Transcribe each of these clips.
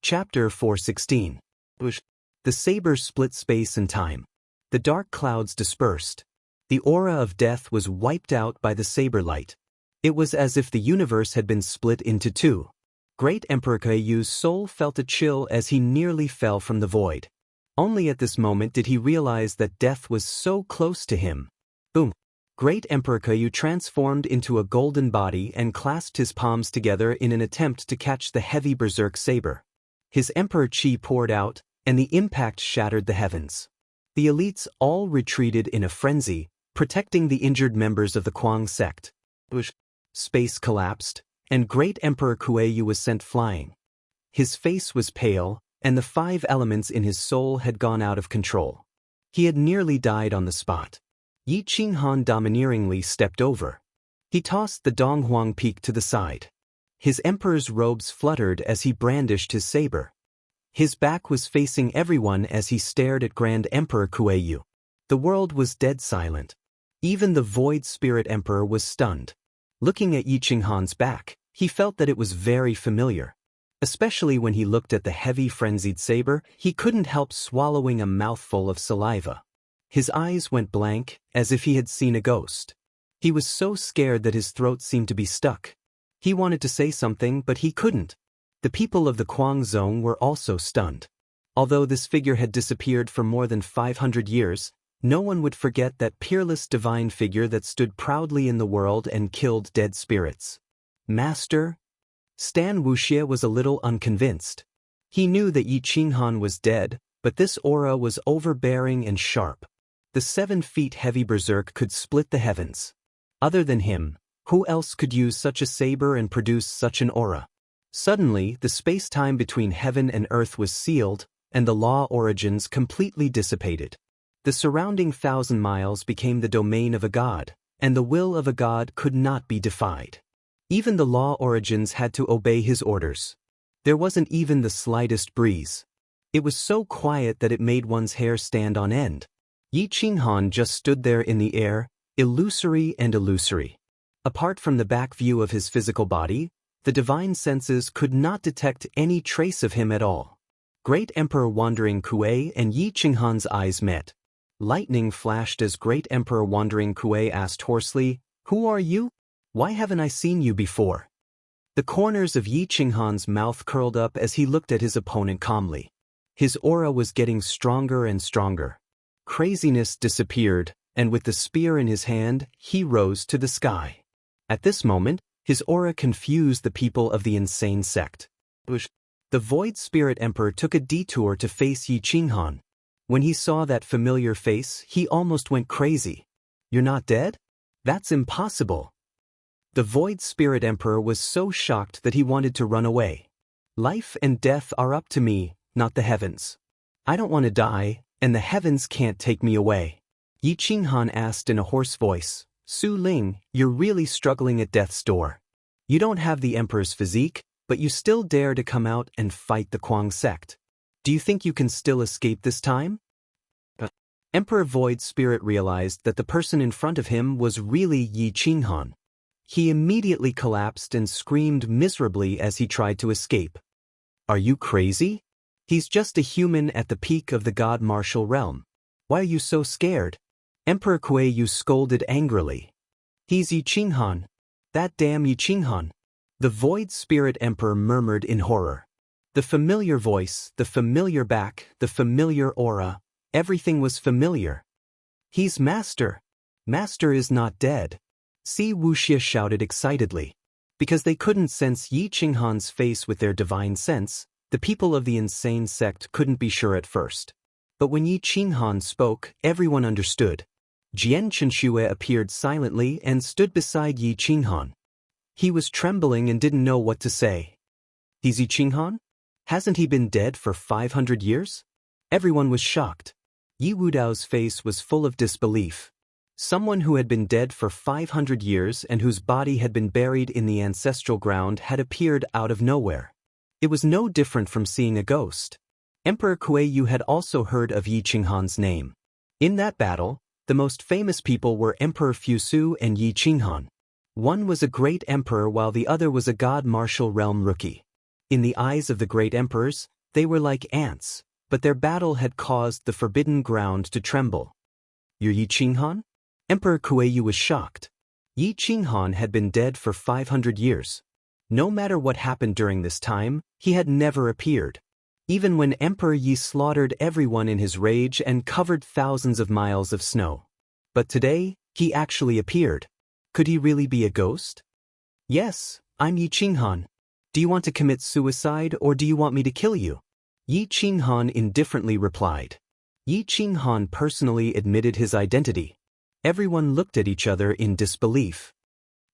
Chapter 416. The saber split space and time. The dark clouds dispersed. The aura of death was wiped out by the saber light. It was as if the universe had been split into two. Great Emperor Kuei-Yu's soul felt a chill as he nearly fell from the void. Only at this moment did he realize that death was so close to him. Boom! Great Emperor Kuei-Yu transformed into a golden body and clasped his palms together in an attempt to catch the heavy berserk saber. His emperor chi poured out, and the impact shattered the heavens. The elites all retreated in a frenzy, protecting the injured members of the Kuang sect. Space collapsed, and Great Emperor Kuei-Yu was sent flying. His face was pale, and the 5 elements in his soul had gone out of control. He had nearly died on the spot. Yi Qinghan domineeringly stepped over. He tossed the Donghuang peak to the side. His emperor's robes fluttered as he brandished his saber. His back was facing everyone as he stared at Grand Emperor Kuei-Yu. The world was dead silent. Even the Void Spirit Emperor was stunned. Looking at Yi Qinghan's back, he felt that it was very familiar. Especially when he looked at the heavy frenzied saber, he couldn't help swallowing a mouthful of saliva. His eyes went blank, as if he had seen a ghost. He was so scared that his throat seemed to be stuck. He wanted to say something, but he couldn't. The people of the Kuang Zone were also stunned. Although this figure had disappeared for more than 500 years, no one would forget that peerless divine figure that stood proudly in the world and killed dead spirits. Master? Stan Wuxie was a little unconvinced. He knew that Yi Qinghan was dead, but this aura was overbearing and sharp. The 7 feet heavy berserk could split the heavens. Other than him, who else could use such a saber and produce such an aura? Suddenly, the space-time between heaven and earth was sealed, and the law origins completely dissipated. The surrounding 1,000 miles became the domain of a god, and the will of a god could not be defied. Even the law origins had to obey his orders. There wasn't even the slightest breeze. It was so quiet that it made one's hair stand on end. Yi Qinghan just stood there in the air, illusory and illusory. Apart from the back view of his physical body, the divine senses could not detect any trace of him at all. Great Emperor Wandering Kuei and Yi Qinghan's eyes met. Lightning flashed as Great Emperor Wandering Kuei asked hoarsely, "Who are you? Why haven't I seen you before?" The corners of Yi Qinghan's mouth curled up as he looked at his opponent calmly. His aura was getting stronger and stronger. Craziness disappeared, and with the spear in his hand, he rose to the sky. At this moment, his aura confused the people of the insane sect. The Void Spirit Emperor took a detour to face Yi Qinghan. When he saw that familiar face, he almost went crazy. "You're not dead? That's impossible." The Void Spirit Emperor was so shocked that he wanted to run away. "Life and death are up to me, not the heavens. I don't want to die, and the heavens can't take me away." Yi Qinghan asked in a hoarse voice, "Su Ling, you're really struggling at death's door. You don't have the Emperor's physique, but you still dare to come out and fight the Kuang sect. Do you think you can still escape this time?" Emperor Void Spirit realized that the person in front of him was really Yi Qinghan. He immediately collapsed and screamed miserably as he tried to escape. "Are you crazy? He's just a human at the peak of the God Martial Realm. Why are you so scared?" Emperor Kuei-Yu scolded angrily. "He's Yi Qinghan. That damn Yi Qinghan." The Void Spirit Emperor murmured in horror. The familiar voice, the familiar back, the familiar aura, everything was familiar. "He's Master. Master is not dead." Si Wuxie shouted excitedly. Because they couldn't sense Yi Qinghan's face with their divine sense, the people of the insane sect couldn't be sure at first. But when Yi Qinghan spoke, everyone understood. Jian Chenxue appeared silently and stood beside Yi Qinghan. He was trembling and didn't know what to say. "He's Yi Qinghan? Hasn't he been dead for 500 years? Everyone was shocked. Yi Wudao's face was full of disbelief. Someone who had been dead for 500 years and whose body had been buried in the ancestral ground had appeared out of nowhere. It was no different from seeing a ghost. Emperor Kuei-Yu had also heard of Yi Qinghan's name. In that battle, the most famous people were Emperor Fusu and Yi Qinghan. One was a great emperor while the other was a God Martial Realm rookie. In the eyes of the great emperors, they were like ants, but their battle had caused the forbidden ground to tremble. You're Yi Qinghan? Emperor Kuei-yu was shocked. Yi Qinghan had been dead for 500 years. No matter what happened during this time, he had never appeared. Even when Emperor Yi slaughtered everyone in his rage and covered thousands of miles of snow. But today, he actually appeared. Could he really be a ghost? Yes, I'm Yi Qinghan. Do you want to commit suicide or do you want me to kill you? Yi Qinghan indifferently replied. Yi Qinghan personally admitted his identity. Everyone looked at each other in disbelief.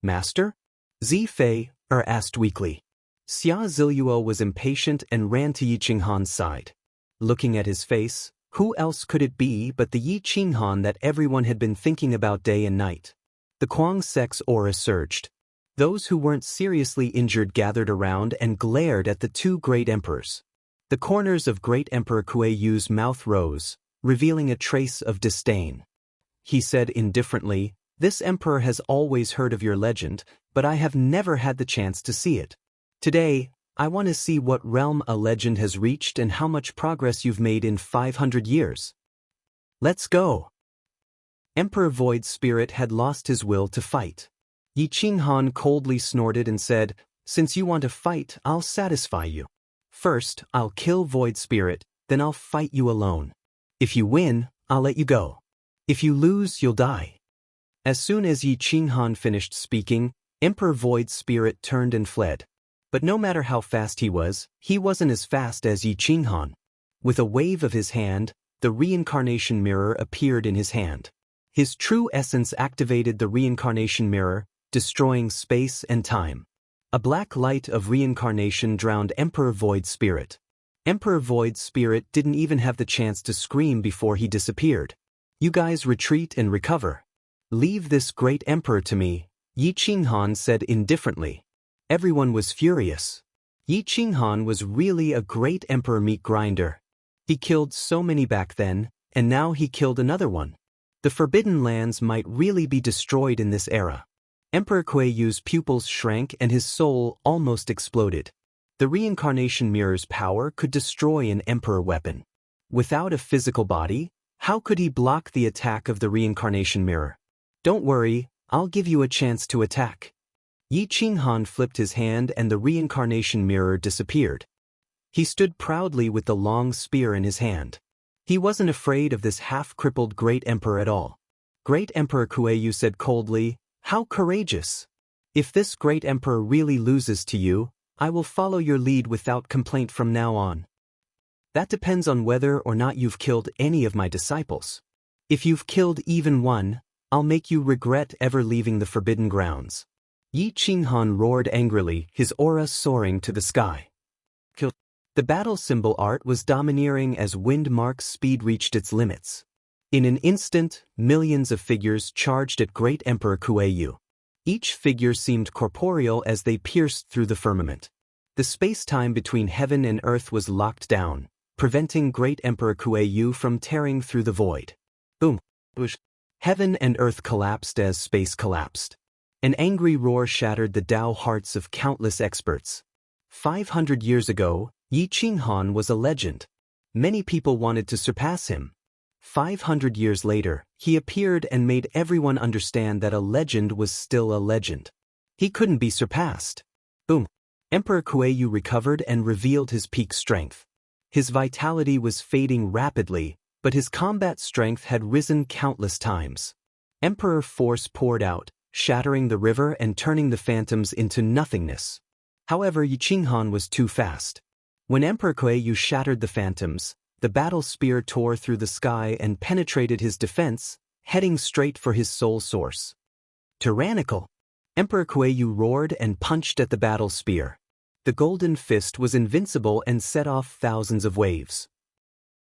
Master? Zi Fei asked weakly. Xia Ziluo was impatient and ran to Yi Qinghan's side. Looking at his face, who else could it be but the Yi Qinghan that everyone had been thinking about day and night? The Kuang sect's aura surged. Those who weren't seriously injured gathered around and glared at the two great emperors. The corners of Great Emperor Kuei-yu's mouth rose, revealing a trace of disdain. He said indifferently, "This emperor has always heard of your legend, but I have never had the chance to see it. Today, I want to see what realm a legend has reached and how much progress you've made in 500 years. Let's go." Emperor Void Spirit had lost his will to fight. Yi Qinghan coldly snorted and said, "Since you want to fight, I'll satisfy you. First, I'll kill Void Spirit, then I'll fight you alone. If you win, I'll let you go. If you lose, you'll die." As soon as Yi Qinghan finished speaking, Emperor Void Spirit turned and fled. But no matter how fast he wasn't as fast as Yi Qinghan. With a wave of his hand, the reincarnation mirror appeared in his hand. His true essence activated the reincarnation mirror, destroying space and time. A black light of reincarnation drowned Emperor Void Spirit. Emperor Void Spirit didn't even have the chance to scream before he disappeared. "You guys retreat and recover. Leave this great emperor to me," Yi Qinghan said indifferently. Everyone was furious. Yi Qinghan was really a great emperor meat grinder. He killed so many back then, and now he killed another one. The Forbidden Lands might really be destroyed in this era. Emperor Kuei-yu's pupils shrank and his soul almost exploded. The reincarnation mirror's power could destroy an emperor weapon. Without a physical body, how could he block the attack of the reincarnation mirror? "Don't worry, I'll give you a chance to attack." Yi Qinghan flipped his hand and the reincarnation mirror disappeared. He stood proudly with the long spear in his hand. He wasn't afraid of this half-crippled great emperor at all. Great Emperor Kuei-yu said coldly, "How courageous! If this great emperor really loses to you, I will follow your lead without complaint from now on. That depends on whether or not you've killed any of my disciples. If you've killed even one, I'll make you regret ever leaving the forbidden grounds." Yi Qinghan roared angrily, his aura soaring to the sky. The battle symbol art was domineering as Windmark's speed reached its limits. In an instant, millions of figures charged at Great Emperor Kuei-yu. Each figure seemed corporeal as they pierced through the firmament. The space-time between heaven and earth was locked down, preventing Great Emperor Kuei-yu from tearing through the void. Boom! Whoosh! Heaven and earth collapsed as space collapsed. An angry roar shattered the Tao hearts of countless experts. 500 years ago, Yi Qinghan was a legend. Many people wanted to surpass him. 500 years later, he appeared and made everyone understand that a legend was still a legend. He couldn't be surpassed. Boom! Emperor Kuei-yu recovered and revealed his peak strength. His vitality was fading rapidly, but his combat strength had risen countless times. Emperor force poured out, shattering the river and turning the phantoms into nothingness. However, Yi Qinghan was too fast. When Emperor Kuei-yu shattered the phantoms, the battle spear tore through the sky and penetrated his defense, heading straight for his soul source. Tyrannical! Emperor Kuei-yu roared and punched at the battle spear. The golden fist was invincible and set off thousands of waves.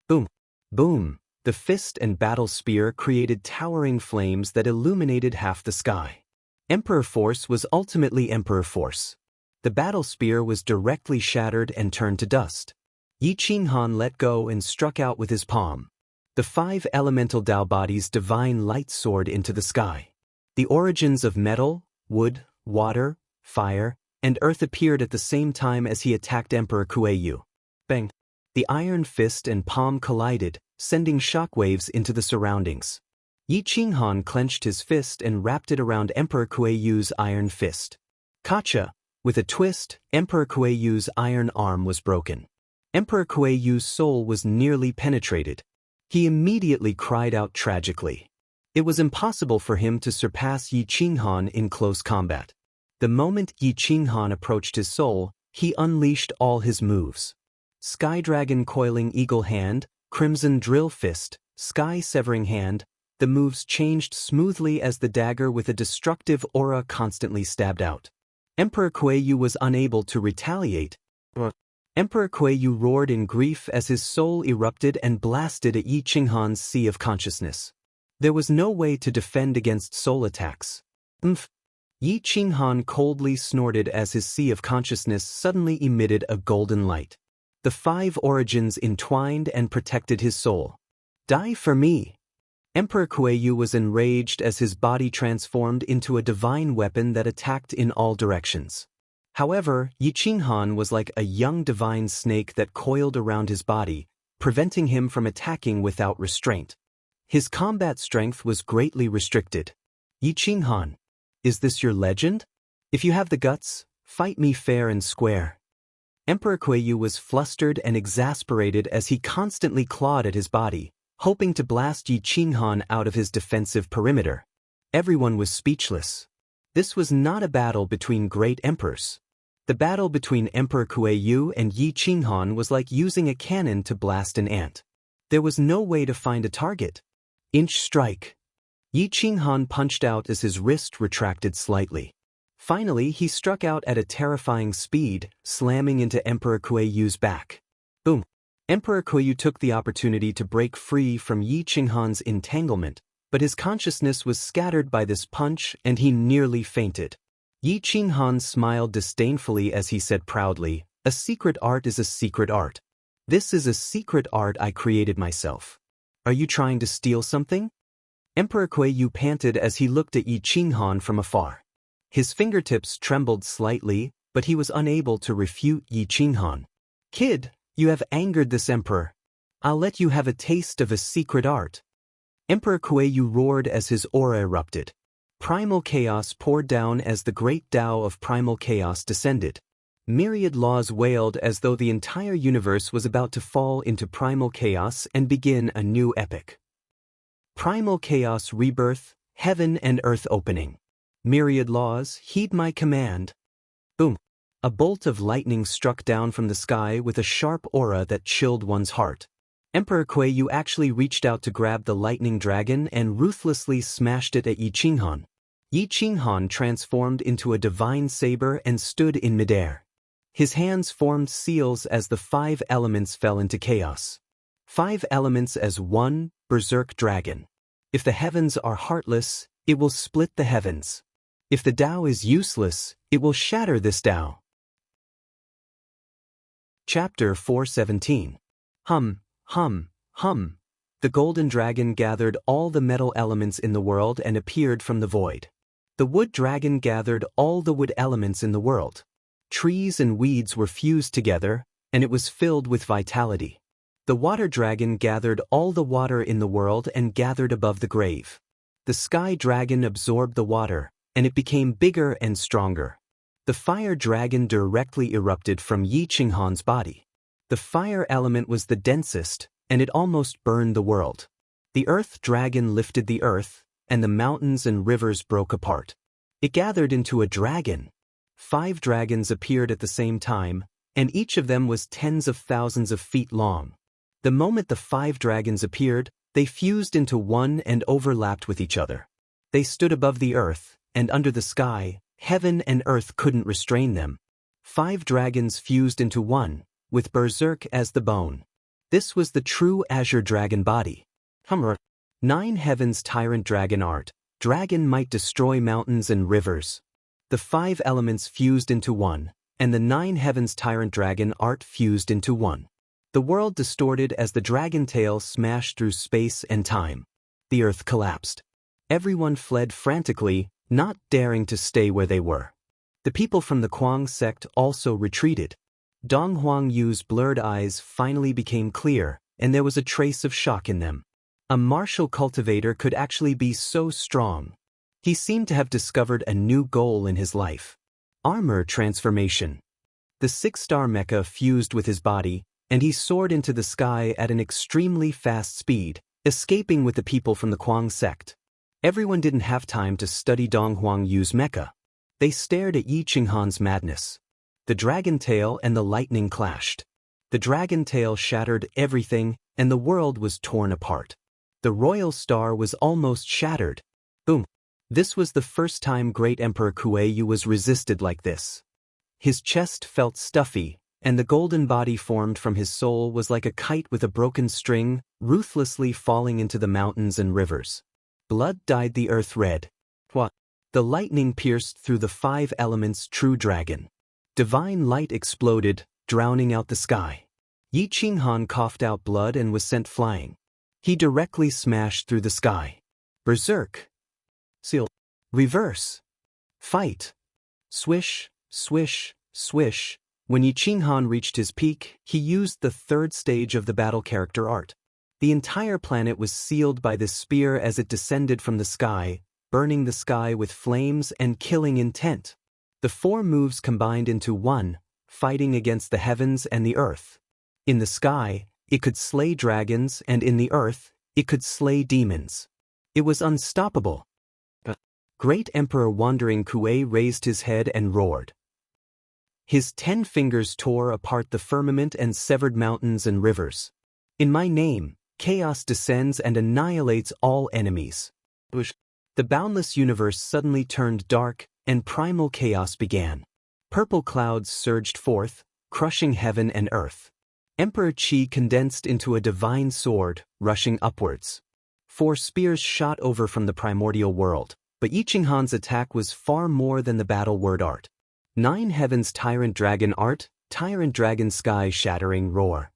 Boom! Boom! The fist and battle spear created towering flames that illuminated half the sky. Emperor Force was ultimately Emperor Force. The battle spear was directly shattered and turned to dust. Yi Qinghan let go and struck out with his palm. The 5 elemental Tao bodies' divine light soared into the sky. The origins of metal, wood, water, fire, and Earth appeared at the same time as he attacked Emperor Kuei-yu. Bang! The iron fist and palm collided, sending shockwaves into the surroundings. Yi Qinghan clenched his fist and wrapped it around Emperor Kuei-yu's iron fist. Kacha! With a twist, Emperor Kuei-yu's iron arm was broken. Emperor Kuei-yu's soul was nearly penetrated. He immediately cried out tragically. It was impossible for him to surpass Yi Qinghan in close combat. The moment Yi Qinghan approached his soul, he unleashed all his moves. Sky Dragon Coiling Eagle Hand, Crimson Drill Fist, Sky Severing Hand. The moves changed smoothly as the dagger with a destructive aura constantly stabbed out. Emperor Kuei-yu was unable to retaliate. Emperor Kuei-yu roared in grief as his soul erupted and blasted at Yi Qinghan's sea of consciousness. There was no way to defend against soul attacks. Yi Qinghan coldly snorted as his sea of consciousness suddenly emitted a golden light. The 5 origins entwined and protected his soul. Die for me! Emperor Kuei-yu was enraged as his body transformed into a divine weapon that attacked in all directions. However, Yi Qinghan was like a young divine snake that coiled around his body, preventing him from attacking without restraint. His combat strength was greatly restricted. Yi Qinghan, is this your legend? If you have the guts, fight me fair and square. Emperor Kuei-yu was flustered and exasperated as he constantly clawed at his body, hoping to blast Yi Qinghan out of his defensive perimeter. Everyone was speechless. This was not a battle between great emperors. The battle between Emperor Kuei-yu and Yi Qinghan was like using a cannon to blast an ant. There was no way to find a target. Inch strike. Yi Qinghan punched out as his wrist retracted slightly. Finally, he struck out at a terrifying speed, slamming into Emperor Kuei-yu's back. Boom! Emperor Kuei-yu took the opportunity to break free from Yi Qinghan's entanglement, but his consciousness was scattered by this punch and he nearly fainted. Yi Qinghan smiled disdainfully as he said proudly, "A secret art is a secret art. This is a secret art I created myself. Are you trying to steal something?" Emperor Kuei-yu panted as he looked at Yi Qinghan from afar. His fingertips trembled slightly, but he was unable to refute Yi Qinghan. "Kid, you have angered this emperor. I'll let you have a taste of a secret art." Emperor Kuei-yu roared as his aura erupted. Primal chaos poured down as the great Tao of primal chaos descended. Myriad laws wailed as though the entire universe was about to fall into primal chaos and begin a new epic. Primal chaos rebirth, heaven and earth opening. Myriad laws, heed my command. Boom! A bolt of lightning struck down from the sky with a sharp aura that chilled one's heart. Emperor Kuei-yu actually reached out to grab the lightning dragon and ruthlessly smashed it at Yi Qinghan. Yi Qinghan transformed into a divine saber and stood in midair. His hands formed seals as the 5 elements fell into chaos. 5 elements as one berserk dragon. If the heavens are heartless, it will split the heavens. If the Tao is useless, it will shatter this Tao. Chapter 417. Hum, hum, hum. The golden dragon gathered all the metal elements in the world and appeared from the void. The wood dragon gathered all the wood elements in the world. Trees and weeds were fused together, and it was filled with vitality. The water dragon gathered all the water in the world and gathered above the grave. The sky dragon absorbed the water, and it became bigger and stronger. The fire dragon directly erupted from Yi Qinghan's body. The fire element was the densest, and it almost burned the world. The earth dragon lifted the earth, and the mountains and rivers broke apart. It gathered into a dragon. 5 dragons appeared at the same time, and each of them was tens of thousands of feet long. The moment the 5 dragons appeared, they fused into one and overlapped with each other. They stood above the earth, and under the sky, heaven and earth couldn't restrain them. 5 dragons fused into one, with Berserk as the bone. This was the true Azure Dragon body. 9 Heavens Tyrant Dragon Art. Dragon might destroy mountains and rivers. The 5 elements fused into one, and the 9 Heavens Tyrant Dragon Art fused into one. The world distorted as the dragon tail smashed through space and time. The earth collapsed. Everyone fled frantically, not daring to stay where they were. The people from the Kuang sect also retreated. Dong Huangyu's blurred eyes finally became clear, and there was a trace of shock in them. A martial cultivator could actually be so strong. He seemed to have discovered a new goal in his life. Armor transformation. The 6-star mecha fused with his body, and he soared into the sky at an extremely fast speed, escaping with the people from the Kuang sect. Everyone didn't have time to study Dong Huangyu's mecha. They stared at Yi Qinghan's madness. The dragon tail and the lightning clashed. The dragon tail shattered everything, and the world was torn apart. The royal star was almost shattered. Boom. This was the first time Great Emperor Kuei-yu was resisted like this. His chest felt stuffy, and the golden body formed from his soul was like a kite with a broken string, ruthlessly falling into the mountains and rivers. Blood dyed the earth red. What? The lightning pierced through the 5 elements true dragon. Divine light exploded, drowning out the sky. Yi Qinghan coughed out blood and was sent flying. He directly smashed through the sky. Berserk. Seal. Reverse. Fight. Swish, swish, swish. When Yi Qinghan reached his peak, he used the 3rd stage of the battle character art. The entire planet was sealed by this spear as it descended from the sky, burning the sky with flames and killing intent. The 4 moves combined into one, fighting against the heavens and the earth. In the sky, it could slay dragons, and in the earth, it could slay demons. It was unstoppable. Great Emperor Wandering Kuei raised his head and roared. His 10 fingers tore apart the firmament and severed mountains and rivers. In my name, chaos descends and annihilates all enemies. The boundless universe suddenly turned dark, and primal chaos began. Purple clouds surged forth, crushing heaven and earth. Emperor Qi condensed into a divine sword, rushing upwards. 4 spears shot over from the primordial world, but Yi Qinghan's attack was far more than the battle word art. 9 heavens tyrant dragon art, tyrant dragon sky shattering roar.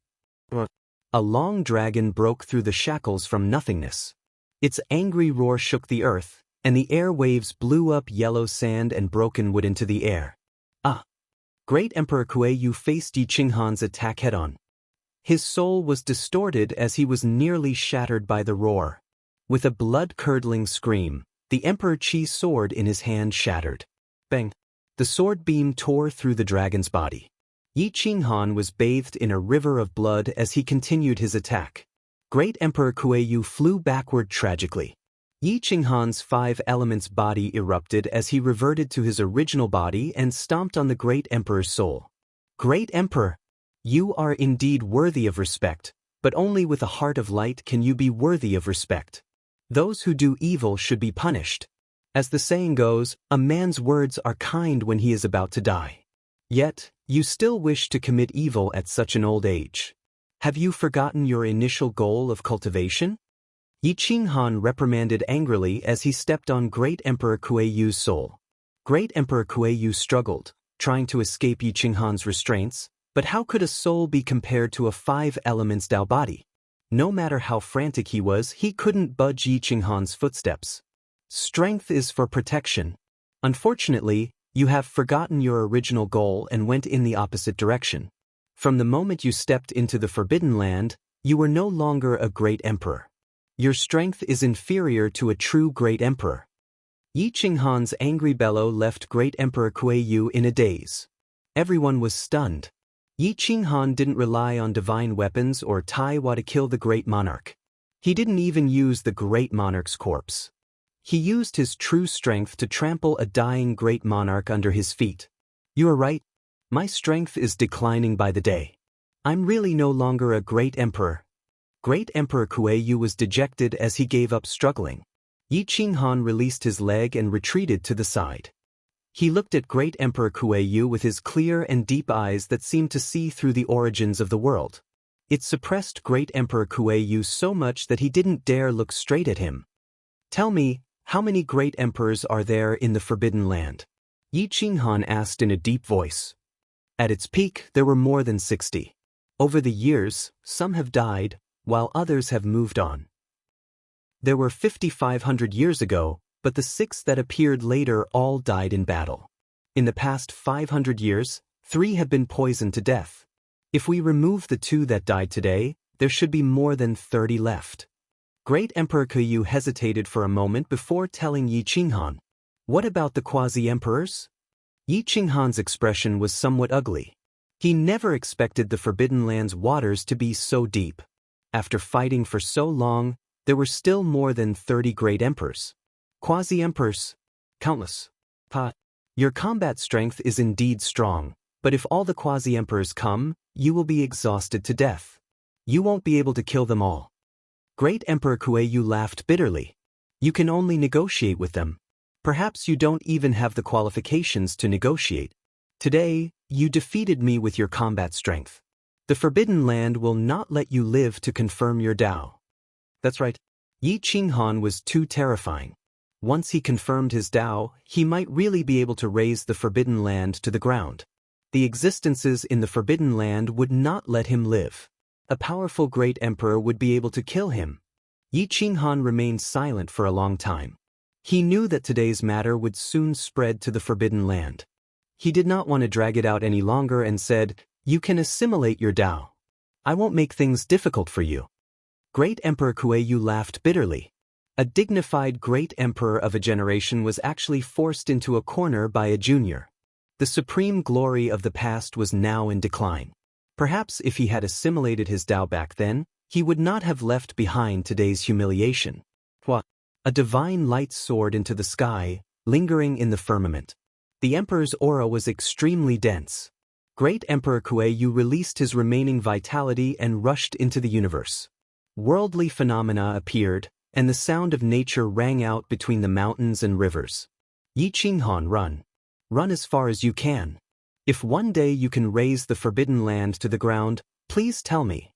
A long dragon broke through the shackles from nothingness. Its angry roar shook the earth, and the air waves blew up yellow sand and broken wood into the air. Great Emperor Kuei-yu faced Yi Qinghan's attack head-on. His soul was distorted as he was nearly shattered by the roar. With a blood-curdling scream, the Emperor Qi's sword in his hand shattered. Bang! The sword beam tore through the dragon's body. Yi Qinghan was bathed in a river of blood as he continued his attack. Great Emperor Kuei-yu flew backward tragically. Yi Qinghan's 5 elements body erupted as he reverted to his original body and stomped on the Great Emperor's soul. Great Emperor, you are indeed worthy of respect, but only with a heart of light can you be worthy of respect. Those who do evil should be punished. As the saying goes, a man's words are kind when he is about to die. Yet, you still wish to commit evil at such an old age. Have you forgotten your initial goal of cultivation? Yi Qinghan reprimanded angrily as he stepped on Great Emperor Kuei-yu's soul. Great Emperor Kuei-yu struggled, trying to escape Yi Qinghan's restraints, but how could a soul be compared to a 5 elements Dao body? No matter how frantic he was, he couldn't budge Yi Qinghan's footsteps. Strength is for protection. Unfortunately, you have forgotten your original goal and went in the opposite direction. From the moment you stepped into the Forbidden Land, you were no longer a great emperor. Your strength is inferior to a true great emperor. Yi Qinghan's angry bellow left Great Emperor Kuei-yu in a daze. Everyone was stunned. Yi Qinghan didn't rely on divine weapons or Taiwa to kill the great monarch. He didn't even use the great monarch's corpse. He used his true strength to trample a dying great monarch under his feet. You are right. My strength is declining by the day. I'm really no longer a great emperor. Great Emperor Kuei-yu was dejected as he gave up struggling. Yi Qinghan released his leg and retreated to the side. He looked at Great Emperor Kuei-yu with his clear and deep eyes that seemed to see through the origins of the world. It suppressed Great Emperor Kuei-yu so much that he didn't dare look straight at him. Tell me, how many great emperors are there in the Forbidden Land? Yi Qinghan asked in a deep voice. At its peak, there were more than 60. Over the years, some have died, while others have moved on. There were 5,500 years ago, but the 6 that appeared later all died in battle. In the past 500 years, 3 have been poisoned to death. If we remove the 2 that died today, there should be more than 30 left. Great Emperor Kuyu hesitated for a moment before telling Yi Qinghan. What about the quasi-emperors? Yi Qinghan's expression was somewhat ugly. He never expected the Forbidden Land's waters to be so deep. After fighting for so long, there were still more than 30 great emperors. Quasi-emperors? Countless. Your combat strength is indeed strong, but if all the quasi-emperors come, you will be exhausted to death. You won't be able to kill them all. Great Emperor Kueyu laughed bitterly. You can only negotiate with them. Perhaps you don't even have the qualifications to negotiate. Today, you defeated me with your combat strength. The Forbidden Land will not let you live to confirm your Tao. That's right. Yi Qinghan was too terrifying. Once he confirmed his Tao, he might really be able to raise the Forbidden Land to the ground. The existences in the Forbidden Land would not let him live. A powerful great emperor would be able to kill him. Yi Qinghan remained silent for a long time. He knew that today's matter would soon spread to the Forbidden Land. He did not want to drag it out any longer and said, "You can assimilate your Tao. I won't make things difficult for you." Great Emperor Kueyu laughed bitterly. A dignified great emperor of a generation was actually forced into a corner by a junior. The supreme glory of the past was now in decline. Perhaps if he had assimilated his Tao back then, he would not have left behind today's humiliation. A divine light soared into the sky, lingering in the firmament. The emperor's aura was extremely dense. Great Emperor Kueyu released his remaining vitality and rushed into the universe. Worldly phenomena appeared, and the sound of nature rang out between the mountains and rivers. Yi Qinghan, run. Run as far as you can. If one day you can raise the Forbidden Land to the ground, please tell me.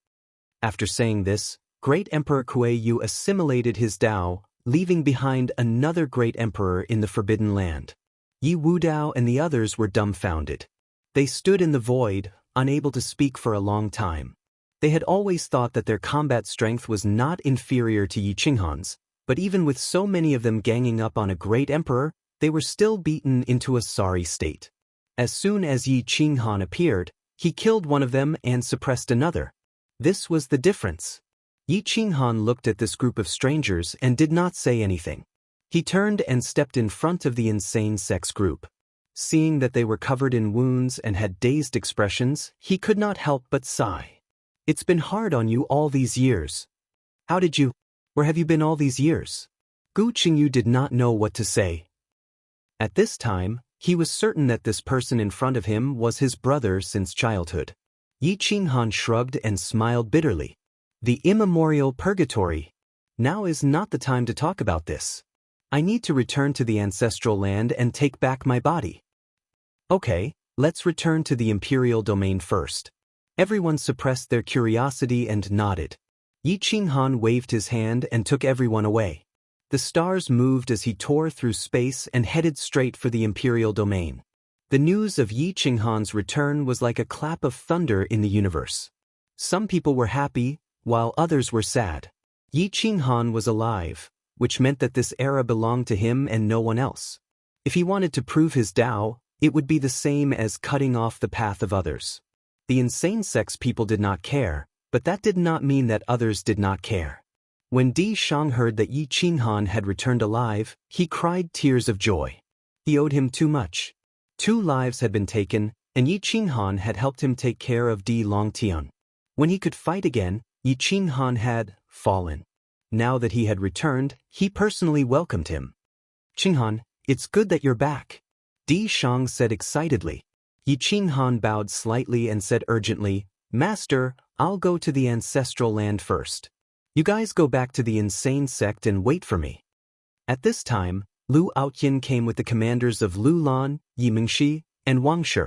After saying this, Great Emperor Kueyu assimilated his Tao, leaving behind another great emperor in the Forbidden Land. Yi Wudao and the others were dumbfounded. They stood in the void, unable to speak for a long time. They had always thought that their combat strength was not inferior to Yi Qinghan's, but even with so many of them ganging up on a great emperor, they were still beaten into a sorry state. As soon as Yi Qinghan appeared, he killed one of them and suppressed another. This was the difference. Yi Qinghan looked at this group of strangers and did not say anything. He turned and stepped in front of the insane sex group. Seeing that they were covered in wounds and had dazed expressions, he could not help but sigh. It's been hard on you all these years. Where have you been all these years? Gu Qingyu did not know what to say. At this time, he was certain that this person in front of him was his brother since childhood. Yi Qinghan shrugged and smiled bitterly. The immemorial purgatory. Now is not the time to talk about this. I need to return to the ancestral land and take back my body. Okay, let's return to the imperial domain first. Everyone suppressed their curiosity and nodded. Yi Qinghan waved his hand and took everyone away. The stars moved as he tore through space and headed straight for the imperial domain. The news of Yi Qinghan's return was like a clap of thunder in the universe. Some people were happy, while others were sad. Yi Qinghan was alive, which meant that this era belonged to him and no one else. If he wanted to prove his Tao, it would be the same as cutting off the path of others. The insane sex people did not care, but that did not mean that others did not care. When Di Shang heard that Yi Qinghan had returned alive, he cried tears of joy. He owed him too much. 2 lives had been taken, and Yi Qinghan had helped him take care of Di Longtian. When he could fight again, Yi Qinghan had fallen. Now that he had returned, he personally welcomed him. Qinghan, it's good that you're back. Di Shang said excitedly. Yi Qinghan bowed slightly and said urgently, Master, I'll go to the ancestral land first. You guys go back to the insane sect and wait for me. At this time, Lu Outyin came with the commanders of Lu Lan, Yi Mingxi, and Wang Shi.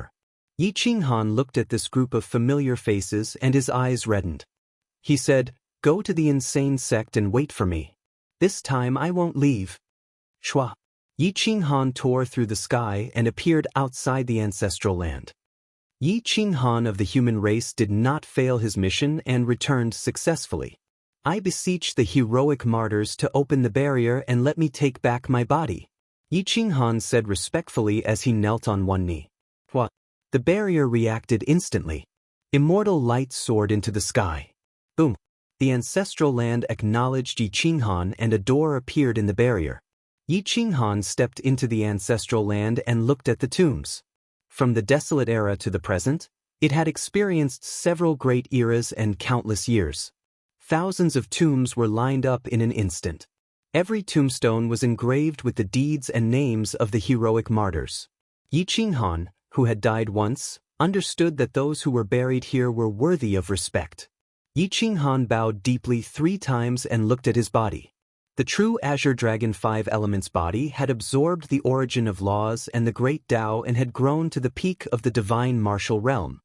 Yi Qinghan looked at this group of familiar faces and his eyes reddened. He said, Go to the insane sect and wait for me. This time I won't leave. Shua. Yi Qinghan tore through the sky and appeared outside the ancestral land. Yi Qinghan of the human race did not fail his mission and returned successfully. I beseech the heroic martyrs to open the barrier and let me take back my body. Yi Qinghan said respectfully as he knelt on one knee. What? The barrier reacted instantly. Immortal light soared into the sky. Boom! The ancestral land acknowledged Yi Qinghan and a door appeared in the barrier. Yi Qinghan stepped into the ancestral land and looked at the tombs. From the desolate era to the present, it had experienced several great eras and countless years. Thousands of tombs were lined up in an instant. Every tombstone was engraved with the deeds and names of the heroic martyrs. Yi Qinghan, who had died once, understood that those who were buried here were worthy of respect. Yi Qinghan bowed deeply 3 times and looked at his body. The true Azure Dragon 5 Elements body had absorbed the origin of laws and the great Tao and had grown to the peak of the divine martial realm.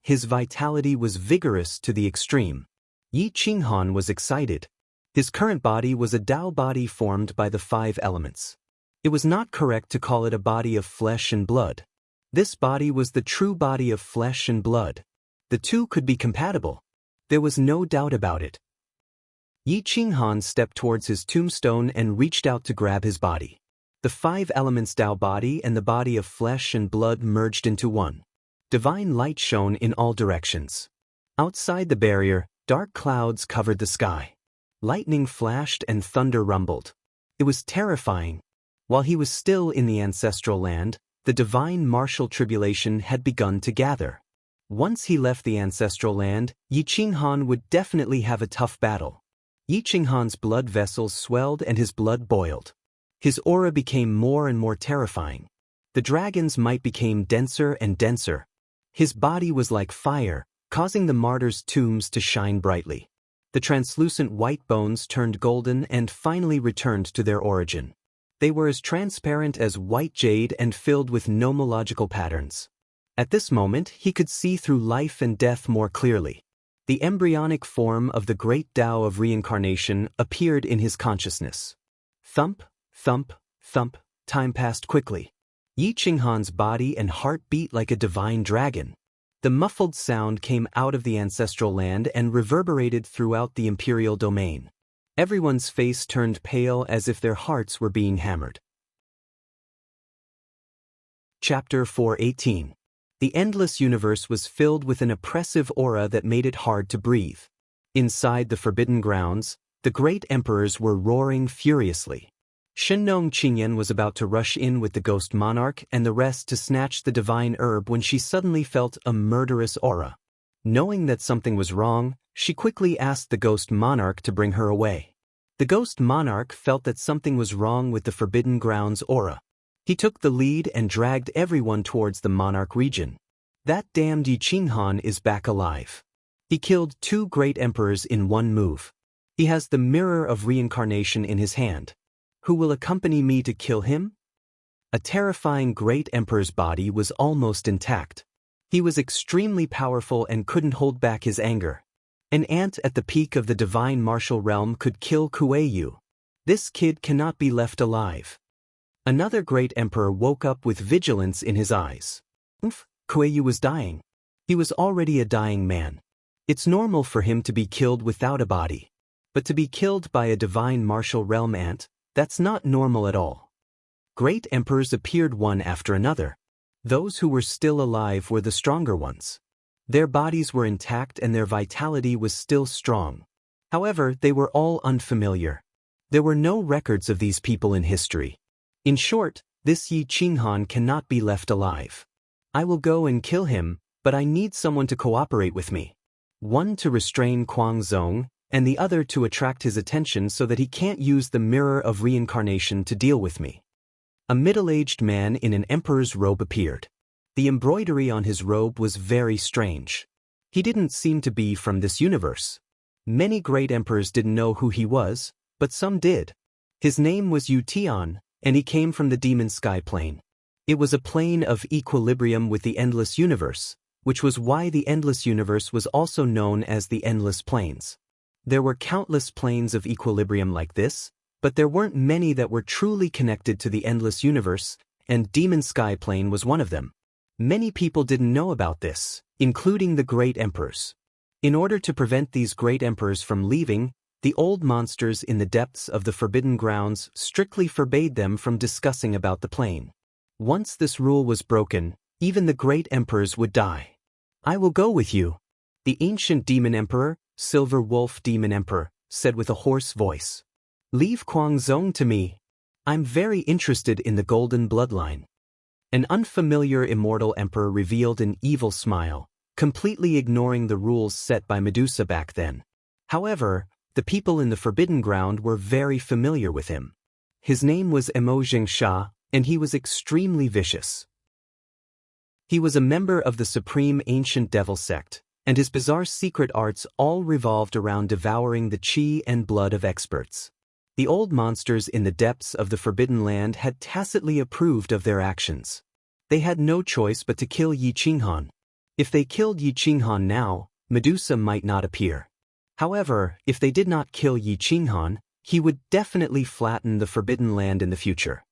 His vitality was vigorous to the extreme. Yi Qinghan was excited. His current body was a Tao body formed by the 5 elements. It was not correct to call it a body of flesh and blood. This body was the true body of flesh and blood. The two could be compatible. There was no doubt about it. Yi Qinghan stepped towards his tombstone and reached out to grab his body. The 5 elements Tao body and the body of flesh and blood merged into one. Divine light shone in all directions. Outside the barrier, dark clouds covered the sky. Lightning flashed and thunder rumbled. It was terrifying. While he was still in the ancestral land, the divine martial tribulation had begun to gather. Once he left the ancestral land, Yi Qinghan would definitely have a tough battle. Yi Qinghan's blood vessels swelled and his blood boiled. His aura became more and more terrifying. The dragon's might became denser and denser. His body was like fire, causing the martyrs' tombs to shine brightly. The translucent white bones turned golden and finally returned to their origin. They were as transparent as white jade and filled with nomological patterns. At this moment, he could see through life and death more clearly. The embryonic form of the great Tao of reincarnation appeared in his consciousness. Thump, thump, thump, time passed quickly. Yi Qinghan's body and heart beat like a divine dragon. The muffled sound came out of the ancestral land and reverberated throughout the imperial domain. Everyone's face turned pale as if their hearts were being hammered. Chapter 418. The endless universe was filled with an oppressive aura that made it hard to breathe. Inside the forbidden grounds, the great emperors were roaring furiously. Shenong Qingyan was about to rush in with the ghost monarch and the rest to snatch the divine herb when she suddenly felt a murderous aura. Knowing that something was wrong, she quickly asked the ghost monarch to bring her away. The ghost monarch felt that something was wrong with the forbidden grounds aura. He took the lead and dragged everyone towards the monarch region. That damned Yi Qinghan is back alive. He killed 2 great emperors in one move. He has the mirror of reincarnation in his hand. Who will accompany me to kill him? A terrifying great emperor's body was almost intact. He was extremely powerful and couldn't hold back his anger. An ant at the peak of the divine martial realm could kill Kuei-yu. This kid cannot be left alive. Another great emperor woke up with vigilance in his eyes. Kuei-yu was dying. He was already a dying man. It's normal for him to be killed without a body. But to be killed by a divine martial realm ant, that's not normal at all. Great emperors appeared one after another. Those who were still alive were the stronger ones. Their bodies were intact and their vitality was still strong. However, they were all unfamiliar. There were no records of these people in history. In short, this Yi Qinghan cannot be left alive. I will go and kill him, but I need someone to cooperate with me. One to restrain Kuang Zong, and the other to attract his attention so that he can't use the mirror of reincarnation to deal with me. A middle-aged man in an emperor's robe appeared. The embroidery on his robe was very strange. He didn't seem to be from this universe. Many great emperors didn't know who he was, but some did. His name was Yu Tian, and he came from the demon sky plane. It was a plane of equilibrium with the endless universe, which was why the endless universe was also known as the endless planes. There were countless planes of equilibrium like this, but there weren't many that were truly connected to the endless universe, and Demon Sky Plane was one of them. Many people didn't know about this, including the great emperors. In order to prevent these great emperors from leaving, The old monsters in the depths of the Forbidden Grounds strictly forbade them from discussing about the plane. Once this rule was broken, even the great emperors would die. I will go with you. The ancient demon emperor, Silver Wolf Demon Emperor, said with a hoarse voice. Leave Guangzhong to me. I'm very interested in the golden bloodline. An unfamiliar immortal emperor revealed an evil smile, completely ignoring the rules set by Medusa back then. However, the people in the Forbidden Ground were very familiar with him. His name was Emojing Sha, and he was extremely vicious. He was a member of the Supreme Ancient Devil Sect, and his bizarre secret arts all revolved around devouring the chi and blood of experts. The old monsters in the depths of the Forbidden Land had tacitly approved of their actions. They had no choice but to kill Yi Qinghan. If they killed Yi Qinghan now, Medusa might not appear. However, if they did not kill Yi Qinghan, he would definitely flatten the Forbidden Land in the future.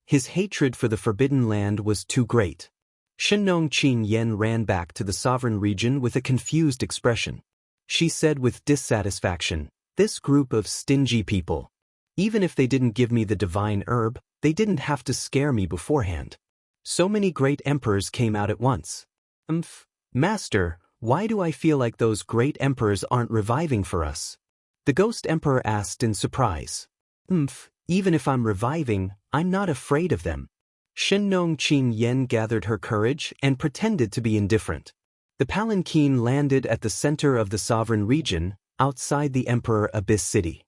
His hatred for the Forbidden Land was too great. Shenong Qingyan ran back to the sovereign region with a confused expression. She said with dissatisfaction, "This group of stingy people. Even if they didn't give me the divine herb, they didn't have to scare me beforehand. So many great emperors came out at once. Master, why do I feel like those great emperors aren't reviving for us?" The Ghost Emperor asked in surprise. Even if I'm reviving, I'm not afraid of them. Shenong Qingyan gathered her courage and pretended to be indifferent. The palanquin landed at the center of the sovereign region, outside the Emperor Abyss City.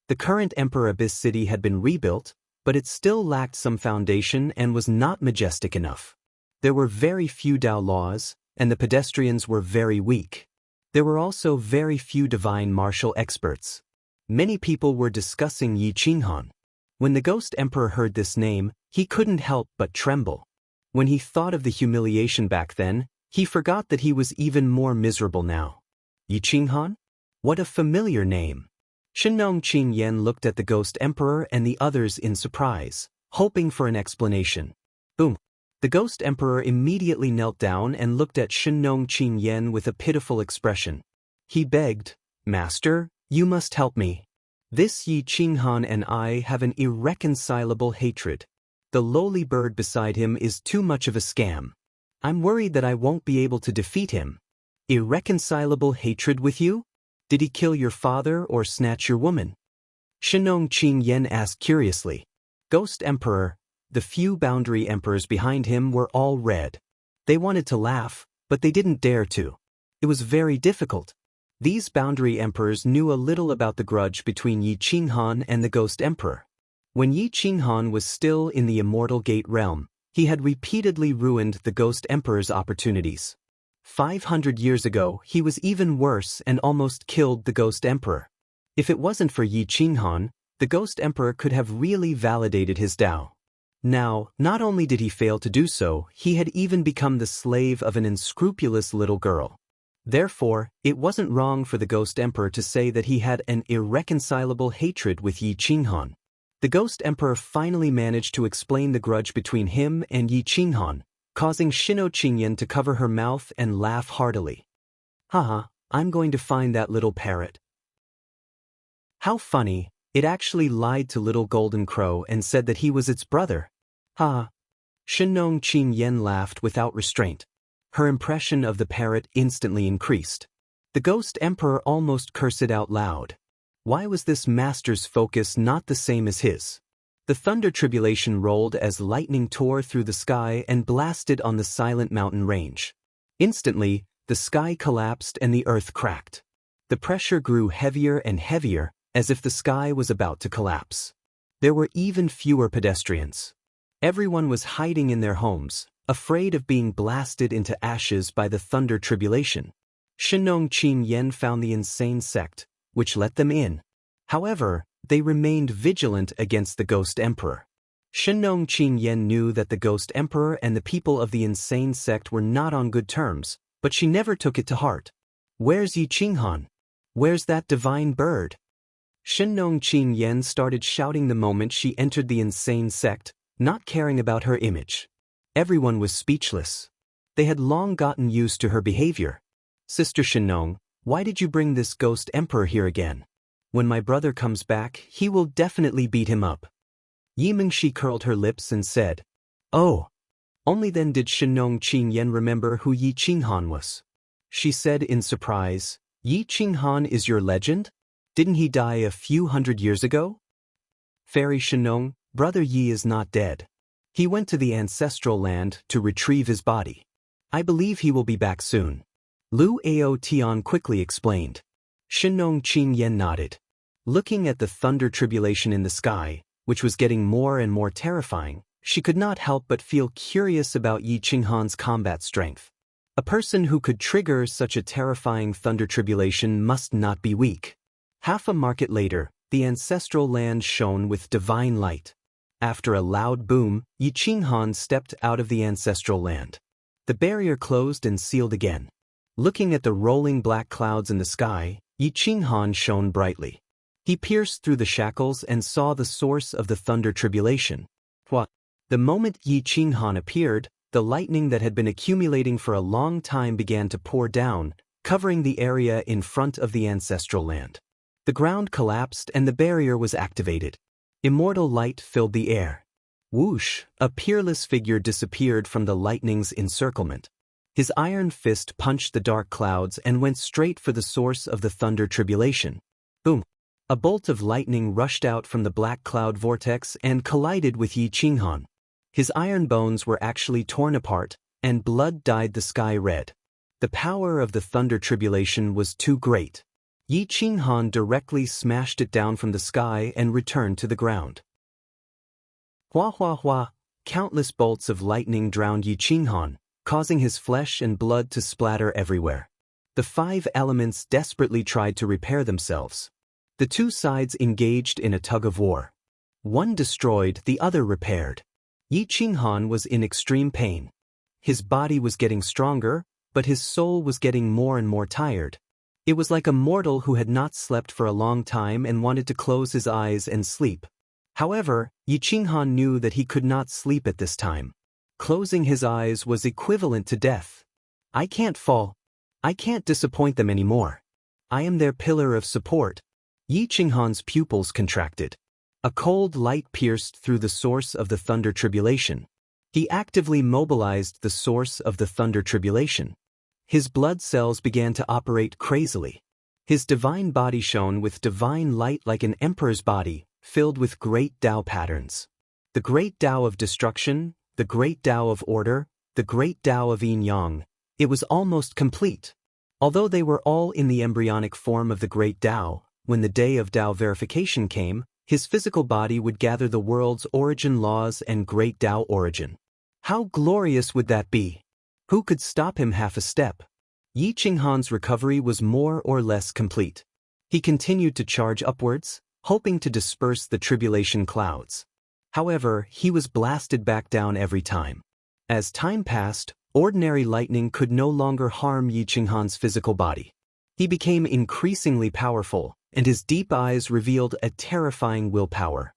The current Emperor Abyss City had been rebuilt, but it still lacked some foundation and was not majestic enough. There were very few Dao laws, and the pedestrians were very weak. There were also very few divine martial experts. Many people were discussing Yi Qinghan. When the Ghost Emperor heard this name, he couldn't help but tremble. When he thought of the humiliation back then, he forgot that he was even more miserable now. Yi Qinghan? What a familiar name. Shenong Qingyan looked at the Ghost Emperor and the others in surprise, hoping for an explanation. Boom! The Ghost Emperor immediately knelt down and looked at Shenong Qingyan with a pitiful expression. He begged, "Master, you must help me. This Yi Qinghan and I have an irreconcilable hatred. The lowly bird beside him is too much of a scam. I'm worried that I won't be able to defeat him." Irreconcilable hatred with you? Did he kill your father or snatch your woman? Shenong Qingyan asked curiously. Ghost Emperor, the few boundary emperors behind him were all red. They wanted to laugh, but they didn't dare to. It was very difficult. These boundary emperors knew a little about the grudge between Yi Qinghan and the Ghost Emperor. When Yi Qinghan was still in the Immortal Gate realm, he had repeatedly ruined the Ghost Emperor's opportunities. 500 years ago, he was even worse and almost killed the Ghost Emperor. If it wasn't for Yi Qinghan, the Ghost Emperor could have really validated his Tao. Now, not only did he fail to do so, he had even become the slave of an unscrupulous little girl. Therefore, it wasn't wrong for the Ghost Emperor to say that he had an irreconcilable hatred with Yi Qinghan. The Ghost Emperor finally managed to explain the grudge between him and Yi Qinghan, causing Shenong Qingyan to cover her mouth and laugh heartily. Haha, I'm going to find that little parrot. How funny, it actually lied to Little Golden Crow and said that he was its brother. Ha! Shenong Qingyan laughed without restraint. Her impression of the parrot instantly increased. The Ghost Emperor almost cursed out loud. Why was this master's focus not the same as his? The thunder tribulation rolled as lightning tore through the sky and blasted on the silent mountain range. Instantly, the sky collapsed and the earth cracked. The pressure grew heavier and heavier, as if the sky was about to collapse. There were even fewer pedestrians. Everyone was hiding in their homes, afraid of being blasted into ashes by the thunder tribulation. Shenong Qingyan found the insane sect, which let them in. However, they remained vigilant against the Ghost Emperor. Shenong Qingyan knew that the Ghost Emperor and the people of the insane sect were not on good terms, but she never took it to heart. Where's Yi Qinghan? Where's that divine bird? Shenong Qingyan started shouting the moment she entered the insane sect, not caring about her image. Everyone was speechless. They had long gotten used to her behavior. Sister Shenong, why did you bring this Ghost Emperor here again? When my brother comes back, he will definitely beat him up. Yi Mingxi curled her lips and said, "Oh." Only then did Shenong Qingyan remember who Yi Qinghan was. She said in surprise, "Yi Qinghan is your legend? Didn't he die a few hundred years ago?" "Fairy Shenong, brother Yi is not dead. He went to the ancestral land to retrieve his body. I believe he will be back soon," Lu Ao Tian quickly explained. Shenong Qingyan nodded. Looking at the thunder tribulation in the sky, which was getting more and more terrifying, she could not help but feel curious about Yi Qinghan's combat strength. A person who could trigger such a terrifying thunder tribulation must not be weak. Half a market later, the ancestral land shone with divine light. After a loud boom, Yi Qinghan stepped out of the ancestral land. The barrier closed and sealed again. Looking at the rolling black clouds in the sky, Yi Qinghan shone brightly. He pierced through the shackles and saw the source of the thunder tribulation. What? The moment Yi Qinghan appeared, the lightning that had been accumulating for a long time began to pour down, covering the area in front of the ancestral land. The ground collapsed and the barrier was activated. Immortal light filled the air. Whoosh! A peerless figure disappeared from the lightning's encirclement. His iron fist punched the dark clouds and went straight for the source of the thunder tribulation. Boom! A bolt of lightning rushed out from the black cloud vortex and collided with Yi Qinghan. His iron bones were actually torn apart, and blood dyed the sky red. The power of the thunder tribulation was too great. Yi Qinghan directly smashed it down from the sky and returned to the ground. Hua hua hua! Countless bolts of lightning drowned Yi Qinghan, causing his flesh and blood to splatter everywhere. The five elements desperately tried to repair themselves. The two sides engaged in a tug-of-war. One destroyed, the other repaired. Yi Qinghan was in extreme pain. His body was getting stronger, but his soul was getting more and more tired. It was like a mortal who had not slept for a long time and wanted to close his eyes and sleep. However, Yi Qinghan knew that he could not sleep at this time. Closing his eyes was equivalent to death. "I can't fall. I can't disappoint them anymore. I am their pillar of support." Yi Qinghan's pupils contracted. A cold light pierced through the source of the thunder tribulation. He actively mobilized the source of the thunder tribulation. His blood cells began to operate crazily. His divine body shone with divine light like an emperor's body, filled with great Tao patterns. The great Tao of destruction, the great Tao of order, the great Tao of yin-yang. It was almost complete. Although they were all in the embryonic form of the great Tao, when the day of Tao verification came, his physical body would gather the world's origin laws and great Tao origin. How glorious would that be? Who could stop him half a step? Yi Qinghan's recovery was more or less complete. He continued to charge upwards, hoping to disperse the tribulation clouds. However, he was blasted back down every time. As time passed, ordinary lightning could no longer harm Yi Qinghan's physical body. He became increasingly powerful, and his deep eyes revealed a terrifying willpower.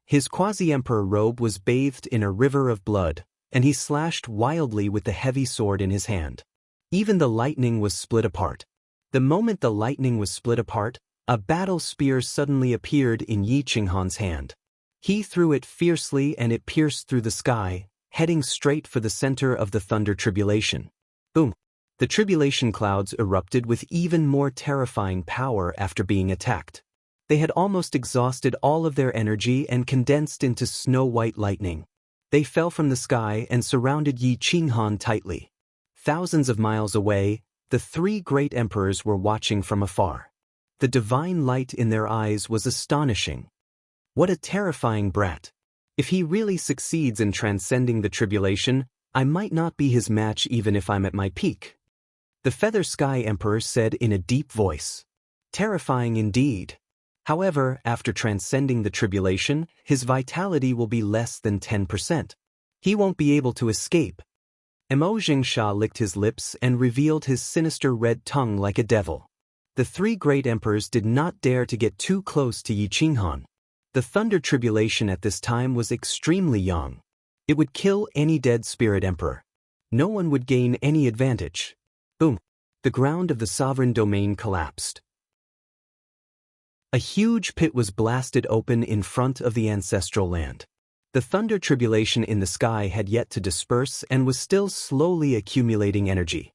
His quasi-emperor robe was bathed in a river of blood, and he slashed wildly with the heavy sword in his hand. Even the lightning was split apart. The moment the lightning was split apart, a battle spear suddenly appeared in Yi Qinghan's hand. He threw it fiercely and it pierced through the sky, heading straight for the center of the thunder tribulation. Boom! The tribulation clouds erupted with even more terrifying power after being attacked. They had almost exhausted all of their energy and condensed into snow-white lightning. They fell from the sky and surrounded Yi Qinghan tightly. Thousands of miles away, the three great emperors were watching from afar. The divine light in their eyes was astonishing. What a terrifying brat! If he really succeeds in transcending the tribulation, I might not be his match even if I'm at my peak. The Feather Sky Emperor said in a deep voice. Terrifying indeed. However, after transcending the tribulation, his vitality will be less than 10%. He won't be able to escape. Emo Jingsha licked his lips and revealed his sinister red tongue like a devil. The three great emperors did not dare to get too close to Yi Qinghan. The thunder tribulation at this time was extremely young. It would kill any dead spirit emperor. No one would gain any advantage. Boom! The ground of the sovereign domain collapsed. A huge pit was blasted open in front of the ancestral land. The thunder tribulation in the sky had yet to disperse and was still slowly accumulating energy.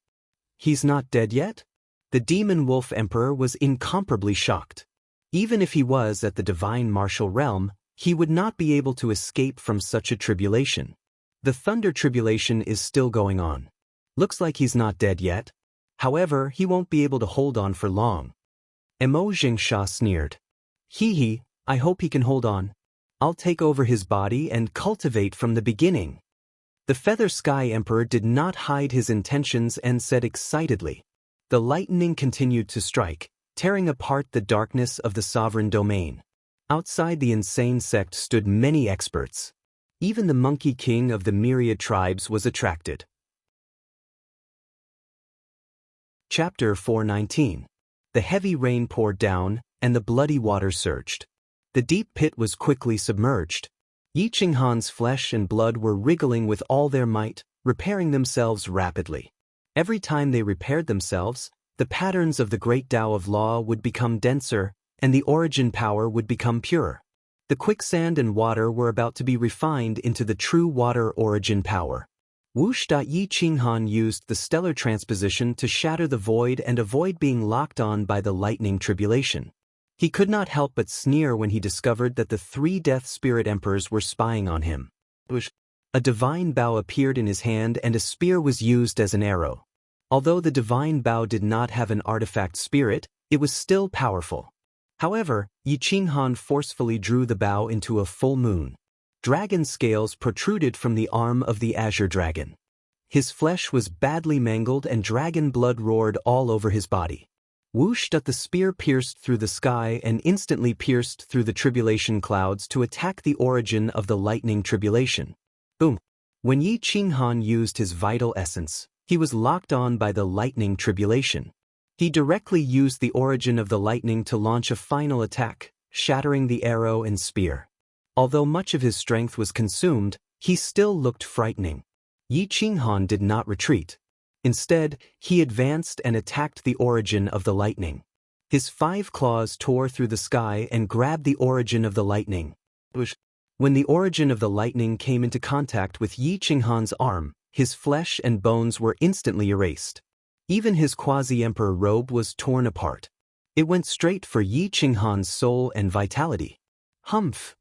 He's not dead yet? The demon wolf emperor was incomparably shocked. Even if he was at the divine martial realm, he would not be able to escape from such a tribulation. The thunder tribulation is still going on. Looks like he's not dead yet. However, he won't be able to hold on for long. Emo Jingsha sneered. Hee, I hope he can hold on. I'll take over his body and cultivate from the beginning. The Feather Sky Emperor did not hide his intentions and said excitedly. The lightning continued to strike, tearing apart the darkness of the sovereign domain. Outside the insane sect stood many experts. Even the Monkey King of the myriad tribes was attracted. Chapter 419. The heavy rain poured down, and the bloody water surged. The deep pit was quickly submerged. Yi Qinghan's flesh and blood were wriggling with all their might, repairing themselves rapidly. Every time they repaired themselves, the patterns of the great Tao of Law would become denser, and the origin power would become purer. The quicksand and water were about to be refined into the true water origin power. Whoosh! Yi Qinghan used the stellar transposition to shatter the void and avoid being locked on by the lightning tribulation. He could not help but sneer when he discovered that the 3 Death Spirit Emperors were spying on him. A divine bow appeared in his hand and a spear was used as an arrow. Although the divine bow did not have an artifact spirit, it was still powerful. However, Yi Qinghan forcefully drew the bow into a full moon. Dragon scales protruded from the arm of the Azure Dragon. His flesh was badly mangled and dragon blood roared all over his body. Whoosh! The spear pierced through the sky and instantly pierced through the tribulation clouds to attack the origin of the lightning tribulation. Boom! When Yi Qinghan used his vital essence, he was locked on by the lightning tribulation. He directly used the origin of the lightning to launch a final attack, shattering the arrow and spear. Although much of his strength was consumed, he still looked frightening. Yi Qinghan did not retreat. Instead, he advanced and attacked the origin of the lightning. His 5 claws tore through the sky and grabbed the origin of the lightning. When the origin of the lightning came into contact with Yi Qinghan's arm, his flesh and bones were instantly erased. Even his quasi-emperor robe was torn apart. It went straight for Yi Qinghan's soul and vitality. Humph!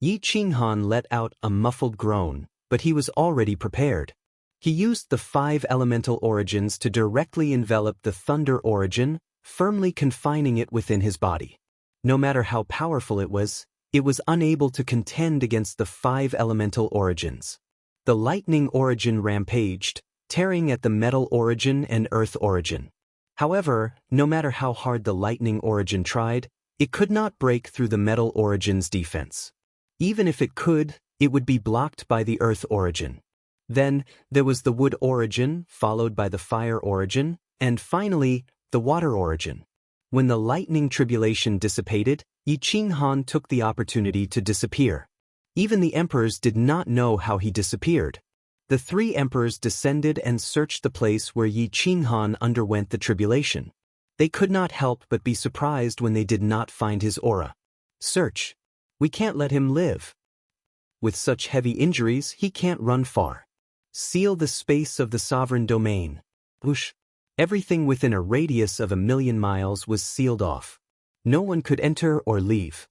Yi Qinghan let out a muffled groan, but he was already prepared. He used the 5 elemental origins to directly envelop the thunder origin, firmly confining it within his body. No matter how powerful it was unable to contend against the 5 elemental origins. The lightning origin rampaged, tearing at the metal origin and earth origin. However, no matter how hard the lightning origin tried, it could not break through the metal origin's defense. Even if it could, it would be blocked by the earth origin. Then, there was the wood origin, followed by the fire origin, and finally, the water origin. When the lightning tribulation dissipated, Yi Qinghan took the opportunity to disappear. Even the emperors did not know how he disappeared. The 3 emperors descended and searched the place where Yi Qinghan underwent the tribulation. They could not help but be surprised when they did not find his aura. Search. We can't let him live. With such heavy injuries, he can't run far. Seal the space of the sovereign domain. Whoosh! Everything within a radius of 1,000,000 miles was sealed off. No one could enter or leave.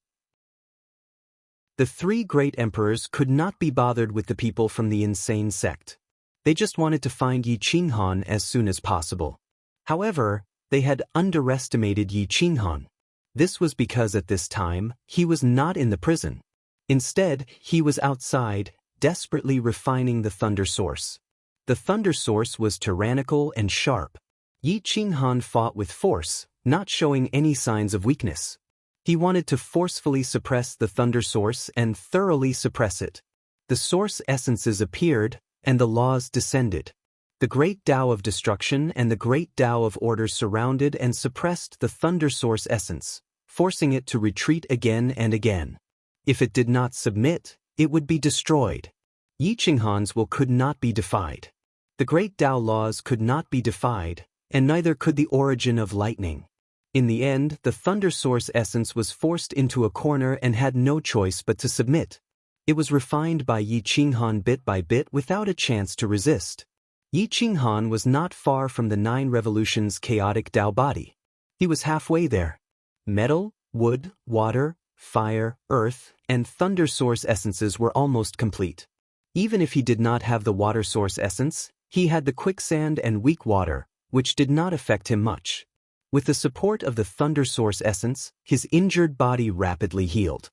The 3 great emperors could not be bothered with the people from the insane sect. They just wanted to find Yi Qinghan as soon as possible. However, they had underestimated Yi Qinghan. This was because at this time, he was not in the prison. Instead, he was outside, desperately refining the thunder source. The thunder source was tyrannical and sharp. Yi Qinghan fought with force, not showing any signs of weakness. He wanted to forcefully suppress the thunder source and thoroughly suppress it. The source essences appeared, and the laws descended. The great Tao of destruction and the great Tao of order surrounded and suppressed the thunder source essence, forcing it to retreat again and again. If it did not submit, it would be destroyed. Yi Qinghan's will could not be defied. The great Tao laws could not be defied, and neither could the origin of lightning. In the end, the Thunder Source essence was forced into a corner and had no choice but to submit. It was refined by Yi Qinghan bit by bit without a chance to resist. Yi Qinghan was not far from the 9 revolutions chaotic Tao body. He was halfway there. Metal, wood, water, fire, earth, and Thunder Source essences were almost complete. Even if he did not have the Water Source essence, he had the quicksand and weak water, which did not affect him much. With the support of the Thunder Source essence, his injured body rapidly healed.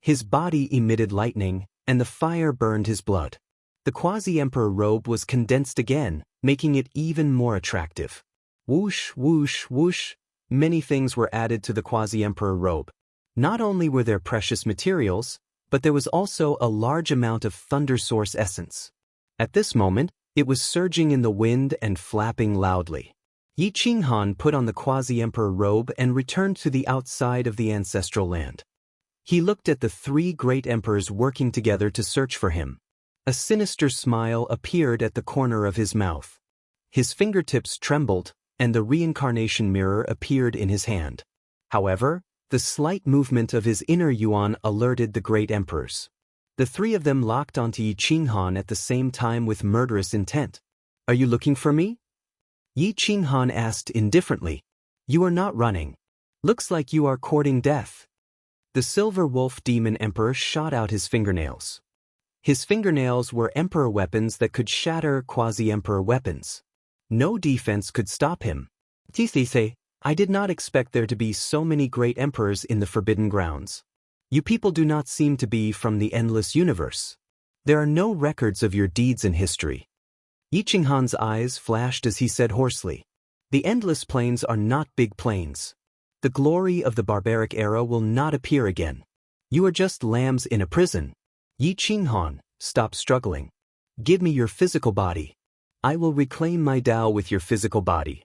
His body emitted lightning, and the fire burned his blood. The Quasi-Emperor robe was condensed again, making it even more attractive. Whoosh, whoosh, whoosh, many things were added to the Quasi-Emperor robe. Not only were there precious materials, but there was also a large amount of Thunder Source essence. At this moment, it was surging in the wind and flapping loudly. Yi Qinghan put on the Quasi-Emperor robe and returned to the outside of the ancestral land. He looked at the 3 great emperors working together to search for him. A sinister smile appeared at the corner of his mouth. His fingertips trembled, and the reincarnation mirror appeared in his hand. However, the slight movement of his inner yuan alerted the great emperors. The 3 of them locked onto Yi Qinghan at the same time with murderous intent. "Are you looking for me?" Yi Qinghan asked indifferently. "You are not running. Looks like you are courting death." The Silver Wolf Demon Emperor shot out his fingernails. His fingernails were emperor weapons that could shatter quasi-emperor weapons. No defense could stop him. "Tithise, I did not expect there to be so many great emperors in the Forbidden Grounds. You people do not seem to be from the endless universe. There are no records of your deeds in history." Yi Qinghan's eyes flashed as he said hoarsely, "The endless plains are not big plains. The glory of the barbaric era will not appear again. You are just lambs in a prison. Yi Qinghan, stop struggling. Give me your physical body. I will reclaim my Tao with your physical body.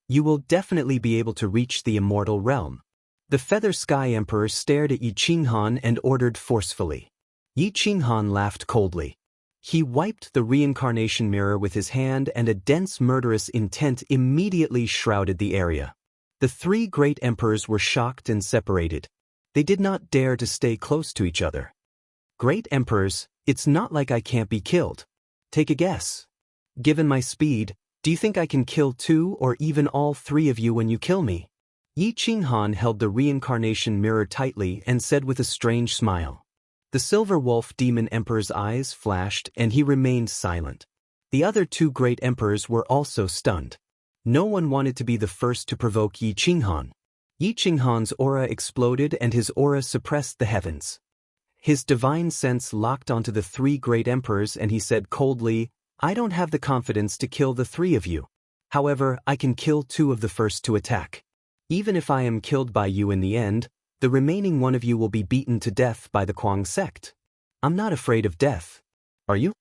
You will definitely be able to reach the immortal realm." The Feather Sky Emperor stared at Yi Qinghan and ordered forcefully. Yi Qinghan laughed coldly. He wiped the reincarnation mirror with his hand, and a dense murderous intent immediately shrouded the area. The 3 great emperors were shocked and separated. They did not dare to stay close to each other. "Great emperors, it's not like I can't be killed. Take a guess. Given my speed, do you think I can kill 2 or even all 3 of you when you kill me?" Yi Qinghan held the reincarnation mirror tightly and said with a strange smile. The Silver Wolf Demon Emperor's eyes flashed and he remained silent. The other 2 great emperors were also stunned. No one wanted to be the first to provoke Yi Qinghan. Yi Qinghan's aura exploded and his aura suppressed the heavens. His divine sense locked onto the 3 great emperors and he said coldly, "I don't have the confidence to kill the 3 of you. However, I can kill 2 of the first to attack. Even if I am killed by you in the end, the remaining 1 of you will be beaten to death by the Kuang sect. I'm not afraid of death. Are you?"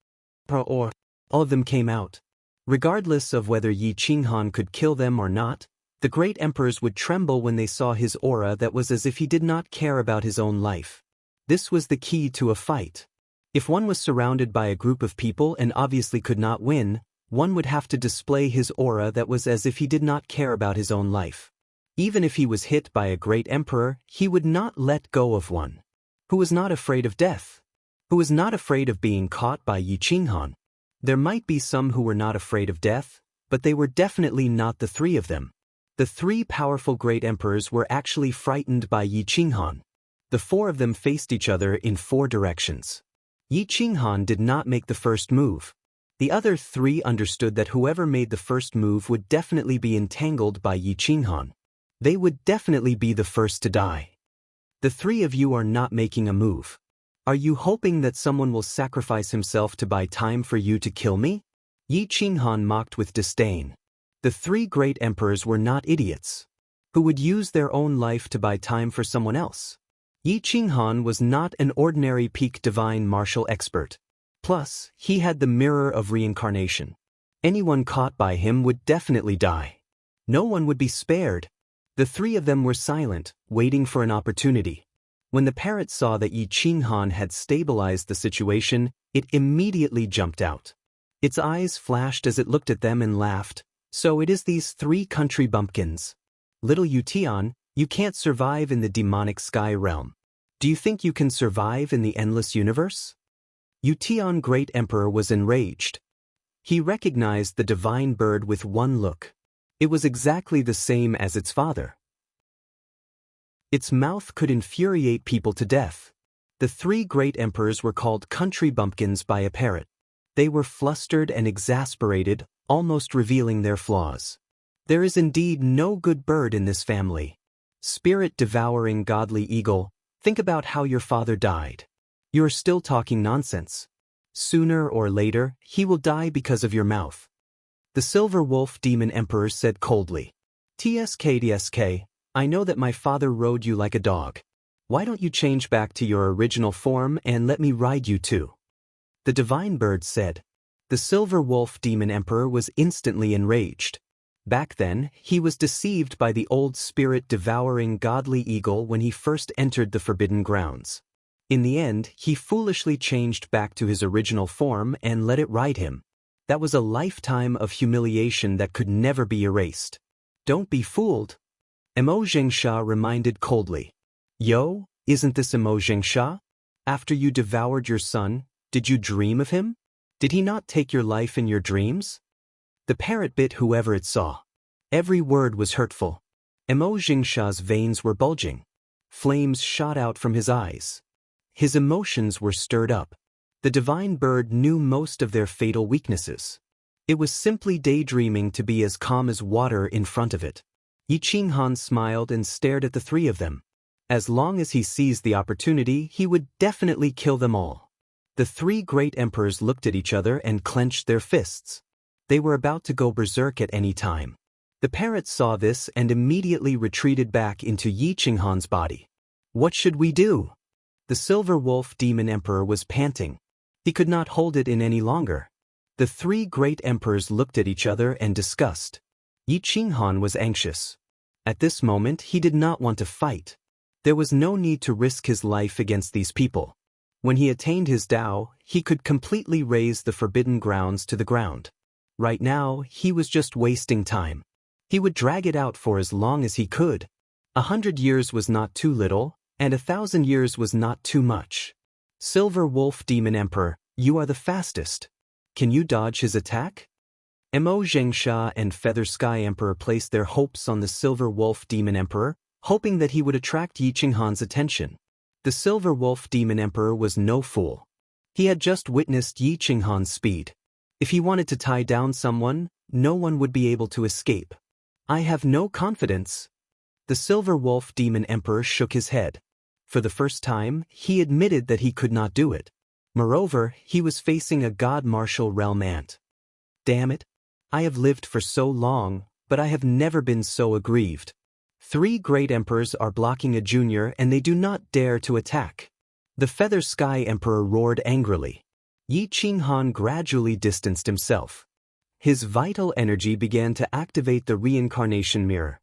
Or all of them came out. Regardless of whether Yi Qinghan could kill them or not, the great emperors would tremble when they saw his aura that was as if he did not care about his own life. This was the key to a fight. If one was surrounded by a group of people and obviously could not win, one would have to display his aura that was as if he did not care about his own life. Even if he was hit by a great emperor, he would not let go of one. Who was not afraid of death? Who was not afraid of being caught by Yi Qinghan? There might be some who were not afraid of death, but they were definitely not the 3 of them. The 3 powerful great emperors were actually frightened by Yi Qinghan. The 4 of them faced each other in 4 directions. Yi Qinghan did not make the first move. The other 3 understood that whoever made the first move would definitely be entangled by Yi Qinghan. They would definitely be the first to die. The 3 of you are not making a move. Are you hoping that someone will sacrifice himself to buy time for you to kill me? Yi Qinghan mocked with disdain. The 3 great emperors were not idiots, who would use their own life to buy time for someone else. Yi Qinghan was not an ordinary peak divine martial expert. Plus, he had the mirror of reincarnation. Anyone caught by him would definitely die. No one would be spared. The 3 of them were silent, waiting for an opportunity. When the parrot saw that Yi Qinghan had stabilized the situation, it immediately jumped out. Its eyes flashed as it looked at them and laughed. "So it is these 3 country bumpkins. Little Yutian, you can't survive in the demonic sky realm. Do you think you can survive in the endless universe? Yutian Great Emperor was enraged. He recognized the divine bird with one look. It was exactly the same as its father. Its mouth could infuriate people to death. The three great emperors were called country bumpkins by a parrot. They were flustered and exasperated, almost revealing their flaws. There is indeed no good bird in this family. Spirit-devouring godly eagle, think about how your father died. You are still talking nonsense. Sooner or later, he will die because of your mouth. The silver wolf demon emperor said coldly. TSK, I know that my father rode you like a dog. Why don't you change back to your original form and let me ride you too? The divine bird said. The silver wolf demon emperor was instantly enraged. Back then, he was deceived by the old spirit-devouring godly eagle when he first entered the forbidden grounds. In the end, he foolishly changed back to his original form and let it ride him. That was a lifetime of humiliation that could never be erased. Don't be fooled. Emo Zhengsha reminded coldly. Yo, isn't this Emo Zhengsha? After you devoured your son, did you dream of him? Did he not take your life in your dreams? The parrot bit whoever it saw. Every word was hurtful. Emo Zhengsha's veins were bulging. Flames shot out from his eyes. His emotions were stirred up. The divine bird knew most of their fatal weaknesses. It was simply daydreaming to be as calm as water in front of it. Yi Qinghan smiled and stared at the three of them. As long as he seized the opportunity, he would definitely kill them all. The three great emperors looked at each other and clenched their fists. They were about to go berserk at any time. The parrot saw this and immediately retreated back into Yi Qinghan's body. What should we do? The silver wolf demon emperor was panting. He could not hold it in any longer. The three great emperors looked at each other and discussed. Yi Qinghan was anxious. At this moment, he did not want to fight. There was no need to risk his life against these people. When he attained his Tao, he could completely raze the forbidden grounds to the ground. Right now, he was just wasting time. He would drag it out for as long as he could. 100 years was not too little, and 1,000 years was not too much. Silver Wolf Demon Emperor, you are the fastest. Can you dodge his attack? Emo Zhengsha and Feather Sky Emperor placed their hopes on the Silver Wolf Demon Emperor, hoping that he would attract Yi Qinghan's attention. The Silver Wolf Demon Emperor was no fool. He had just witnessed Yi Qinghan's speed. If he wanted to tie down someone, no one would be able to escape. I have no confidence. The Silver Wolf Demon Emperor shook his head. For the first time, he admitted that he could not do it. Moreover, he was facing a God-martial realm ant. Damn it. I have lived for so long, but I have never been so aggrieved. 3 great emperors are blocking a junior and they do not dare to attack. The Feather Sky Emperor roared angrily. Yi Qinghan gradually distanced himself. His vital energy began to activate the reincarnation mirror.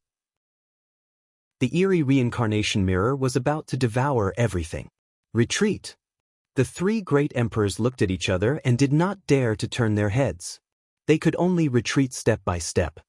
The eerie reincarnation mirror was about to devour everything. Retreat. The 3 great emperors looked at each other and did not dare to turn their heads. They could only retreat step by step.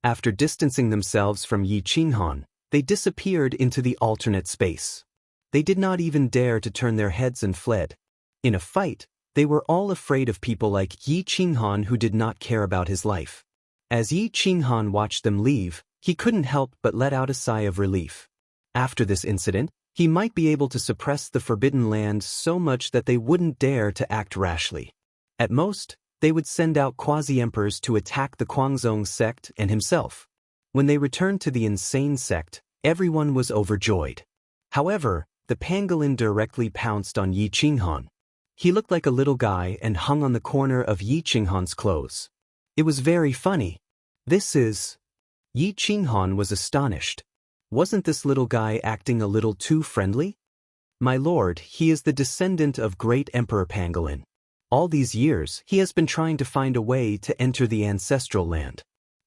After distancing themselves from Yi Qinghan, they disappeared into the alternate space. They did not even dare to turn their heads and fled. In a fight, they were all afraid of people like Yi Qinghan who did not care about his life. As Yi Qinghan watched them leave, he couldn't help but let out a sigh of relief. After this incident, he might be able to suppress the Forbidden Land so much that they wouldn't dare to act rashly. At most, they would send out quasi-emperors to attack the Guangzhong sect and himself. When they returned to the insane sect, everyone was overjoyed. However, the pangolin directly pounced on Yi Qinghan. He looked like a little guy and hung on the corner of Yi Qinghan's clothes. It was very funny. This is... Yi Qinghan was astonished. Wasn't this little guy acting a little too friendly? My lord, he is the descendant of great Emperor Pangolin. All these years, he has been trying to find a way to enter the ancestral land.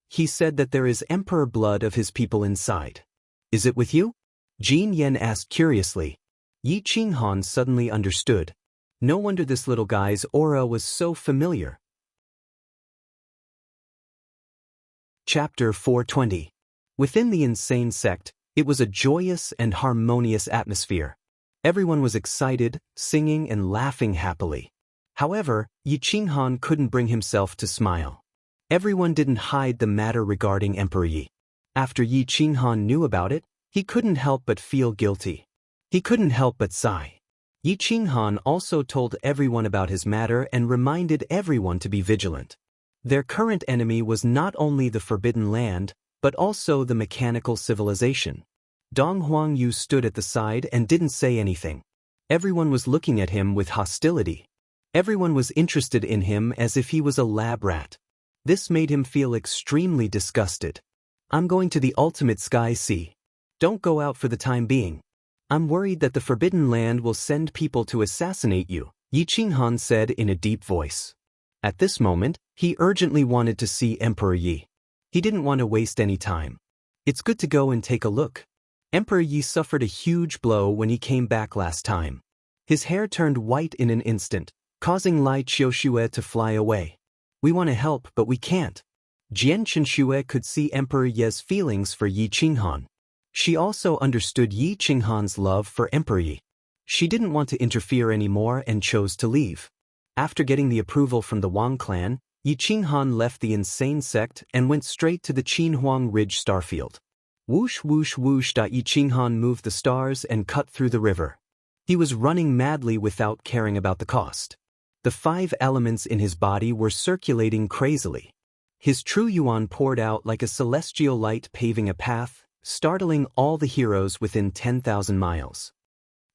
He said that there is emperor blood of his people inside. Is it with you? Jin Yen asked curiously. Yi Qinghan suddenly understood. No wonder this little guy's aura was so familiar. Chapter 420. Within the insane sect, it was a joyous and harmonious atmosphere. Everyone was excited, singing and laughing happily. However, Yi Qinghan couldn't bring himself to smile. Everyone didn't hide the matter regarding Emperor Yi. After Yi Qinghan knew about it, he couldn't help but feel guilty. He couldn't help but sigh. Yi Qinghan also told everyone about his matter and reminded everyone to be vigilant. Their current enemy was not only the Forbidden Land, but also the mechanical civilization. Dong Huangyu stood at the side and didn't say anything. Everyone was looking at him with hostility. Everyone was interested in him as if he was a lab rat. This made him feel extremely disgusted. I'm going to the ultimate sky sea. Don't go out for the time being. I'm worried that the Forbidden Land will send people to assassinate you, Yi Qinghan said in a deep voice. At this moment, he urgently wanted to see Emperor Yi. He didn't want to waste any time. It's good to go and take a look. Emperor Yi suffered a huge blow when he came back last time. His hair turned white in an instant, causing Lai Qiushue to fly away. We want to help, but we can't. Jian Chenxue could see Emperor Ye's feelings for Yi Qinghan. She also understood Yi Qinghan's love for Emperor Yi. She didn't want to interfere anymore and chose to leave. After getting the approval from the Wang clan, Yi Qinghan left the insane sect and went straight to the Qinhuang Ridge starfield. Whoosh whoosh whoosh. Yi Qinghan moved the stars and cut through the river. He was running madly without caring about the cost. The 5 elements in his body were circulating crazily. His true yuan poured out like a celestial light paving a path, startling all the heroes within 10,000 miles.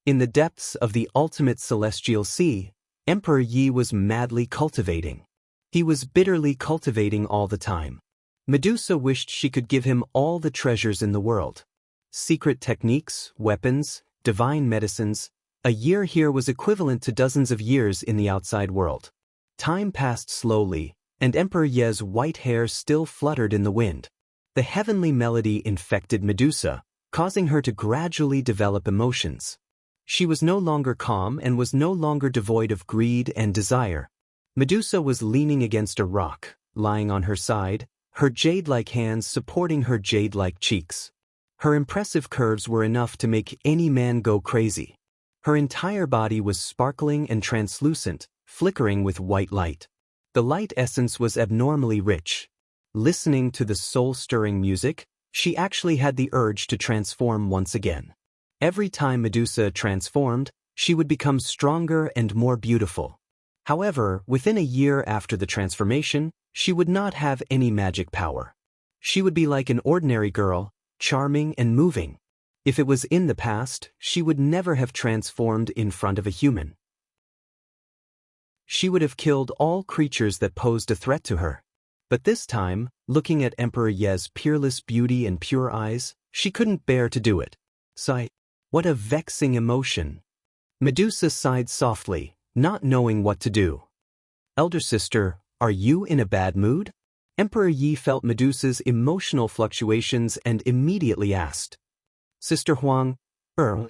In the depths of the ultimate celestial sea, Emperor Yi was madly cultivating. He was bitterly cultivating all the time. Medusa wished she could give him all the treasures in the world. Secret techniques, weapons, divine medicines. A year here was equivalent to dozens of years in the outside world. Time passed slowly, and Emperor Ye's white hair still fluttered in the wind. The heavenly melody infected Medusa, causing her to gradually develop emotions. She was no longer calm and was no longer devoid of greed and desire. Medusa was leaning against a rock, lying on her side, her jade-like hands supporting her jade-like cheeks. Her impressive curves were enough to make any man go crazy. Her entire body was sparkling and translucent, flickering with white light. The light essence was abnormally rich. Listening to the soul-stirring music, she actually had the urge to transform once again. Every time Medusa transformed, she would become stronger and more beautiful. However, within a year after the transformation, she would not have any magic power. She would be like an ordinary girl, charming and moving. If it was in the past, she would never have transformed in front of a human. She would have killed all creatures that posed a threat to her. But this time, looking at Emperor Ye's peerless beauty and pure eyes, she couldn't bear to do it. Sigh. What a vexing emotion. Medusa sighed softly, not knowing what to do. Elder sister, are you in a bad mood? Emperor Yi felt Medusa's emotional fluctuations and immediately asked. Sister Huang,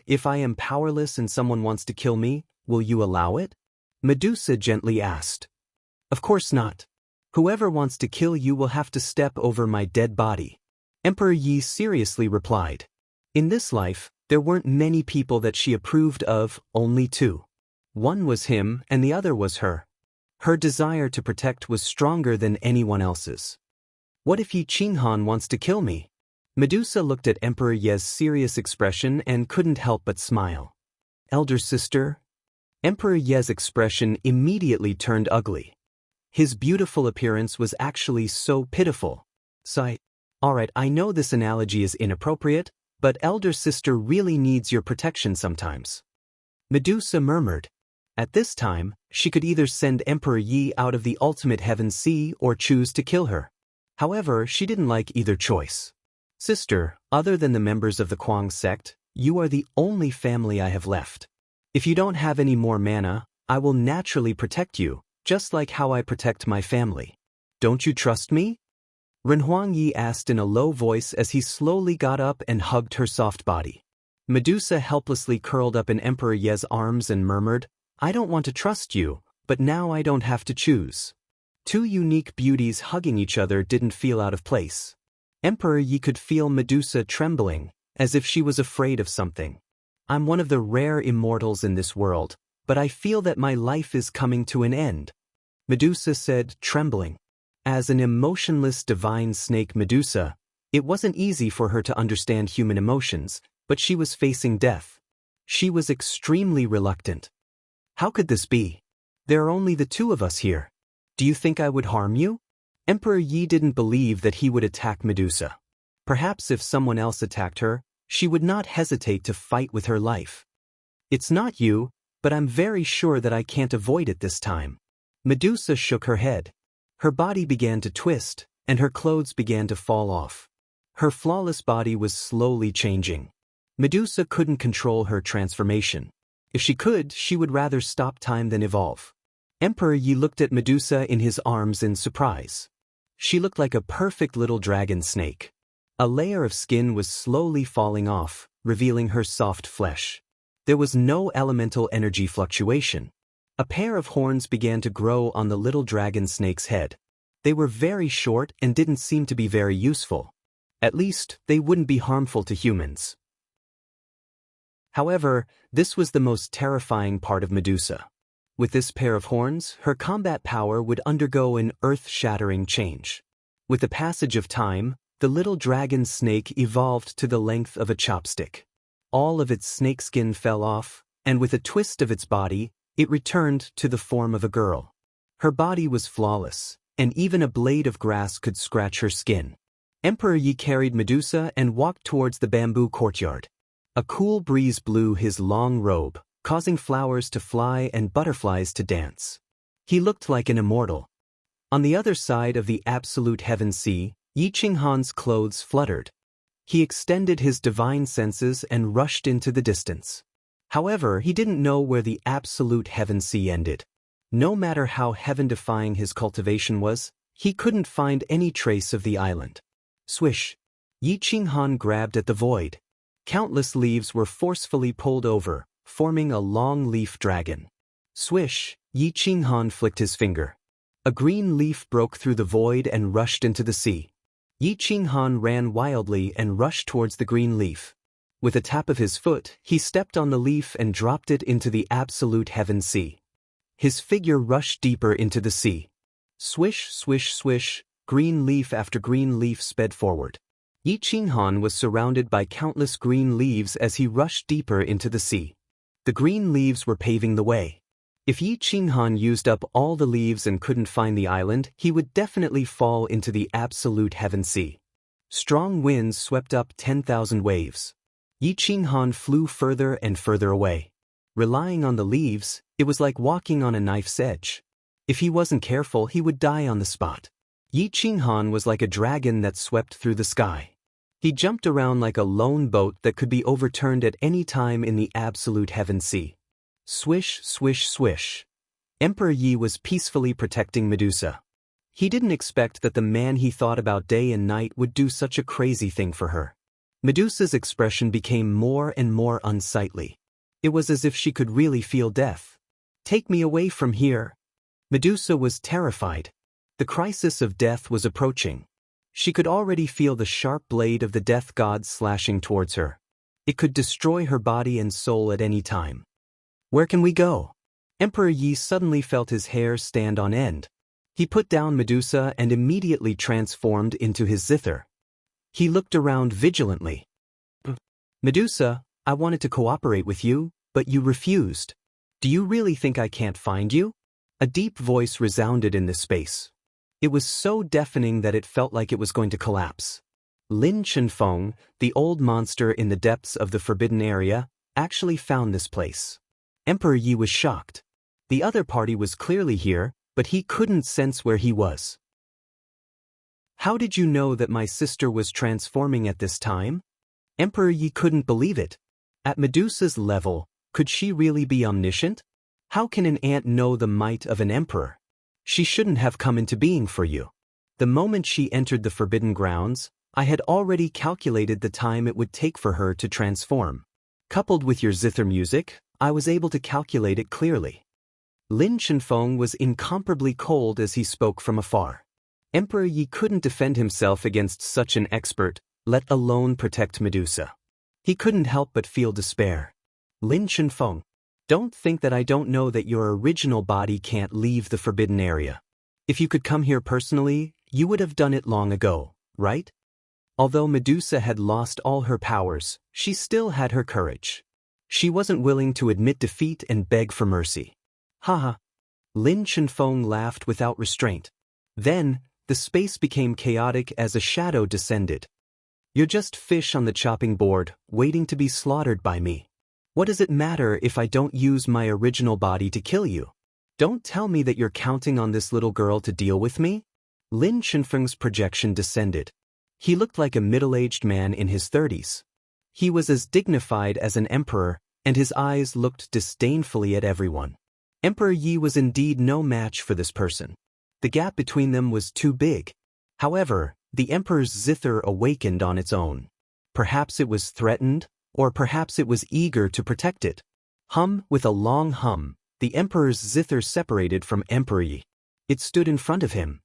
if I am powerless and someone wants to kill me, will you allow it? Medusa gently asked. Of course not. Whoever wants to kill you will have to step over my dead body. Emperor Yi seriously replied. In this life, there weren't many people that she approved of, only 2. One was him and the other was her. Her desire to protect was stronger than anyone else's. What if Yi Qinghan wants to kill me? Medusa looked at Emperor Ye's serious expression and couldn't help but smile. Elder sister? Emperor Ye's expression immediately turned ugly. His beautiful appearance was actually so pitiful. Sigh. Alright, I know this analogy is inappropriate, but elder sister really needs your protection sometimes. Medusa murmured. At this time, she could either send Emperor Yi out of the ultimate heaven sea or choose to kill her. However, she didn't like either choice. Sister, other than the members of the Kuang sect, you are the only family I have left. If you don't have any more mana, I will naturally protect you, just like how I protect my family. Don't you trust me? Renhuang Yi asked in a low voice as he slowly got up and hugged her soft body. Medusa helplessly curled up in Emperor Ye's arms and murmured, I don't want to trust you, but now I don't have to choose. 2 unique beauties hugging each other didn't feel out of place. Emperor Yi could feel Medusa trembling, as if she was afraid of something. I'm one of the rare immortals in this world, but I feel that my life is coming to an end, Medusa said, trembling. As an emotionless divine snake Medusa, it wasn't easy for her to understand human emotions, but she was facing death. She was extremely reluctant. How could this be? There are only the two of us here. Do you think I would harm you? Emperor Yi didn't believe that he would attack Medusa. Perhaps if someone else attacked her, she would not hesitate to fight with her life. It's not you, but I'm very sure that I can't avoid it this time. Medusa shook her head. Her body began to twist, and her clothes began to fall off. Her flawless body was slowly changing. Medusa couldn't control her transformation. If she could, she would rather stop time than evolve. Emperor Yi looked at Medusa in his arms in surprise. She looked like a perfect little dragon snake. A layer of skin was slowly falling off, revealing her soft flesh. There was no elemental energy fluctuation. A pair of horns began to grow on the little dragon snake's head. They were very short and didn't seem to be very useful. At least, they wouldn't be harmful to humans. However, this was the most terrifying part of Medusa. With this pair of horns, her combat power would undergo an earth-shattering change. With the passage of time, the little dragon snake evolved to the length of a chopstick. All of its snakeskin fell off, and with a twist of its body, it returned to the form of a girl. Her body was flawless, and even a blade of grass could scratch her skin. Emperor Yi carried Medusa and walked towards the bamboo courtyard. A cool breeze blew his long robe, causing flowers to fly and butterflies to dance. He looked like an immortal. On the other side of the absolute heaven sea, Yi Qinghan's clothes fluttered. He extended his divine senses and rushed into the distance. However, he didn't know where the absolute heaven sea ended. No matter how heaven-defying his cultivation was, he couldn't find any trace of the island. Swish! Yi Qinghan grabbed at the void. Countless leaves were forcefully pulled over, forming a long leaf dragon. Swish! Yi Qinghan flicked his finger. A green leaf broke through the void and rushed into the sea. Yi Qinghan ran wildly and rushed towards the green leaf. With a tap of his foot, he stepped on the leaf and dropped it into the absolute heaven sea. His figure rushed deeper into the sea. Swish, swish, swish, green leaf after green leaf sped forward. Yi Qinghan was surrounded by countless green leaves as he rushed deeper into the sea. The green leaves were paving the way. If Yi Qinghan used up all the leaves and couldn't find the island, he would definitely fall into the absolute heaven sea. Strong winds swept up 10,000 waves. Yi Qinghan flew further and further away. Relying on the leaves, it was like walking on a knife's edge. If he wasn't careful, he would die on the spot. Yi Qinghan was like a dragon that swept through the sky. He jumped around like a lone boat that could be overturned at any time in the absolute heaven sea. Swish, swish, swish. Emperor Yi was peacefully protecting Medusa. He didn't expect that the man he thought about day and night would do such a crazy thing for her. Medusa's expression became more and more unsightly. It was as if she could really feel death. Take me away from here. Medusa was terrified. The crisis of death was approaching. She could already feel the sharp blade of the death god slashing towards her. It could destroy her body and soul at any time. Where can we go? Emperor Yi suddenly felt his hair stand on end. He put down Medusa and immediately transformed into his zither. He looked around vigilantly. Medusa, I wanted to cooperate with you, but you refused. Do you really think I can't find you? A deep voice resounded in this space. It was so deafening that it felt like it was going to collapse. Lin Chenfeng, the old monster in the depths of the forbidden area, actually found this place. Emperor Yi was shocked. The other party was clearly here, but he couldn't sense where he was. How did you know that my sister was transforming at this time? Emperor Yi couldn't believe it. At Medusa's level, could she really be omniscient? How can an ant know the might of an emperor? She shouldn't have come into being for you. The moment she entered the forbidden grounds, I had already calculated the time it would take for her to transform. Coupled with your zither music, I was able to calculate it clearly. Lin Chenfeng was incomparably cold as he spoke from afar. Emperor Yi couldn't defend himself against such an expert, let alone protect Medusa. He couldn't help but feel despair. Lin Chenfeng, don't think that I don't know that your original body can't leave the forbidden area. If you could come here personally, you would have done it long ago, right? Although Medusa had lost all her powers, she still had her courage. She wasn't willing to admit defeat and beg for mercy. Haha. Lin Chenfeng laughed without restraint. Then, the space became chaotic as a shadow descended. You're just fish on the chopping board, waiting to be slaughtered by me. What does it matter if I don't use my original body to kill you? Don't tell me that you're counting on this little girl to deal with me? Lin Chenfeng's projection descended. He looked like a middle-aged man in his 30s. He was as dignified as an emperor, and his eyes looked disdainfully at everyone. Emperor Yi was indeed no match for this person. The gap between them was too big. However, the emperor's zither awakened on its own. Perhaps it was threatened, or perhaps it was eager to protect it. With a long hum, the emperor's zither separated from Emperor Yi. It stood in front of him.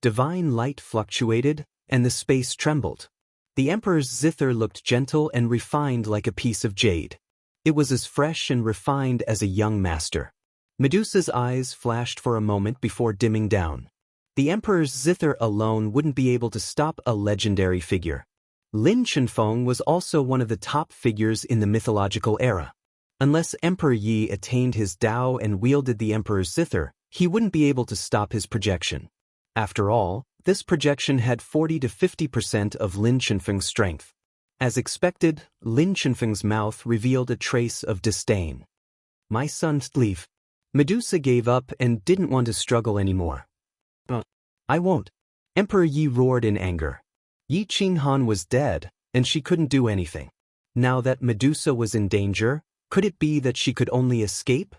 Divine light fluctuated, and the space trembled. The emperor's zither looked gentle and refined like a piece of jade. It was as fresh and refined as a young master. Medusa's eyes flashed for a moment before dimming down. The emperor's zither alone wouldn't be able to stop a legendary figure. Lin Chenfeng was also one of the top figures in the mythological era. Unless Emperor Yi attained his Tao and wielded the emperor's zither, he wouldn't be able to stop his projection. After all, this projection had 40 to 50% of Lin Chenfeng's strength. As expected, Lin Chenfeng's mouth revealed a trace of disdain. My son, leave. Medusa gave up and didn't want to struggle anymore. I won't. Emperor Yi roared in anger. Yi Qinghan was dead, and she couldn't do anything. Now that Medusa was in danger, could it be that she could only escape?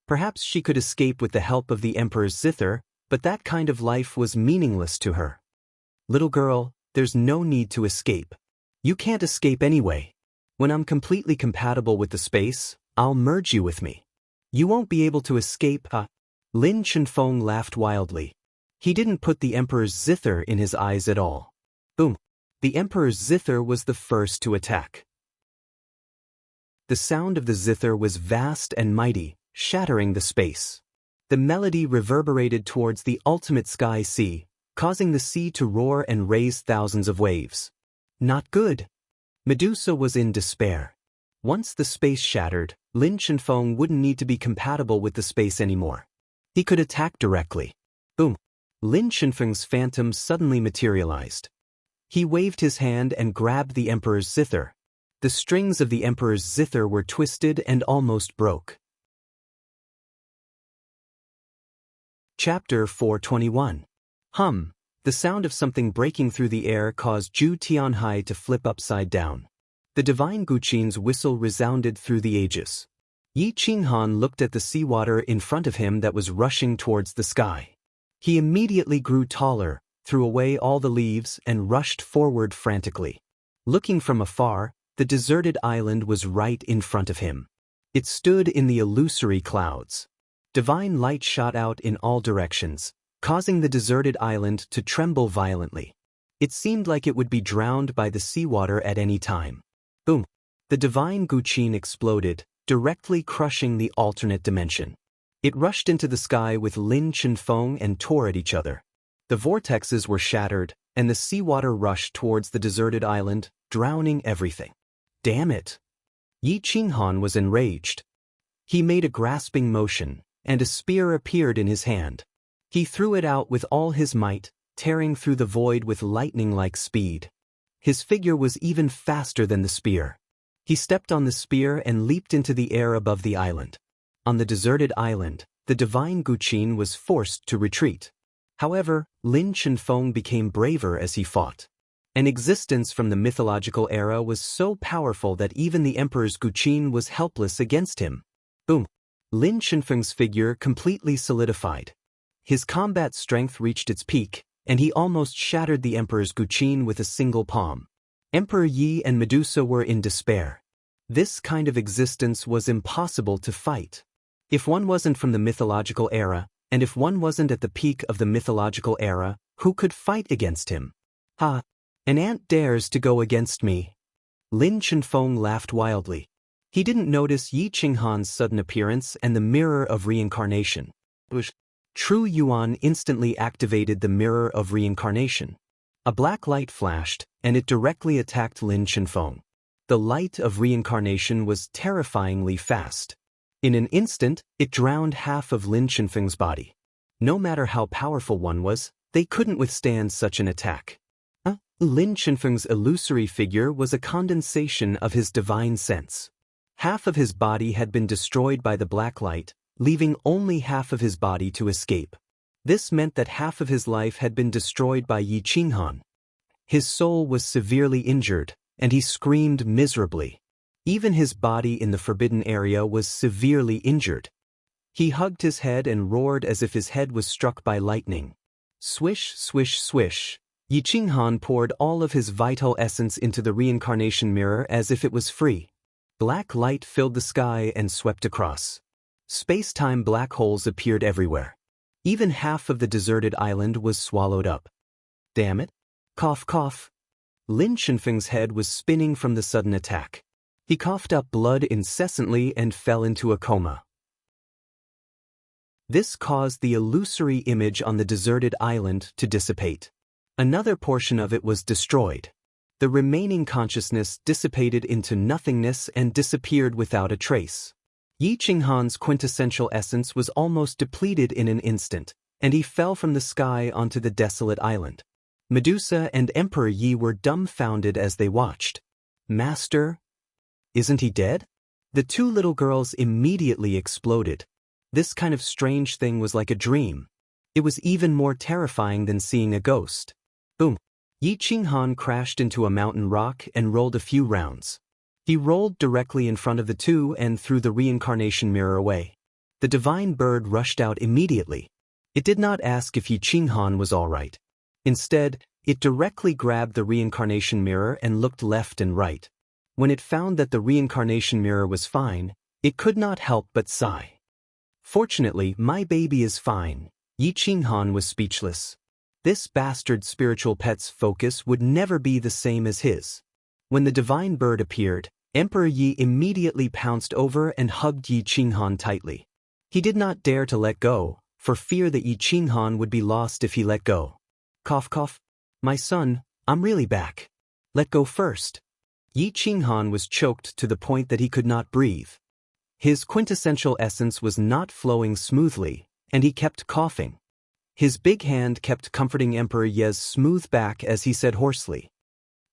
Perhaps she could escape with the help of the emperor's zither, but that kind of life was meaningless to her. Little girl, there's no need to escape. You can't escape anyway. When I'm completely compatible with the space, I'll merge you with me. You won't be able to escape. Lin Chenfeng laughed wildly. He didn't put the emperor's zither in his eyes at all. Boom. The emperor's zither was the first to attack. The sound of the zither was vast and mighty, shattering the space. The melody reverberated towards the ultimate sky sea, causing the sea to roar and raise thousands of waves. Not good. Medusa was in despair. Once the space shattered, Lin Chenfeng wouldn't need to be compatible with the space anymore. He could attack directly. Boom. Lin Chenfeng's phantom suddenly materialized. He waved his hand and grabbed the emperor's zither. The strings of the emperor's zither were twisted and almost broke. Chapter 421. The sound of something breaking through the air caused Zhu Tianhai to flip upside down. The divine Guqin's whistle resounded through the ages. Yi Qinghan looked at the seawater in front of him that was rushing towards the sky. He immediately grew taller, threw away all the leaves, and rushed forward frantically. Looking from afar, the deserted island was right in front of him. It stood in the illusory clouds. Divine light shot out in all directions, causing the deserted island to tremble violently. It seemed like it would be drowned by the seawater at any time. Boom! The divine Guqin exploded, directly crushing the alternate dimension. It rushed into the sky with Lin Chenfeng and tore at each other. The vortexes were shattered, and the seawater rushed towards the deserted island, drowning everything. Damn it! Yi Qinghan was enraged. He made a grasping motion, and a spear appeared in his hand. He threw it out with all his might, tearing through the void with lightning-like speed. His figure was even faster than the spear. He stepped on the spear and leaped into the air above the island. On the deserted island, the divine Guqin was forced to retreat. However, Lin Chenfeng became braver as he fought. An existence from the mythological era was so powerful that even the emperor's Guqin was helpless against him. Boom! Lin Chenfeng's figure completely solidified. His combat strength reached its peak, and he almost shattered the emperor's Guqin with a single palm. Emperor Yi and Medusa were in despair. This kind of existence was impossible to fight. If one wasn't from the mythological era, and if one wasn't at the peak of the mythological era, Who could fight against him? Ha! An ant dares to go against me. Lin Chenfeng laughed wildly. He didn't notice Yi Qinghan's sudden appearance and the mirror of reincarnation. True Yuan instantly activated the mirror of reincarnation. A black light flashed, and it directly attacked Lin Chenfeng. The light of reincarnation was terrifyingly fast. In an instant, it drowned half of Lin Chenfeng's body. No matter how powerful one was, they couldn't withstand such an attack. Lin Chenfeng's illusory figure was a condensation of his divine sense. Half of his body had been destroyed by the black light, leaving only half of his body to escape. This meant that half of his life had been destroyed by Yi Qinghan. His soul was severely injured, and he screamed miserably. Even his body in the forbidden area was severely injured. He hugged his head and roared as if his head was struck by lightning. Swish, swish, swish. Yi Qinghan poured all of his vital essence into the reincarnation mirror as if it was free. Black light filled the sky and swept across. Space-time black holes appeared everywhere. Even half of the deserted island was swallowed up. Damn it. Cough, cough. Lin Chenfeng's head was spinning from the sudden attack. He coughed up blood incessantly and fell into a coma. This caused the illusory image on the deserted island to dissipate. Another portion of it was destroyed. The remaining consciousness dissipated into nothingness and disappeared without a trace. Yi Qinghan's quintessential essence was almost depleted in an instant, and he fell from the sky onto the desolate island. Medusa and Emperor Yi were dumbfounded as they watched. Master? Isn't he dead? The two little girls immediately exploded. This kind of strange thing was like a dream. It was even more terrifying than seeing a ghost. Boom! Yi Qinghan crashed into a mountain rock and rolled a few rounds. He rolled directly in front of the two and threw the reincarnation mirror away. The divine bird rushed out immediately. It did not ask if Yi Qinghan was all right. Instead, it directly grabbed the reincarnation mirror and looked left and right. When it found that the reincarnation mirror was fine, it could not help but sigh. Fortunately, my baby is fine. Yi Qinghan was speechless. This bastard spiritual pet's focus would never be the same as his. When the divine bird appeared, Emperor Yi immediately pounced over and hugged Yi Qinghan tightly. He did not dare to let go, for fear that Yi Qinghan would be lost if he let go. Cough, cough. My son, I'm really back. Let go first. Yi Qinghan was choked to the point that he could not breathe. His quintessential essence was not flowing smoothly, and he kept coughing. His big hand kept comforting Emperor Yi's smooth back as he said hoarsely,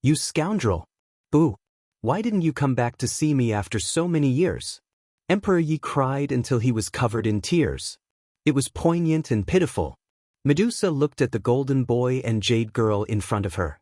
"You scoundrel! Boo! Why didn't you come back to see me after so many years?" Emperor Yi cried until he was covered in tears. It was poignant and pitiful. Medusa looked at the golden boy and jade girl in front of her.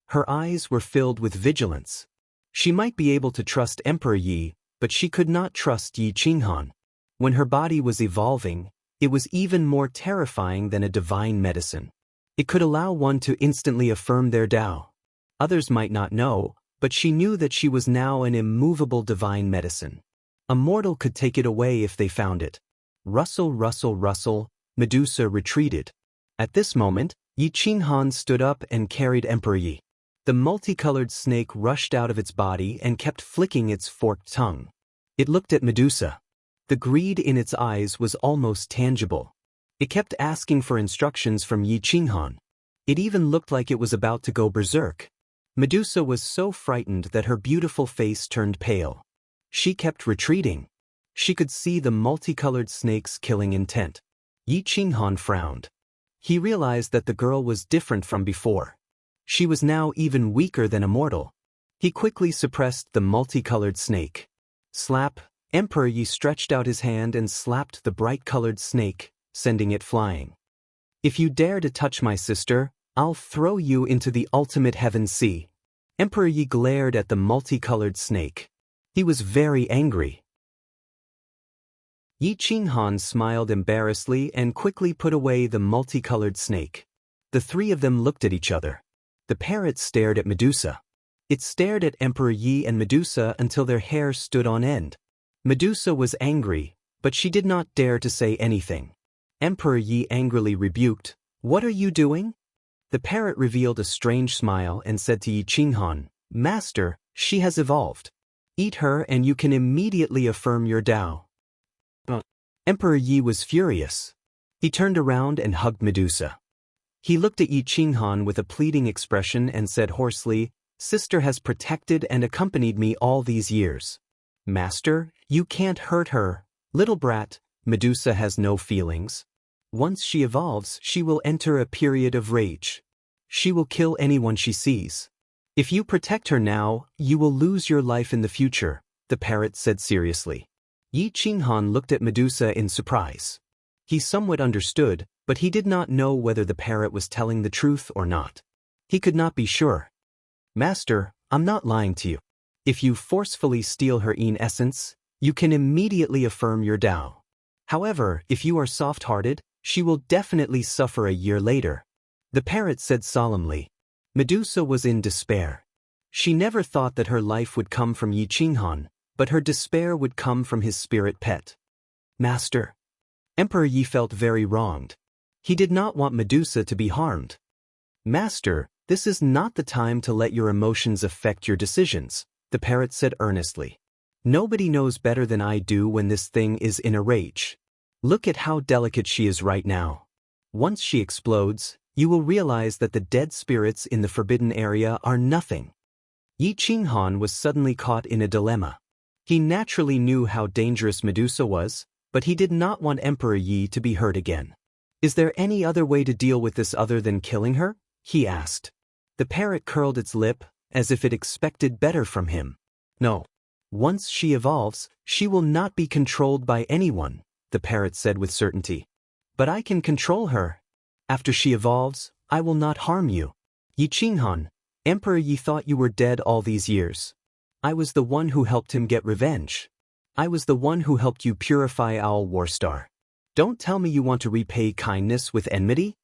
Her eyes were filled with vigilance. She might be able to trust Emperor Yi, but she could not trust Yi Qinghan. When her body was evolving, it was even more terrifying than a divine medicine. It could allow one to instantly affirm their Tao. Others might not know, but she knew that she was now an immovable divine medicine. A mortal could take it away if they found it. Rustle, rustle, rustle, Medusa retreated. At this moment, Yi Qinghan stood up and carried Emperor Yi. The multicolored snake rushed out of its body and kept flicking its forked tongue. It looked at Medusa. The greed in its eyes was almost tangible. It kept asking for instructions from Yi Qinghan. It even looked like it was about to go berserk. Medusa was so frightened that her beautiful face turned pale. She kept retreating. She could see the multicolored snake's killing intent. Yi Qinghan frowned. He realized that the girl was different from before. She was now even weaker than a mortal. He quickly suppressed the multicolored snake. Slap! Emperor Yi stretched out his hand and slapped the bright-colored snake, sending it flying. "If you dare to touch my sister, I'll throw you into the ultimate heaven sea." Emperor Yi glared at the multicolored snake. He was very angry. Yi Qinghan smiled embarrassedly and quickly put away the multicolored snake. The three of them looked at each other. The parrot stared at Medusa. It stared at Emperor Yi and Medusa until their hair stood on end. Medusa was angry, but she did not dare to say anything. Emperor Yi angrily rebuked, "What are you doing?" The parrot revealed a strange smile and said to Yi Qinghan, "Master, she has evolved. Eat her and you can immediately affirm your Tao." Emperor Yi was furious. He turned around and hugged Medusa. He looked at Yi Qinghan with a pleading expression and said hoarsely, "Sister has protected and accompanied me all these years. Master, you can't hurt her. Little brat, Medusa has no feelings. Once she evolves, she will enter a period of rage. She will kill anyone she sees. If you protect her now, you will lose your life in the future," the parrot said seriously. Yi Qinghan looked at Medusa in surprise. He somewhat understood, but he did not know whether the parrot was telling the truth or not. He could not be sure. "Master, I'm not lying to you. If you forcefully steal her Yin essence, you can immediately affirm your Tao. However, if you are soft-hearted, she will definitely suffer a year later," the parrot said solemnly. Medusa was in despair. She never thought that her life would come from Yi Qinghan, but her despair would come from his spirit pet. "Master." Emperor Yi felt very wronged. He did not want Medusa to be harmed. "Master, this is not the time to let your emotions affect your decisions," the parrot said earnestly. "Nobody knows better than I do when this thing is in a rage. Look at how delicate she is right now. Once she explodes, you will realize that the dead spirits in the forbidden area are nothing." Yi Qinghan was suddenly caught in a dilemma. He naturally knew how dangerous Medusa was, but he did not want Emperor Yi to be hurt again. "Is there any other way to deal with this other than killing her?" he asked. The parrot curled its lip, as if it expected better from him. "No. Once she evolves, she will not be controlled by anyone," the parrot said with certainty. "But I can control her. After she evolves, I will not harm you. Yi Qinghan, Emperor Yi thought you were dead all these years. I was the one who helped him get revenge. I was the one who helped you purify Owl Warstar. Don't tell me you want to repay kindness with enmity?"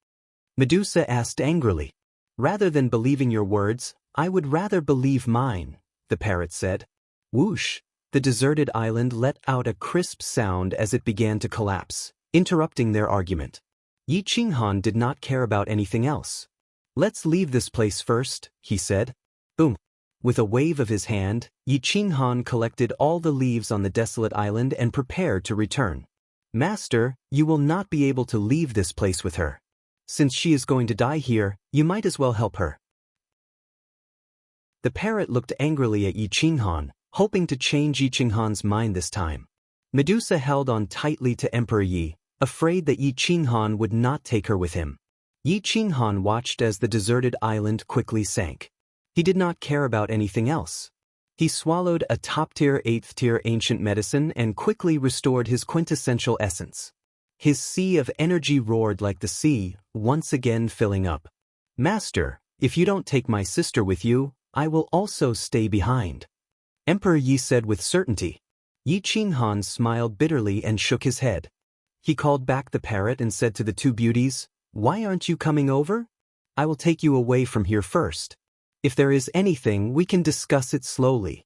Medusa asked angrily. "Rather than believing your words, I would rather believe mine," the parrot said. Whoosh! The deserted island let out a crisp sound as it began to collapse, interrupting their argument. Yi Qinghan did not care about anything else. "Let's leave this place first," he said. Boom! With a wave of his hand, Yi Qinghan collected all the leaves on the desolate island and prepared to return. "Master, you will not be able to leave this place with her. Since she is going to die here, you might as well help her." The parrot looked angrily at Yi Qinghan, hoping to change Yi Qinghan's mind this time. Medusa held on tightly to Emperor Yi, afraid that Yi Qinghan would not take her with him. Yi Qinghan watched as the deserted island quickly sank. He did not care about anything else. He swallowed a top-tier 8th-tier ancient medicine and quickly restored his quintessential essence. His sea of energy roared like the sea, once again filling up. "Master, if you don't take my sister with you, I will also stay behind," Emperor Yi said with certainty. Yi Qinghan smiled bitterly and shook his head. He called back the parrot and said to the two beauties, "Why aren't you coming over? I will take you away from here first. If there is anything, we can discuss it slowly."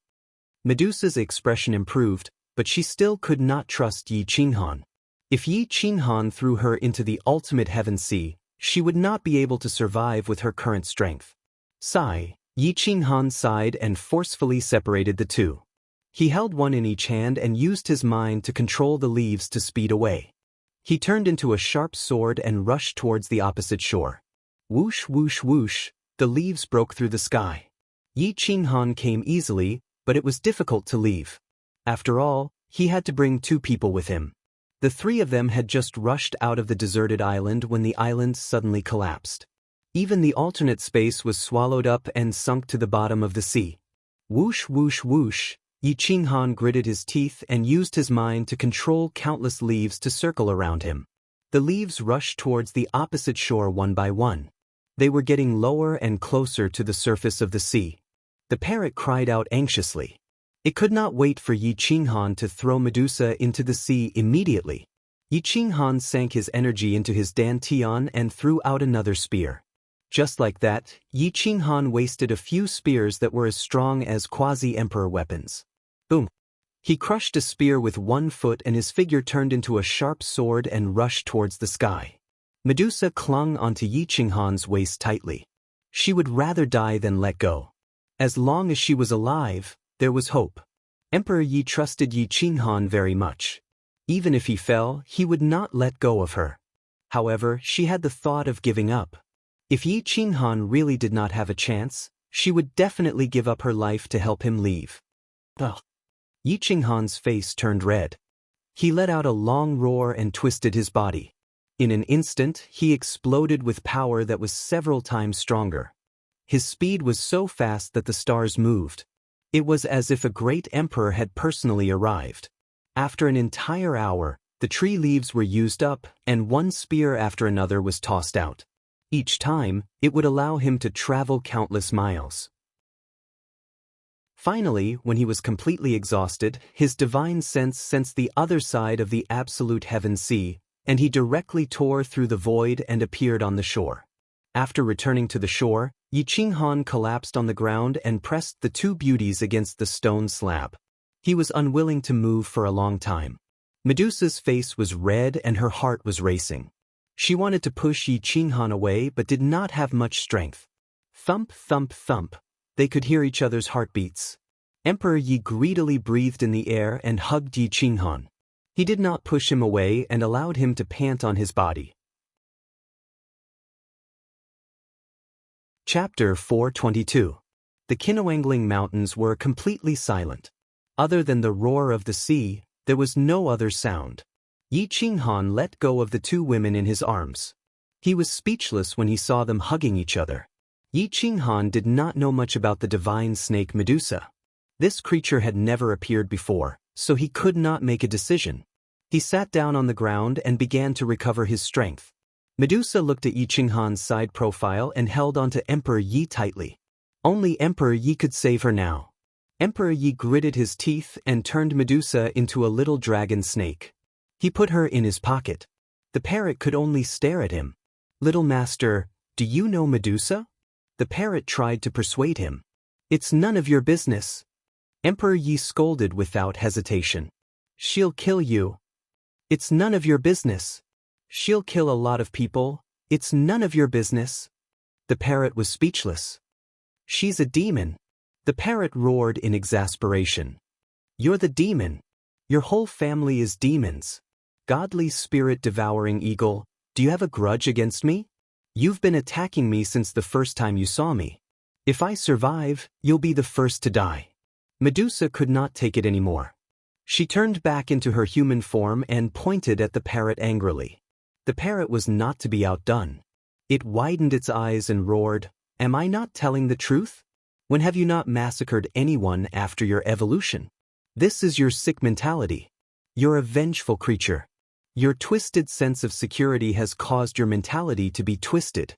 Medusa's expression improved, but she still could not trust Yi Qinghan. If Yi Qinghan threw her into the ultimate heaven sea, she would not be able to survive with her current strength. Sigh, Yi Qinghan sighed and forcefully separated the two. He held one in each hand and used his mind to control the leaves to speed away. He turned into a sharp sword and rushed towards the opposite shore. Whoosh, whoosh, whoosh, the leaves broke through the sky. Yi Qinghan came easily, but it was difficult to leave. After all, he had to bring two people with him. The three of them had just rushed out of the deserted island when the island suddenly collapsed. Even the alternate space was swallowed up and sunk to the bottom of the sea. Whoosh, whoosh, whoosh, Yi Qinghan gritted his teeth and used his mind to control countless leaves to circle around him. The leaves rushed towards the opposite shore one by one. They were getting lower and closer to the surface of the sea. The parrot cried out anxiously. It could not wait for Yi Qinghan to throw Medusa into the sea immediately. Yi Qinghan sank his energy into his dantian and threw out another spear. Just like that, Yi Qinghan wasted a few spears that were as strong as quasi-emperor weapons. Boom! He crushed a spear with one foot and his figure turned into a sharp sword and rushed towards the sky. Medusa clung onto Yi Qinghan's waist tightly. She would rather die than let go. As long as she was alive, there was hope. Emperor Yi trusted Yi Qinghan very much. Even if he fell, he would not let go of her. However, she had the thought of giving up. If Yi Qinghan really did not have a chance, she would definitely give up her life to help him leave. Ugh. Yi Qinghan's face turned red. He let out a long roar and twisted his body. In an instant, he exploded with power that was several times stronger. His speed was so fast that the stars moved. It was as if a great emperor had personally arrived. After an entire hour, the tree leaves were used up, and one spear after another was tossed out. Each time, it would allow him to travel countless miles. Finally, when he was completely exhausted, his divine sense sensed the other side of the absolute heaven sea, and he directly tore through the void and appeared on the shore. After returning to the shore, Yi Qinghan collapsed on the ground and pressed the two beauties against the stone slab. He was unwilling to move for a long time. Medusa's face was red and her heart was racing. She wanted to push Yi Qinghan away but did not have much strength. Thump, thump, thump. They could hear each other's heartbeats. Emperor Yi greedily breathed in the air and hugged Yi Qinghan. He did not push him away and allowed him to pant on his body. Chapter 422. The Kinawangling Mountains were completely silent. Other than the roar of the sea, there was no other sound. Yi Qinghan let go of the two women in his arms. He was speechless when he saw them hugging each other. Yi Qinghan did not know much about the divine snake Medusa. This creature had never appeared before, so he could not make a decision. He sat down on the ground and began to recover his strength. Medusa looked at Yi Qinghan's side profile and held onto Emperor Yi tightly. Only Emperor Yi could save her now. Emperor Yi gritted his teeth and turned Medusa into a little dragon snake. He put her in his pocket. The parrot could only stare at him. "Little master, do you know Medusa?" The parrot tried to persuade him. "It's none of your business." Emperor Yi scolded without hesitation. "She'll kill you." "It's none of your business." "She'll kill a lot of people." "It's none of your business." The parrot was speechless. "She's a demon." The parrot roared in exasperation. "You're the demon. Your whole family is demons. Godly spirit-devouring eagle, do you have a grudge against me? You've been attacking me since the first time you saw me. If I survive, you'll be the first to die." Medusa could not take it anymore. She turned back into her human form and pointed at the parrot angrily. The parrot was not to be outdone. It widened its eyes and roared, "Am I not telling the truth? When have you not massacred anyone after your evolution? This is your sick mentality. You're a vengeful creature. Your twisted sense of security has caused your mentality to be twisted.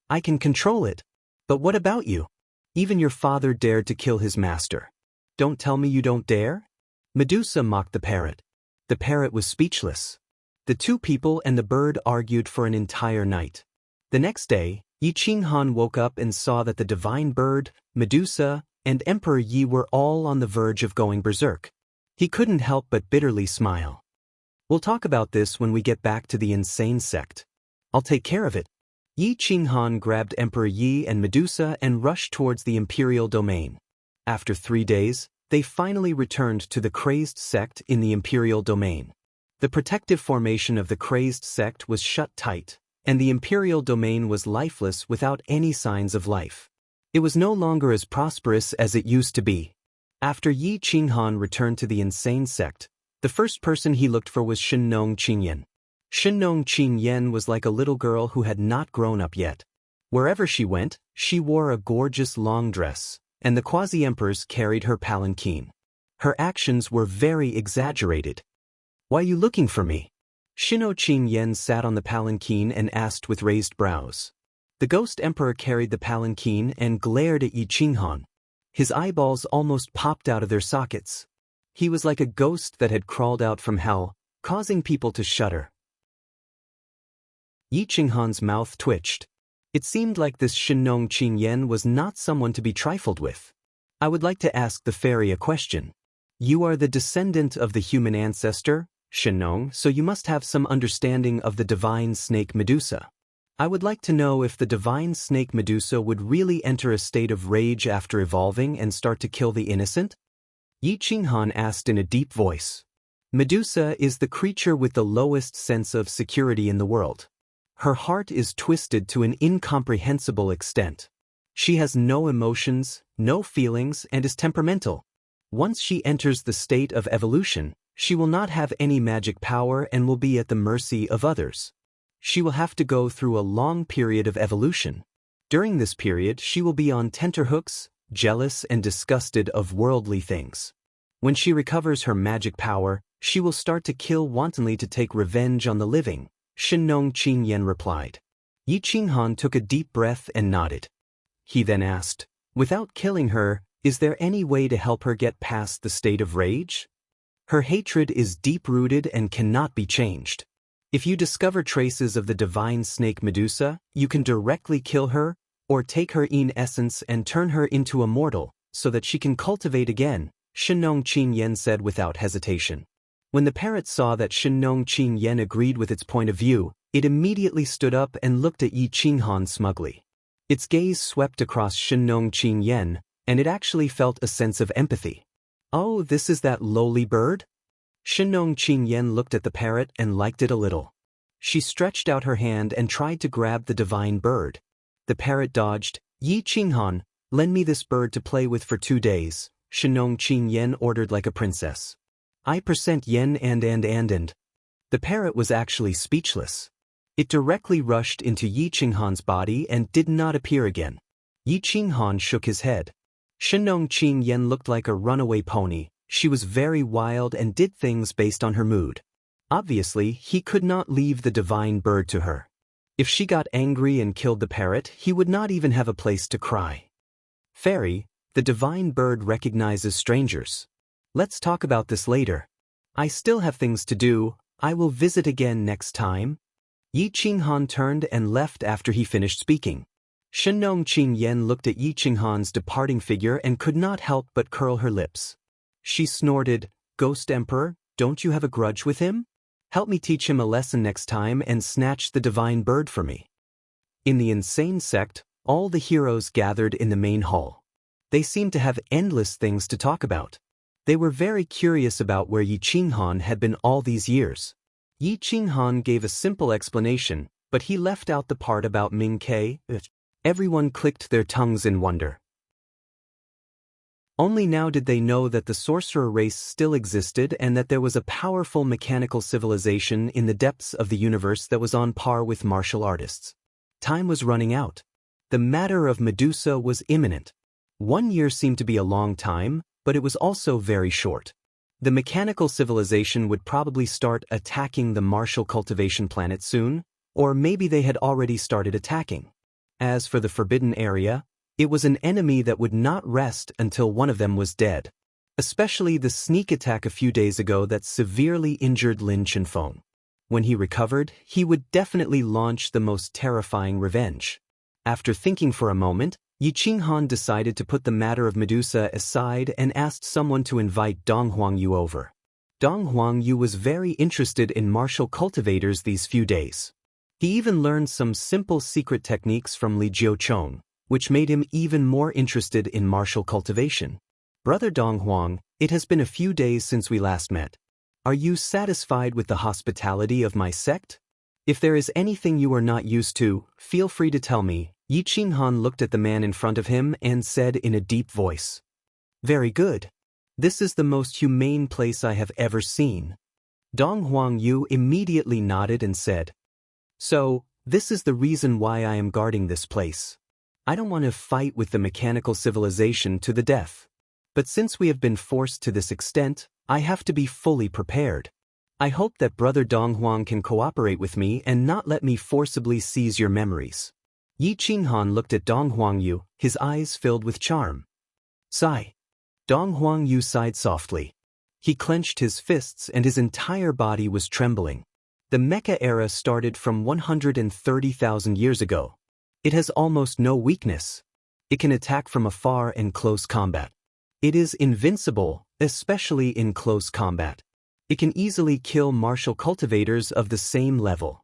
I can control it. But what about you? Even your father dared to kill his master. Don't tell me you don't dare?" Medusa mocked the parrot. The parrot was speechless. The two people and the bird argued for an entire night. The next day, Yi Qinghan woke up and saw that the divine bird, Medusa, and Emperor Yi were all on the verge of going berserk. He couldn't help but bitterly smile. "We'll talk about this when we get back to the insane sect. I'll take care of it." Yi Qinghan grabbed Emperor Yi and Medusa and rushed towards the imperial domain. After 3 days, they finally returned to the crazed sect in the imperial domain. The protective formation of the crazed sect was shut tight, and the imperial domain was lifeless without any signs of life. It was no longer as prosperous as it used to be. After Yi Qinghan returned to the insane sect, the first person he looked for was Shenong Qingyan. Shenong Qingyan was like a little girl who had not grown up yet. Wherever she went, she wore a gorgeous long dress, and the quasi-emperors carried her palanquin. Her actions were very exaggerated. "Why are you looking for me?" Shenong Qingyan sat on the palanquin and asked with raised brows. The ghost emperor carried the palanquin and glared at Yi Qinghan. His eyeballs almost popped out of their sockets. He was like a ghost that had crawled out from hell, causing people to shudder. Yi Qinghan's mouth twitched. It seemed like this Shenong Qingyan was not someone to be trifled with. "I would like to ask the fairy a question. You are the descendant of the human ancestor, Shenong, so you must have some understanding of the divine snake Medusa. I would like to know if the divine snake Medusa would really enter a state of rage after evolving and start to kill the innocent? Yi Qinghan asked in a deep voice. Medusa is the creature with the lowest sense of security in the world. Her heart is twisted to an incomprehensible extent. She has no emotions, no feelings, and is temperamental. Once she enters the state of evolution, she will not have any magic power and will be at the mercy of others. She will have to go through a long period of evolution. During this period, she will be on tenterhooks, jealous and disgusted of worldly things. When she recovers her magic power, she will start to kill wantonly to take revenge on the living, Shenong Qingyan replied. Yi Qinghan took a deep breath and nodded. He then asked, without killing her, is there any way to help her get past the state of rage? Her hatred is deep-rooted and cannot be changed. If you discover traces of the divine snake Medusa, you can directly kill her, or take her in essence and turn her into a mortal, so that she can cultivate again, Shenong Qingyan said without hesitation. When the parrot saw that Shenong Qingyan agreed with its point of view, it immediately stood up and looked at Yi Qinghan smugly. Its gaze swept across Shenong Qingyan, and it actually felt a sense of empathy. Oh, this is that lowly bird? Shenong Qingyan looked at the parrot and liked it a little. She stretched out her hand and tried to grab the divine bird. The parrot dodged. Yi Qinghan, lend me this bird to play with for 2 days, Shenong Qingyan ordered like a princess. I % yen and. The parrot was actually speechless. It directly rushed into Yi Qinghan's body and did not appear again. Yi Qinghan shook his head. Shenong Qingyan looked like a runaway pony. She was very wild and did things based on her mood. Obviously, he could not leave the divine bird to her. If she got angry and killed the parrot, he would not even have a place to cry. Fairy, the divine bird recognizes strangers. Let's talk about this later. I still have things to do. I will visit again next time. Yi Qinghan turned and left after he finished speaking. Shenong Qingyan looked at Yi Qinghan's departing figure and could not help but curl her lips. She snorted, Ghost Emperor, don't you have a grudge with him? Help me teach him a lesson next time and snatch the divine bird for me. In the insane sect, all the heroes gathered in the main hall. They seemed to have endless things to talk about. They were very curious about where Yi Qinghan had been all these years. Yi Qinghan gave a simple explanation, but he left out the part about Ming Ke. Everyone clicked their tongues in wonder. Only now did they know that the sorcerer race still existed and that there was a powerful mechanical civilization in the depths of the universe that was on par with martial artists. Time was running out. The matter of Medusa was imminent. 1 year seemed to be a long time, but it was also very short. The mechanical civilization would probably start attacking the martial cultivation planet soon, or maybe they had already started attacking. As for the forbidden area, it was an enemy that would not rest until one of them was dead. Especially the sneak attack a few days ago that severely injured Lin Chenfeng. When he recovered, he would definitely launch the most terrifying revenge. After thinking for a moment, Yi Qinghan decided to put the matter of Medusa aside and asked someone to invite Dong Huangyu over. Dong Huangyu was very interested in martial cultivators these few days. He even learned some simple secret techniques from Li Jiuchong, which made him even more interested in martial cultivation. Brother Dong Huang, it has been a few days since we last met. Are you satisfied with the hospitality of my sect? If there is anything you are not used to, feel free to tell me. Yi Qinghan looked at the man in front of him and said in a deep voice. Very good. This is the most humane place I have ever seen. Dong Huangyu immediately nodded and said, So, this is the reason why I am guarding this place. I don't want to fight with the mechanical civilization to the death. But since we have been forced to this extent, I have to be fully prepared. I hope that Brother Dong Huang can cooperate with me and not let me forcibly seize your memories. Yi Qinghan looked at Dong Huangyu, his eyes filled with charm. Sigh. Dong Huangyu sighed softly. He clenched his fists and his entire body was trembling. The Mecha era started from 130,000 years ago. It has almost no weakness. It can attack from afar in close combat. It is invincible, especially in close combat. It can easily kill martial cultivators of the same level.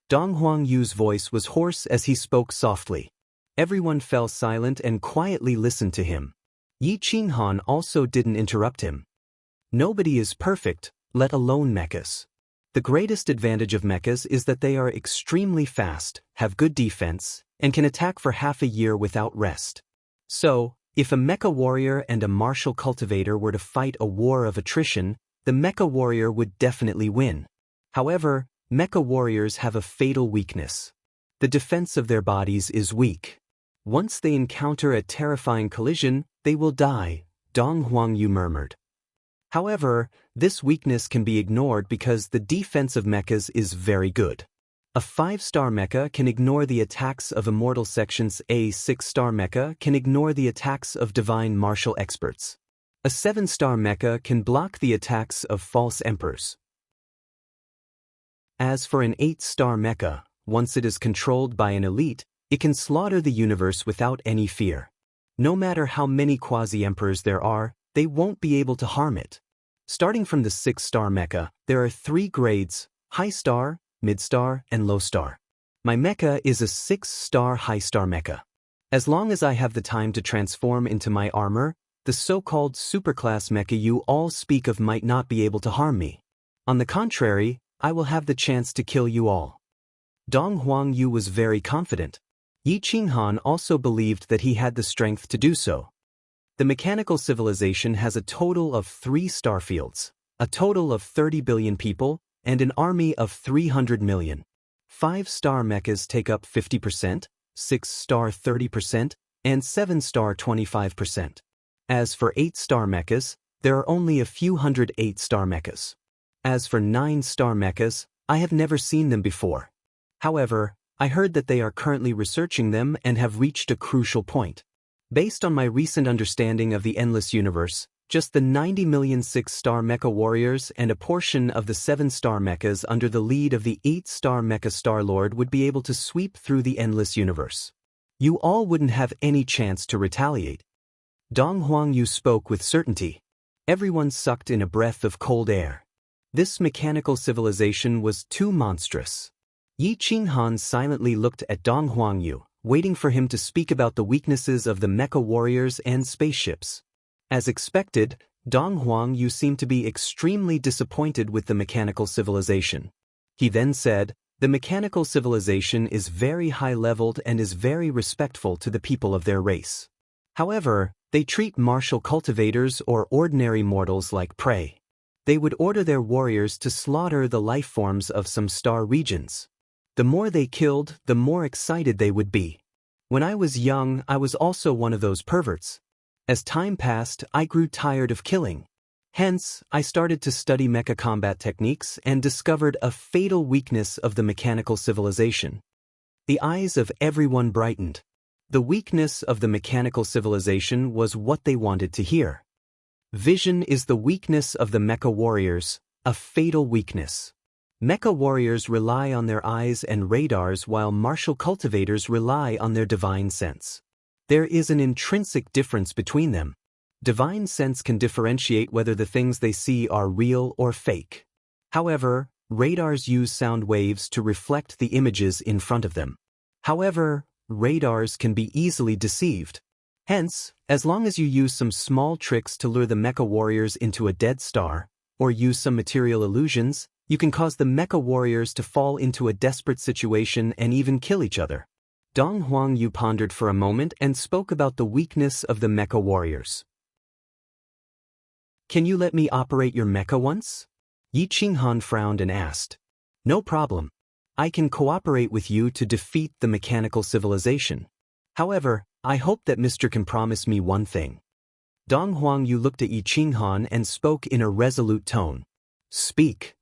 Dong Huangyu's voice was hoarse as he spoke softly. Everyone fell silent and quietly listened to him. Yi Qinghan also didn't interrupt him. Nobody is perfect, let alone mechas. The greatest advantage of mechas is that they are extremely fast, have good defense, and can attack for half a year without rest. So, if a mecha warrior and a martial cultivator were to fight a war of attrition, the mecha warrior would definitely win. However, mecha warriors have a fatal weakness. The defense of their bodies is weak. Once they encounter a terrifying collision, they will die, Dong Huangyu murmured. However, this weakness can be ignored because the defense of mechas is very good. A 5-star mecha can ignore the attacks of immortal sections. A 6-star mecha can ignore the attacks of divine martial experts. A 7-star mecha can block the attacks of false emperors. As for an 8-star mecha, once it is controlled by an elite, it can slaughter the universe without any fear. No matter how many quasi-emperors there are, they won't be able to harm it. Starting from the 6-star mecha, there are 3 grades: high star, mid-star, and low star. My mecha is a 6-star high-star mecha. As long as I have the time to transform into my armor, the so-called superclass mecha you all speak of might not be able to harm me. On the contrary, I will have the chance to kill you all. Dong Huangyu was very confident. Yi Qinghan also believed that he had the strength to do so. The mechanical civilization has a total of 3 starfields, a total of 30 billion people, and an army of 300 million. 5-star mechas take up 50%, 6-star 30%, and 7-star 25%. As for 8-star mechas, there are only a few hundred 8-star mechas. As for 9-star mechas, I have never seen them before. However, I heard that they are currently researching them and have reached a crucial point. Based on my recent understanding of the endless universe, just the 90 million 6-star mecha warriors and a portion of the 7-star mechas under the lead of the 8-star mecha Star-Lord would be able to sweep through the endless universe. You all wouldn't have any chance to retaliate. Dong Huangyu spoke with certainty. Everyone sucked in a breath of cold air. This mechanical civilization was too monstrous. Yi Qinghan silently looked at Dong Huangyu, waiting for him to speak about the weaknesses of the mecha warriors and spaceships. As expected, Dong Huangyu seemed to be extremely disappointed with the mechanical civilization. He then said, "The mechanical civilization is very high-leveled and is very respectful to the people of their race. However, they treat martial cultivators or ordinary mortals like prey. They would order their warriors to slaughter the life forms of some star regions. The more they killed, the more excited they would be. When I was young, I was also one of those perverts. As time passed, I grew tired of killing. Hence, I started to study mecha combat techniques and discovered a fatal weakness of the mechanical civilization." The eyes of everyone brightened. The weakness of the mechanical civilization was what they wanted to hear. Vision is the weakness of the mecha warriors, a fatal weakness. Mecha warriors rely on their eyes and radars while martial cultivators rely on their divine sense. There is an intrinsic difference between them. Divine sense can differentiate whether the things they see are real or fake. However, radars use sound waves to reflect the images in front of them. However, radars can be easily deceived. Hence, as long as you use some small tricks to lure the mecha warriors into a dead star, or use some material illusions, you can cause the mecha warriors to fall into a desperate situation and even kill each other. Dong Huangyu pondered for a moment and spoke about the weakness of the mecha warriors. "Can you let me operate your mecha once?" Yi Qinghan frowned and asked. "No problem. I can cooperate with you to defeat the mechanical civilization. However, I hope that Mr. can promise me one thing." Dong Huangyu looked at Yi Qinghan and spoke in a resolute tone. "Speak."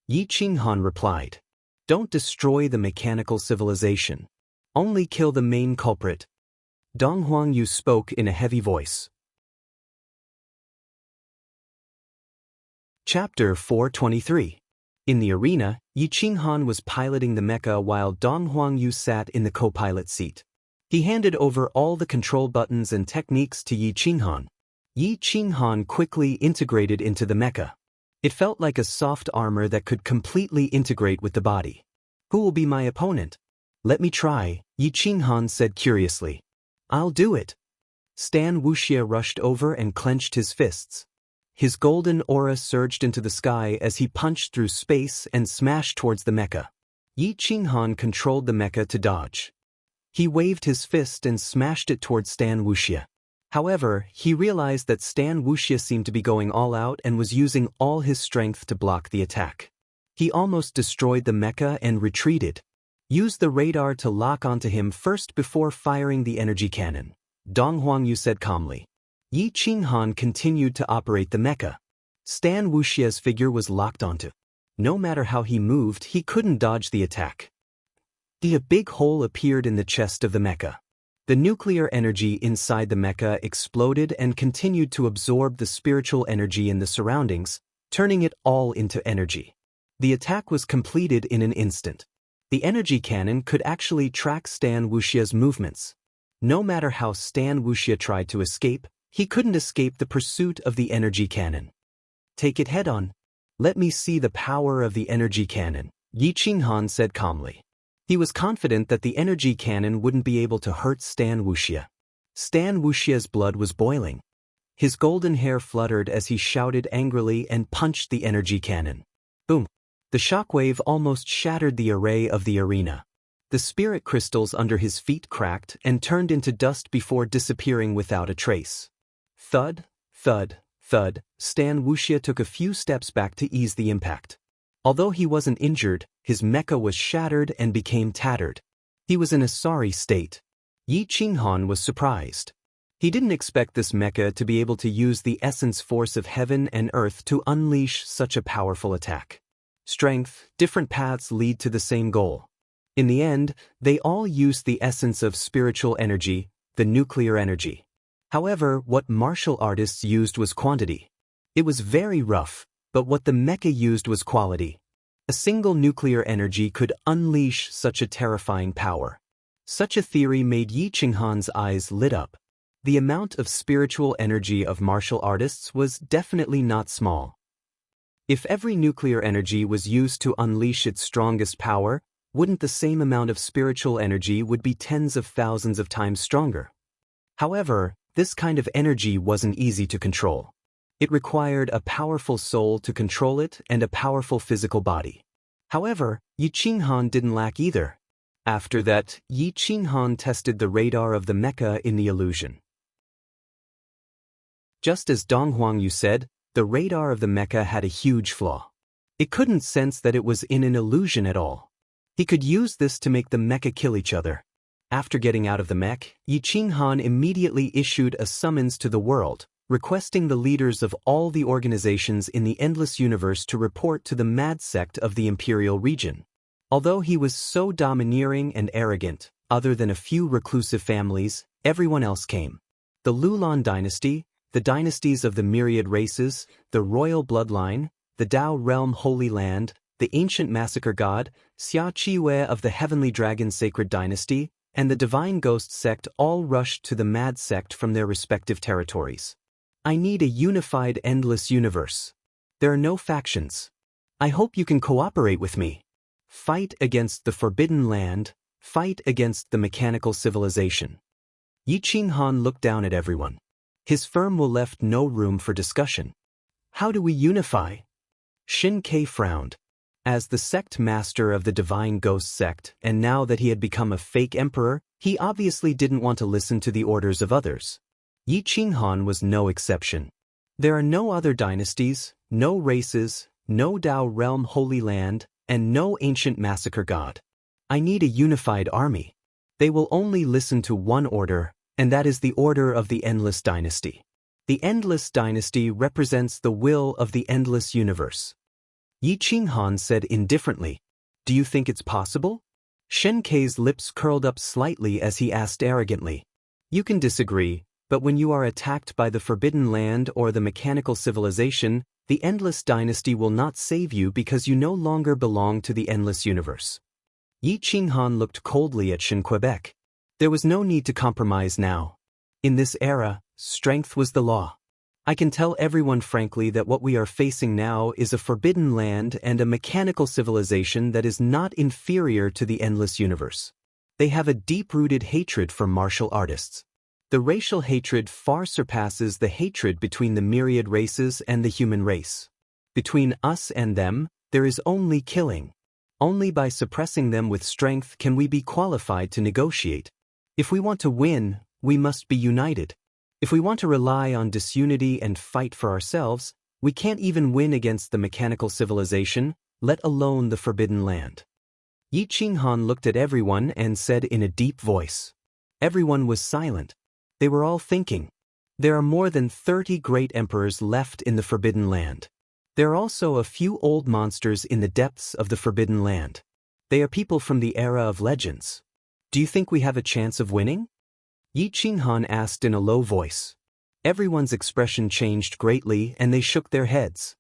Yi Qinghan replied. "Don't destroy the mechanical civilization. Only kill the main culprit." Dong Huangyu spoke in a heavy voice. Chapter 423. In the arena, Yi Qinghan was piloting the mecha while Dong Huangyu sat in the co-pilot seat. He handed over all the control buttons and techniques to Yi Qinghan. Yi Qinghan quickly integrated into the mecha. It felt like a soft armor that could completely integrate with the body. Who will be my opponent? Let me try, Yi Qinghan said curiously. I'll do it. Stan Wuxia rushed over and clenched his fists. His golden aura surged into the sky as he punched through space and smashed towards the mecha. Yi Qinghan controlled the mecha to dodge. He waved his fist and smashed it towards Stan Wuxia. However, he realized that Stan Wuxia seemed to be going all out and was using all his strength to block the attack. He almost destroyed the mecha and retreated. Use the radar to lock onto him first before firing the energy cannon, Dong Huangyu said calmly. Yi Qinghan continued to operate the mecha. Stan Wuxia's figure was locked onto. No matter how he moved, he couldn't dodge the attack. A big hole appeared in the chest of the mecha. The nuclear energy inside the mecha exploded and continued to absorb the spiritual energy in the surroundings, turning it all into energy. The attack was completed in an instant. The energy cannon could actually track Stan Wuxia's movements. No matter how Stan Wuxia tried to escape, he couldn't escape the pursuit of the energy cannon. Take it head-on. Let me see the power of the energy cannon, Yi Qinghan said calmly. He was confident that the energy cannon wouldn't be able to hurt Stan Wuxia. Stan Wuxia's blood was boiling. His golden hair fluttered as he shouted angrily and punched the energy cannon. Boom! The shockwave almost shattered the array of the arena. The spirit crystals under his feet cracked and turned into dust before disappearing without a trace. Thud, thud, thud, Stan Wuxia took a few steps back to ease the impact. Although he wasn't injured, his mecha was shattered and became tattered. He was in a sorry state. Yi Qinghan was surprised. He didn't expect this mecha to be able to use the essence force of heaven and earth to unleash such a powerful attack. Strength, different paths lead to the same goal. In the end, they all used the essence of spiritual energy, the nuclear energy. However, what martial artists used was quantity. It was very rough, but what the mecha used was quality. A single nuclear energy could unleash such a terrifying power. Such a theory made Yi Qinghan's eyes lit up. The amount of spiritual energy of martial artists was definitely not small. If every nuclear energy was used to unleash its strongest power, wouldn't the same amount of spiritual energy would be tens of thousands of times stronger? However, this kind of energy wasn't easy to control. It required a powerful soul to control it and a powerful physical body. However, Yi Qinghan didn't lack either. After that, Yi Qinghan tested the radar of the mecha in the illusion. Just as Dong Huangyu said, the radar of the mecha had a huge flaw. It couldn't sense that it was in an illusion at all. He could use this to make the mecha kill each other. After getting out of the mech, Yi Qinghan immediately issued a summons to the world, requesting the leaders of all the organizations in the endless universe to report to the mad sect of the imperial region. Although he was so domineering and arrogant, other than a few reclusive families, everyone else came. The Lulan dynasty, the dynasties of the myriad races, the royal bloodline, the Dao realm holy land, the ancient massacre god, Xia Qiwei of the heavenly dragon sacred dynasty, and the divine ghost sect all rushed to the mad sect from their respective territories. I need a unified endless universe. There are no factions. I hope you can cooperate with me. Fight against the forbidden land, fight against the mechanical civilization. Yi Qinghan looked down at everyone. His firm will left no room for discussion. How do we unify? Shin Kei frowned. As the sect master of the divine ghost sect, and now that he had become a fake emperor, he obviously didn't want to listen to the orders of others. Yi Qinghan was no exception. There are no other dynasties, no races, no Dao realm holy land, and no ancient massacre god. I need a unified army. They will only listen to one order, and that is the order of the Endless Dynasty. The Endless Dynasty represents the will of the endless universe. Yi Qinghan said indifferently, "Do you think it's possible?" Shen Kei's lips curled up slightly as he asked arrogantly, "You can disagree, but when you are attacked by the Forbidden Land or the mechanical civilization, the Endless Dynasty will not save you because you no longer belong to the endless universe." Yi Qinghan looked coldly at Shin Quebec. There was no need to compromise now. In this era, strength was the law. I can tell everyone frankly that what we are facing now is a forbidden land and a mechanical civilization that is not inferior to the endless universe. They have a deep-rooted hatred for martial artists. The racial hatred far surpasses the hatred between the myriad races and the human race. Between us and them, there is only killing. Only by suppressing them with strength can we be qualified to negotiate. If we want to win, we must be united. If we want to rely on disunity and fight for ourselves, we can't even win against the mechanical civilization, let alone the forbidden land. Yi Qinghan looked at everyone and said in a deep voice. Everyone was silent. They were all thinking. There are more than 30 great emperors left in the forbidden land. There are also a few old monsters in the depths of the forbidden land. They are people from the era of legends. Do you think we have a chance of winning? Yi Qinghan asked in a low voice. Everyone's expression changed greatly and they shook their heads.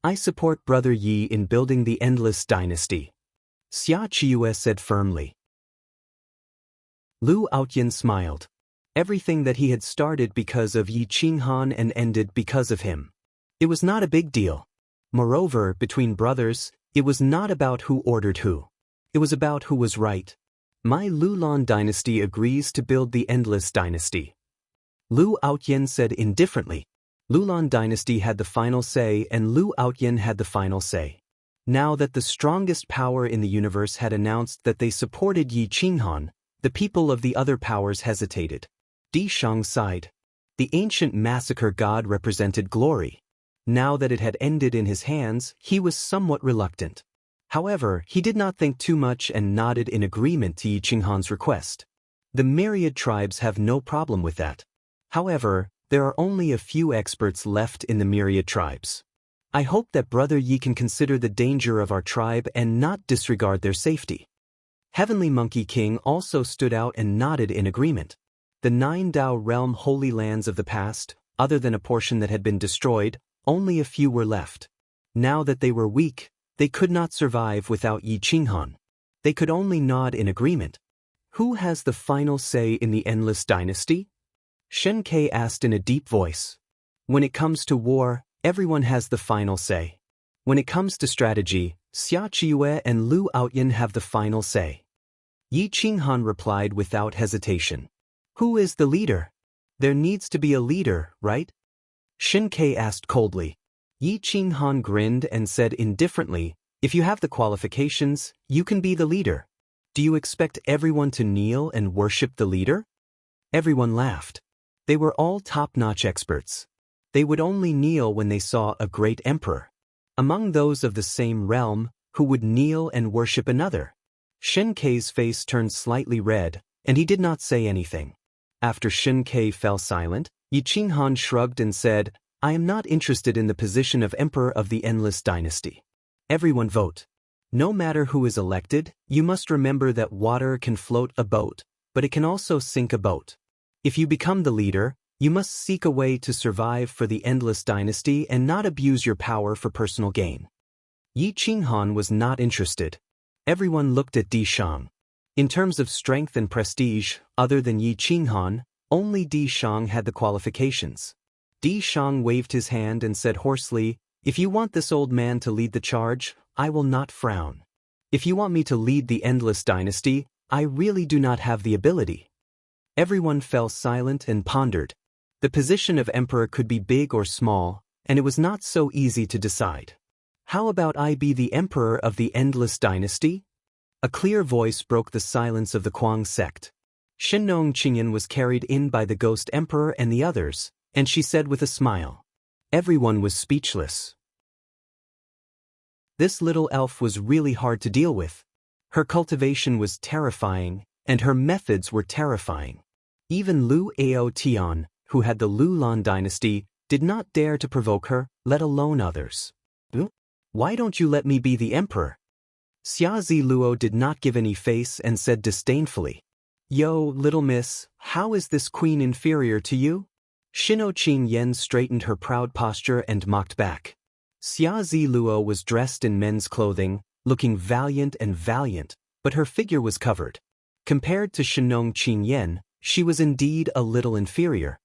I support Brother Yi in building the endless dynasty. Xia Qiue said firmly. Lu Outyin smiled. Everything that he had started because of Yi Qinghan and ended because of him. It was not a big deal. Moreover, between brothers, it was not about who ordered who. It was about who was right. My Lulan dynasty agrees to build the endless dynasty. Lu Outyin said indifferently. Lulan dynasty had the final say and Lu Outyin had the final say. Now that the strongest power in the universe had announced that they supported Yi Qinghan, the people of the other powers hesitated. Di Shang sighed. The ancient massacre god represented glory. Now that it had ended in his hands, he was somewhat reluctant. However, he did not think too much and nodded in agreement to Yi Qinghan's request. The myriad tribes have no problem with that. However, there are only a few experts left in the myriad tribes. I hope that Brother Yi can consider the danger of our tribe and not disregard their safety. Heavenly Monkey King also stood out and nodded in agreement. The 9 Dao realm holy lands of the past, other than a portion that had been destroyed, only a few were left. Now that they were weak, they could not survive without Yi Qinghan. They could only nod in agreement. Who has the final say in the endless dynasty? Shen Ke asked in a deep voice. When it comes to war, everyone has the final say. When it comes to strategy, Xia Qiue and Lu Outyin have the final say. Yi Qinghan replied without hesitation. Who is the leader? There needs to be a leader, right? Shen Ke asked coldly. Yi Qinghan grinned and said indifferently, if you have the qualifications, you can be the leader. Do you expect everyone to kneel and worship the leader? Everyone laughed. They were all top-notch experts. They would only kneel when they saw a great emperor. Among those of the same realm, who would kneel and worship another? Shen Ke's face turned slightly red, and he did not say anything. After Shen Ke fell silent, Yi Qinghan shrugged and said, I am not interested in the position of Emperor of the Endless Dynasty. Everyone vote. No matter who is elected, you must remember that water can float a boat, but it can also sink a boat. If you become the leader, you must seek a way to survive for the Endless Dynasty and not abuse your power for personal gain. Yi Qinghan was not interested. Everyone looked at Di Shang. In terms of strength and prestige, other than Yi Qinghan, only Di Shang had the qualifications. Di Shang waved his hand and said hoarsely, if you want this old man to lead the charge, I will not frown. If you want me to lead the Endless Dynasty, I really do not have the ability. Everyone fell silent and pondered. The position of emperor could be big or small, and it was not so easy to decide. How about I be the emperor of the Endless Dynasty? A clear voice broke the silence of the Kuang sect. Shenong Qingyan was carried in by the ghost emperor and the others, and she said with a smile. Everyone was speechless. This little elf was really hard to deal with. Her cultivation was terrifying, and her methods were terrifying. Even Lu Ao Tian, who had the Lulan dynasty, did not dare to provoke her, let alone others. Why don't you let me be the emperor? Xia Ziluo did not give any face and said disdainfully. Yo, little miss, how is this queen inferior to you? Shino Qing Yen straightened her proud posture and mocked back. Xia Ziluo was dressed in men's clothing, looking valiant, but her figure was covered. Compared to Shenong Qing Yen, she was indeed a little inferior.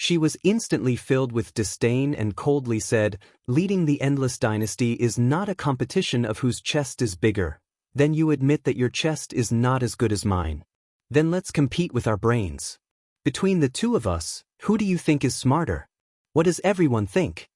She was instantly filled with disdain and coldly said, "Leading the Endless Dynasty is not a competition of whose chest is bigger. Then you admit that your chest is not as good as mine. Then let's compete with our brains. Between the two of us, who do you think is smarter? What does everyone think?"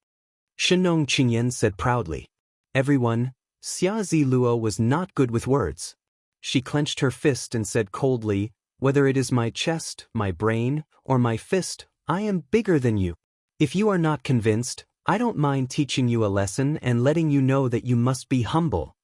Shenong Qingyan said proudly. Everyone. Xia Ziluo was not good with words. She clenched her fist and said coldly, "Whether it is my chest, my brain, or my fist, I am bigger than you. If you are not convinced, I don't mind teaching you a lesson and letting you know that you must be humble."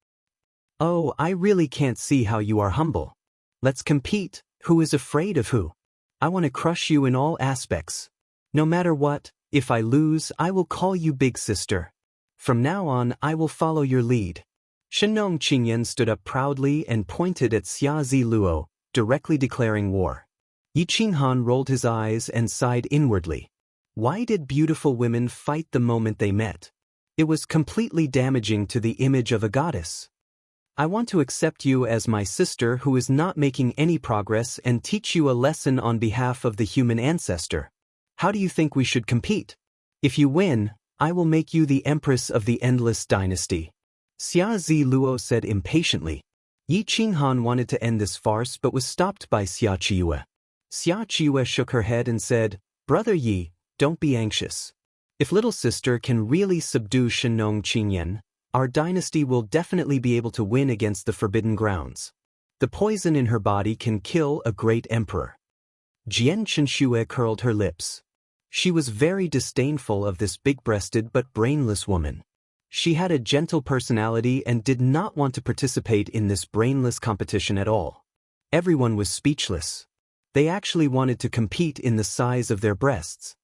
"Oh, I really can't see how you are humble. Let's compete. Who is afraid of who? I want to crush you in all aspects. No matter what, if I lose, I will call you Big Sister. From now on, I will follow your lead." Shenong Qingyan stood up proudly and pointed at Xia Ziluo, directly declaring war. Yi Qinghan rolled his eyes and sighed inwardly. Why did beautiful women fight the moment they met? It was completely damaging to the image of a goddess. "I want to accept you as my sister who is not making any progress and teach you a lesson on behalf of the human ancestor. How do you think we should compete? If you win, I will make you the Empress of the Endless Dynasty." Xia Ziluo said impatiently. Yi Qinghan wanted to end this farce but was stopped by Xia Qiue. Xia Qiue shook her head and said, "Brother Yi, don't be anxious. If little sister can really subdue Shenong Qingyan, our dynasty will definitely be able to win against the Forbidden Grounds. The poison in her body can kill a great emperor." Jian Chenxue curled her lips. She was very disdainful of this big-breasted but brainless woman. She had a gentle personality and did not want to participate in this brainless competition at all. Everyone was speechless. They actually wanted to compete in the size of their breasts.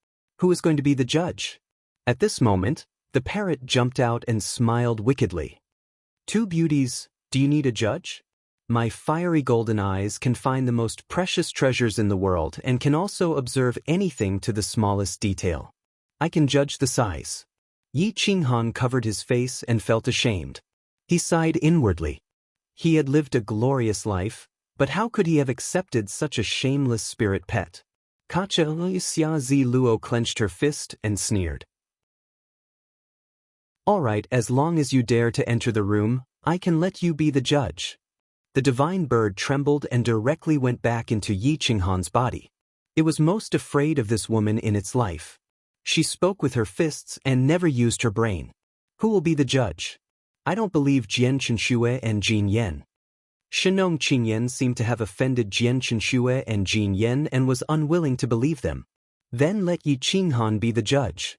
Who was going to be the judge? At this moment, the parrot jumped out and smiled wickedly. "Two beauties, do you need a judge? My fiery golden eyes can find the most precious treasures in the world and can also observe anything to the smallest detail. I can judge the size." Yi Qinghan covered his face and felt ashamed. He sighed inwardly. He had lived a glorious life, but how could he have accepted such a shameless spirit pet? Kacha Xia Ziluo clenched her fist and sneered. "All right, as long as you dare to enter the room, I can let you be the judge." The divine bird trembled and directly went back into Yi Qinghan's body. It was most afraid of this woman in its life. She spoke with her fists and never used her brain. "Who will be the judge? I don't believe Jian Chenxue and Jin Yen." Shenong Qingyan seemed to have offended Jian Chenxue and Jin Yen and was unwilling to believe them. "Then let Yi Qinghan be the judge,"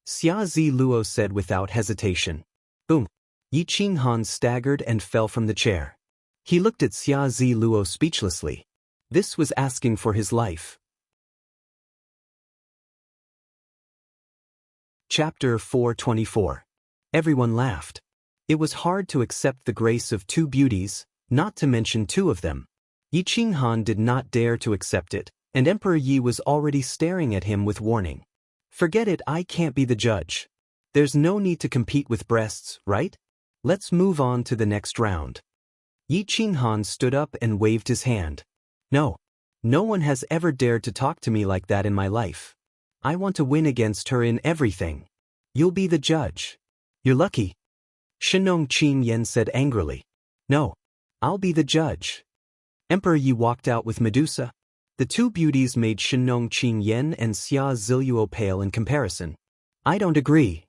Xia Ziluo said without hesitation. Boom! Yi Qinghan staggered and fell from the chair. He looked at Xia Ziluo speechlessly. This was asking for his life. Chapter 424. Everyone laughed. It was hard to accept the grace of two beauties, not to mention two of them. Yi Qinghan did not dare to accept it, and Emperor Yi was already staring at him with warning. "Forget it, I can't be the judge. There's no need to compete with breasts, right? Let's move on to the next round." Yi Qinghan stood up and waved his hand. "No. No one has ever dared to talk to me like that in my life. I want to win against her in everything. You'll be the judge. You're lucky." Shenong Qingyan said angrily. "No. I'll be the judge." Emperor Yi walked out with Medusa. The two beauties made Shenong Qingyan and Xia Ziluo pale in comparison. "I don't agree."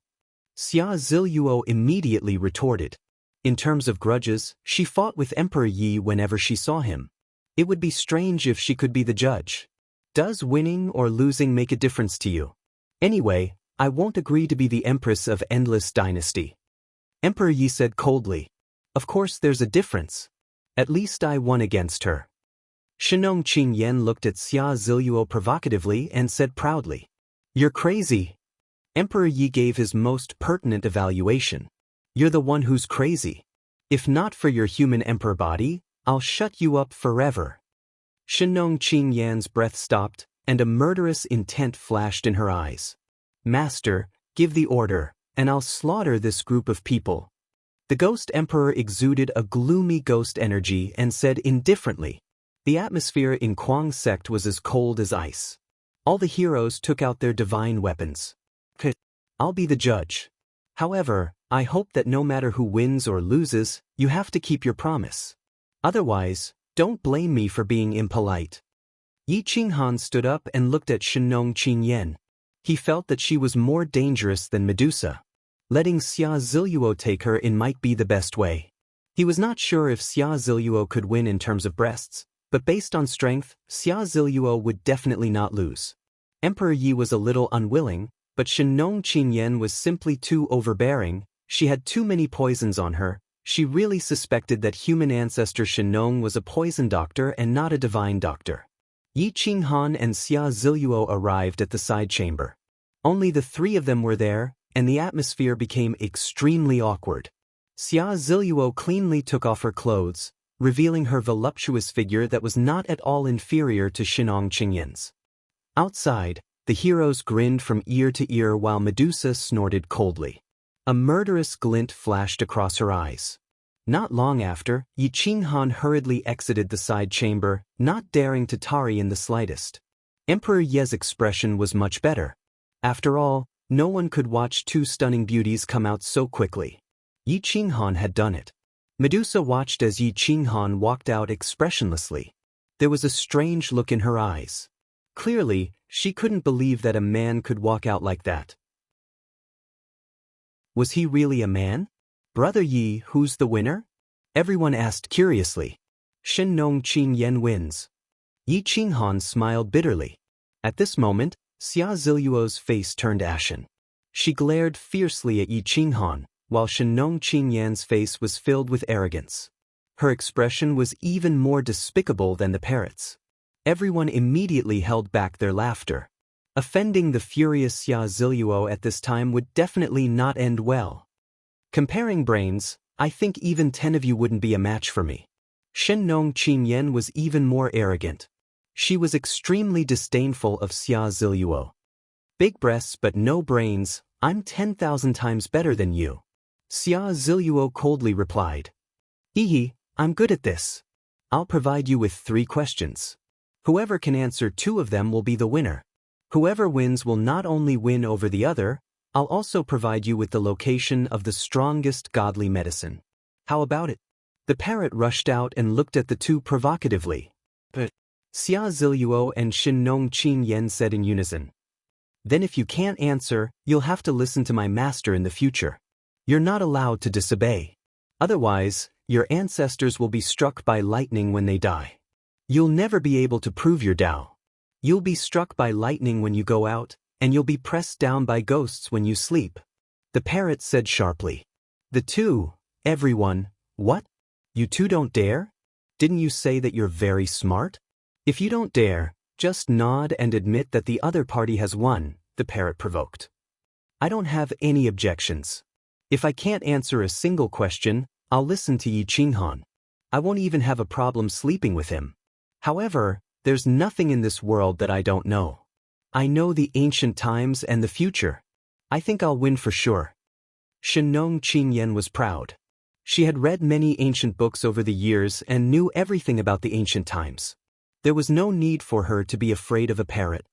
Xia Ziluo immediately retorted. In terms of grudges, she fought with Emperor Yi whenever she saw him. It would be strange if she could be the judge. Does winning or losing make a difference to you? Anyway, I won't agree to be the Empress of Endless Dynasty. Emperor Yi said coldly. "Of course there's a difference. At least I won against her." Shenong Qingyan looked at Xia Ziluo provocatively and said proudly. "You're crazy." Emperor Yi gave his most pertinent evaluation. "You're the one who's crazy. If not for your human emperor body, I'll shut you up forever." Shenong Qingyan's breath stopped, and a murderous intent flashed in her eyes. "Master, give the order, and I'll slaughter this group of people." The ghost emperor exuded a gloomy ghost energy and said indifferently. The atmosphere in Kuang's sect was as cold as ice. All the heroes took out their divine weapons. I'll be the judge. However, I hope that no matter who wins or loses, you have to keep your promise. Otherwise, don't blame me for being impolite. Yi Qinghan stood up and looked at Shenong Qingyan. He felt that she was more dangerous than Medusa. Letting Xia Ziluo take her in might be the best way. He was not sure if Xia Ziluo could win in terms of breasts, but based on strength, Xia Ziluo would definitely not lose. Emperor Yi was a little unwilling, but Shenong Qingyan was simply too overbearing. She had too many poisons on her. She really suspected that human ancestor Shenong was a poison doctor and not a divine doctor. Yi Qinghan and Xia Ziluo arrived at the side chamber. Only the three of them were there, and the atmosphere became extremely awkward. Xia Ziluo cleanly took off her clothes, revealing her voluptuous figure that was not at all inferior to Shenong Qingyan's. Outside, the heroes grinned from ear to ear while Medusa snorted coldly. A murderous glint flashed across her eyes. Not long after, Yi Qinghan hurriedly exited the side chamber, not daring to tarry in the slightest. Emperor Ye's expression was much better. After all, no one could watch two stunning beauties come out so quickly. Yi Qinghan had done it. Medusa watched as Yi Qinghan walked out expressionlessly. There was a strange look in her eyes. Clearly, she couldn't believe that a man could walk out like that. Was he really a man? Brother Yi, who's the winner? Everyone asked curiously. Shenong Qingyan wins. Yi Qinghan smiled bitterly. At this moment, Xia Ziluo's face turned ashen. She glared fiercely at Yi Qinghan, while Shenong Qingyan's face was filled with arrogance. Her expression was even more despicable than the parrot's. Everyone immediately held back their laughter. Offending the furious Xia Ziluo at this time would definitely not end well. Comparing brains, I think even 10 of you wouldn't be a match for me. Shenong Qingyan was even more arrogant. She was extremely disdainful of Xia Ziluo. Big breasts but no brains, I'm 10,000 times better than you. Xia Ziluo coldly replied. Hehe, I'm good at this. I'll provide you with 3 questions. Whoever can answer 2 of them will be the winner. Whoever wins will not only win over the other, I'll also provide you with the location of the strongest godly medicine. How about it? The parrot rushed out and looked at the two provocatively. But Xia Ziluo and Shenong Qingyan said in unison. Then if you can't answer, you'll have to listen to my master in the future. You're not allowed to disobey. Otherwise, your ancestors will be struck by lightning when they die. You'll never be able to prove your Tao. You'll be struck by lightning when you go out, and you'll be pressed down by ghosts when you sleep. The parrot said sharply. Everyone, what? You two don't dare? Didn't you say that you're very smart? If you don't dare, just nod and admit that the other party has won, the parrot provoked. I don't have any objections. If I can't answer a single question, I'll listen to Yi Qinghan. I won't even have a problem sleeping with him. However, there's nothing in this world that I don't know. I know the ancient times and the future. I think I'll win for sure. Shenong Qingyan was proud. She had read many ancient books over the years and knew everything about the ancient times. There was no need for her to be afraid of a parrot.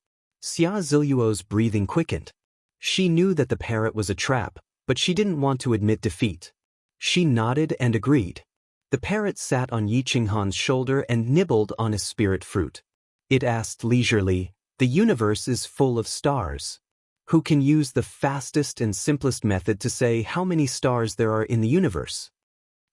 Xia Ziluo's breathing quickened. She knew that the parrot was a trap, but she didn't want to admit defeat. She nodded and agreed. The parrot sat on Yi Qinghan's shoulder and nibbled on his spirit fruit. It asked leisurely, the universe is full of stars. Who can use the fastest and simplest method to say how many stars there are in the universe?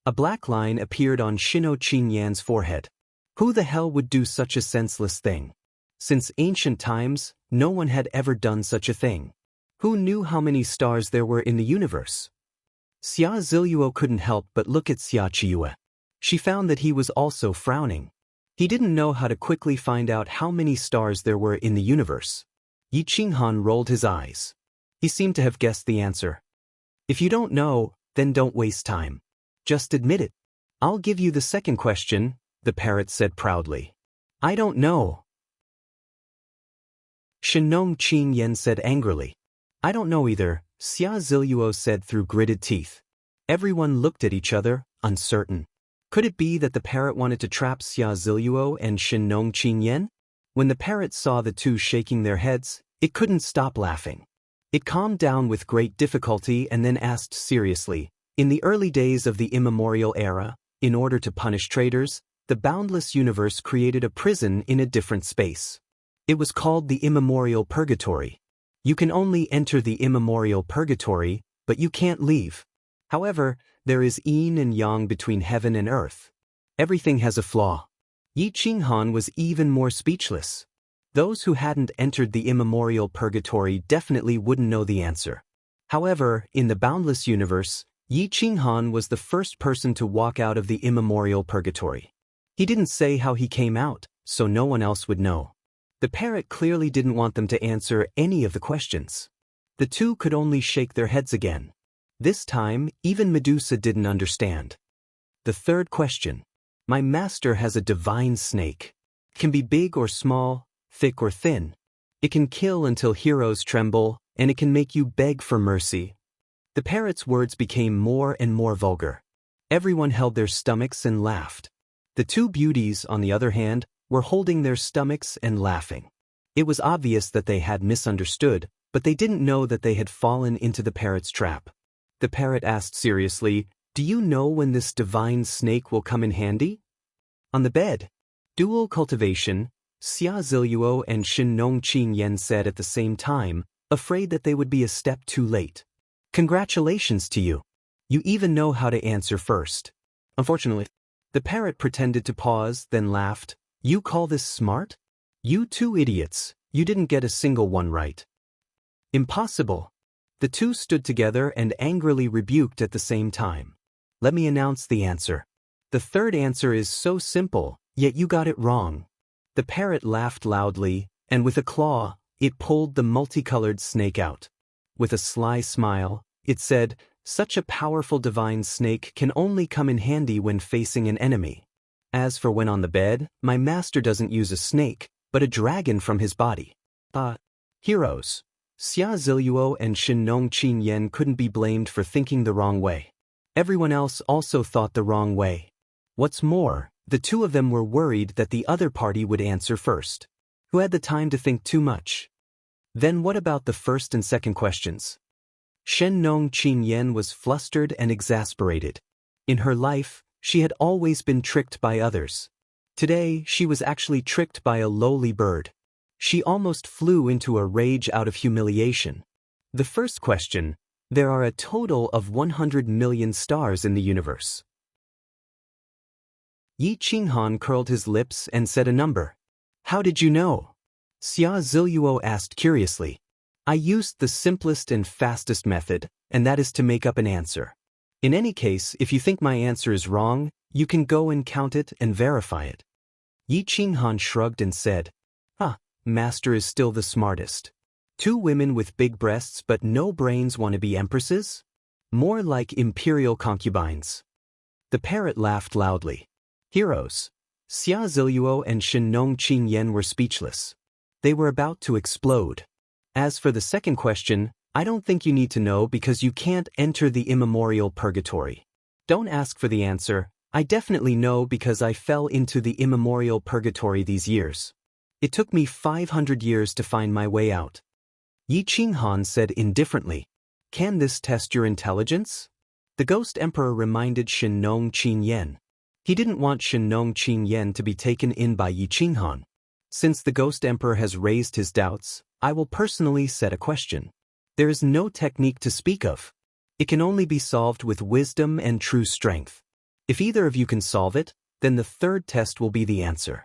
A black line appeared on Shenong Qingyan's forehead. Who the hell would do such a senseless thing? Since ancient times, no one had ever done such a thing. Who knew how many stars there were in the universe? Xia Ziluo couldn't help but look at Xia Qiyu. She found that he was also frowning. He didn't know how to quickly find out how many stars there were in the universe. Yi Qinghan rolled his eyes. He seemed to have guessed the answer. If you don't know, then don't waste time. Just admit it. I'll give you the second question, the parrot said proudly. I don't know. Shenong Qingyan said angrily. I don't know either, Xia Ziluo said through gritted teeth. Everyone looked at each other, uncertain. Could it be that the parrot wanted to trap Xia Ziluo and Shenong Qingyan? When the parrot saw the two shaking their heads, it couldn't stop laughing. It calmed down with great difficulty and then asked seriously, in the early days of the immemorial era, in order to punish traitors, the boundless universe created a prison in a different space. It was called the immemorial purgatory. You can only enter the immemorial purgatory, but you can't leave. However, there is yin and yang between heaven and earth. Everything has a flaw. Yi Qinghan was even more speechless. Those who hadn't entered the immemorial purgatory definitely wouldn't know the answer. However, in the boundless universe, Yi Qinghan was the first person to walk out of the immemorial purgatory. He didn't say how he came out, so no one else would know. The parrot clearly didn't want them to answer any of the questions. The two could only shake their heads again. This time, even Medusa didn't understand. The third question. My master has a divine snake. It can be big or small, thick or thin. It can kill until heroes tremble, and it can make you beg for mercy. The parrot's words became more and more vulgar. Everyone held their stomachs and laughed. The two beauties, on the other hand, were holding their stomachs and laughing. It was obvious that they had misunderstood, but they didn't know that they had fallen into the parrot's trap. The parrot asked seriously, "Do you know when this divine snake will come in handy?" On the bed. Dual cultivation, Xia Ziluo and Shin-Nong Qin-Yen said at the same time, afraid that they would be a step too late. Congratulations to you. You even know how to answer first. Unfortunately, the parrot pretended to pause, then laughed. You call this smart? You two idiots, you didn't get a single one right. Impossible. The two stood together and angrily rebuked at the same time. Let me announce the answer. The third answer is so simple, yet you got it wrong. The parrot laughed loudly, and with a claw, it pulled the multicolored snake out. With a sly smile, it said, "Such a powerful divine snake can only come in handy when facing an enemy. As for when on the bed, my master doesn't use a snake, but a dragon from his body." Heroes. Xia Ziluo and Shin-Nong Qin-Yen couldn't be blamed for thinking the wrong way. Everyone else also thought the wrong way. What's more, the two of them were worried that the other party would answer first. Who had the time to think too much? Then what about the first and second questions? Shin-Nong Qin-Yen was flustered and exasperated. In her life, she had always been tricked by others. Today, she was actually tricked by a lowly bird. She almost flew into a rage out of humiliation. The first question, there are a total of 100 million stars in the universe. Yi Qinghan curled his lips and said a number. How did you know? Xia Ziluo asked curiously. I used the simplest and fastest method, and that is to make up an answer. In any case, if you think my answer is wrong, you can go and count it and verify it. Yi Qinghan shrugged and said, Master is still the smartest. Two women with big breasts but no brains want to be empresses? More like imperial concubines. The parrot laughed loudly. Heroes. Xia Ziluo and Shin-Nong Qin-Yen were speechless. They were about to explode. As for the second question, I don't think you need to know because you can't enter the immemorial purgatory. Don't ask for the answer. I definitely know because I fell into the immemorial purgatory these years. It took me 500 years to find my way out. Yi Qinghan said indifferently. Can this test your intelligence? The Ghost Emperor reminded Shin-Nong Qin-Yen. He didn't want Shin-Nong Qin-Yen to be taken in by Yi Qinghan. Since the Ghost Emperor has raised his doubts, I will personally set a question. There is no technique to speak of. It can only be solved with wisdom and true strength. If either of you can solve it, then the third test will be the answer.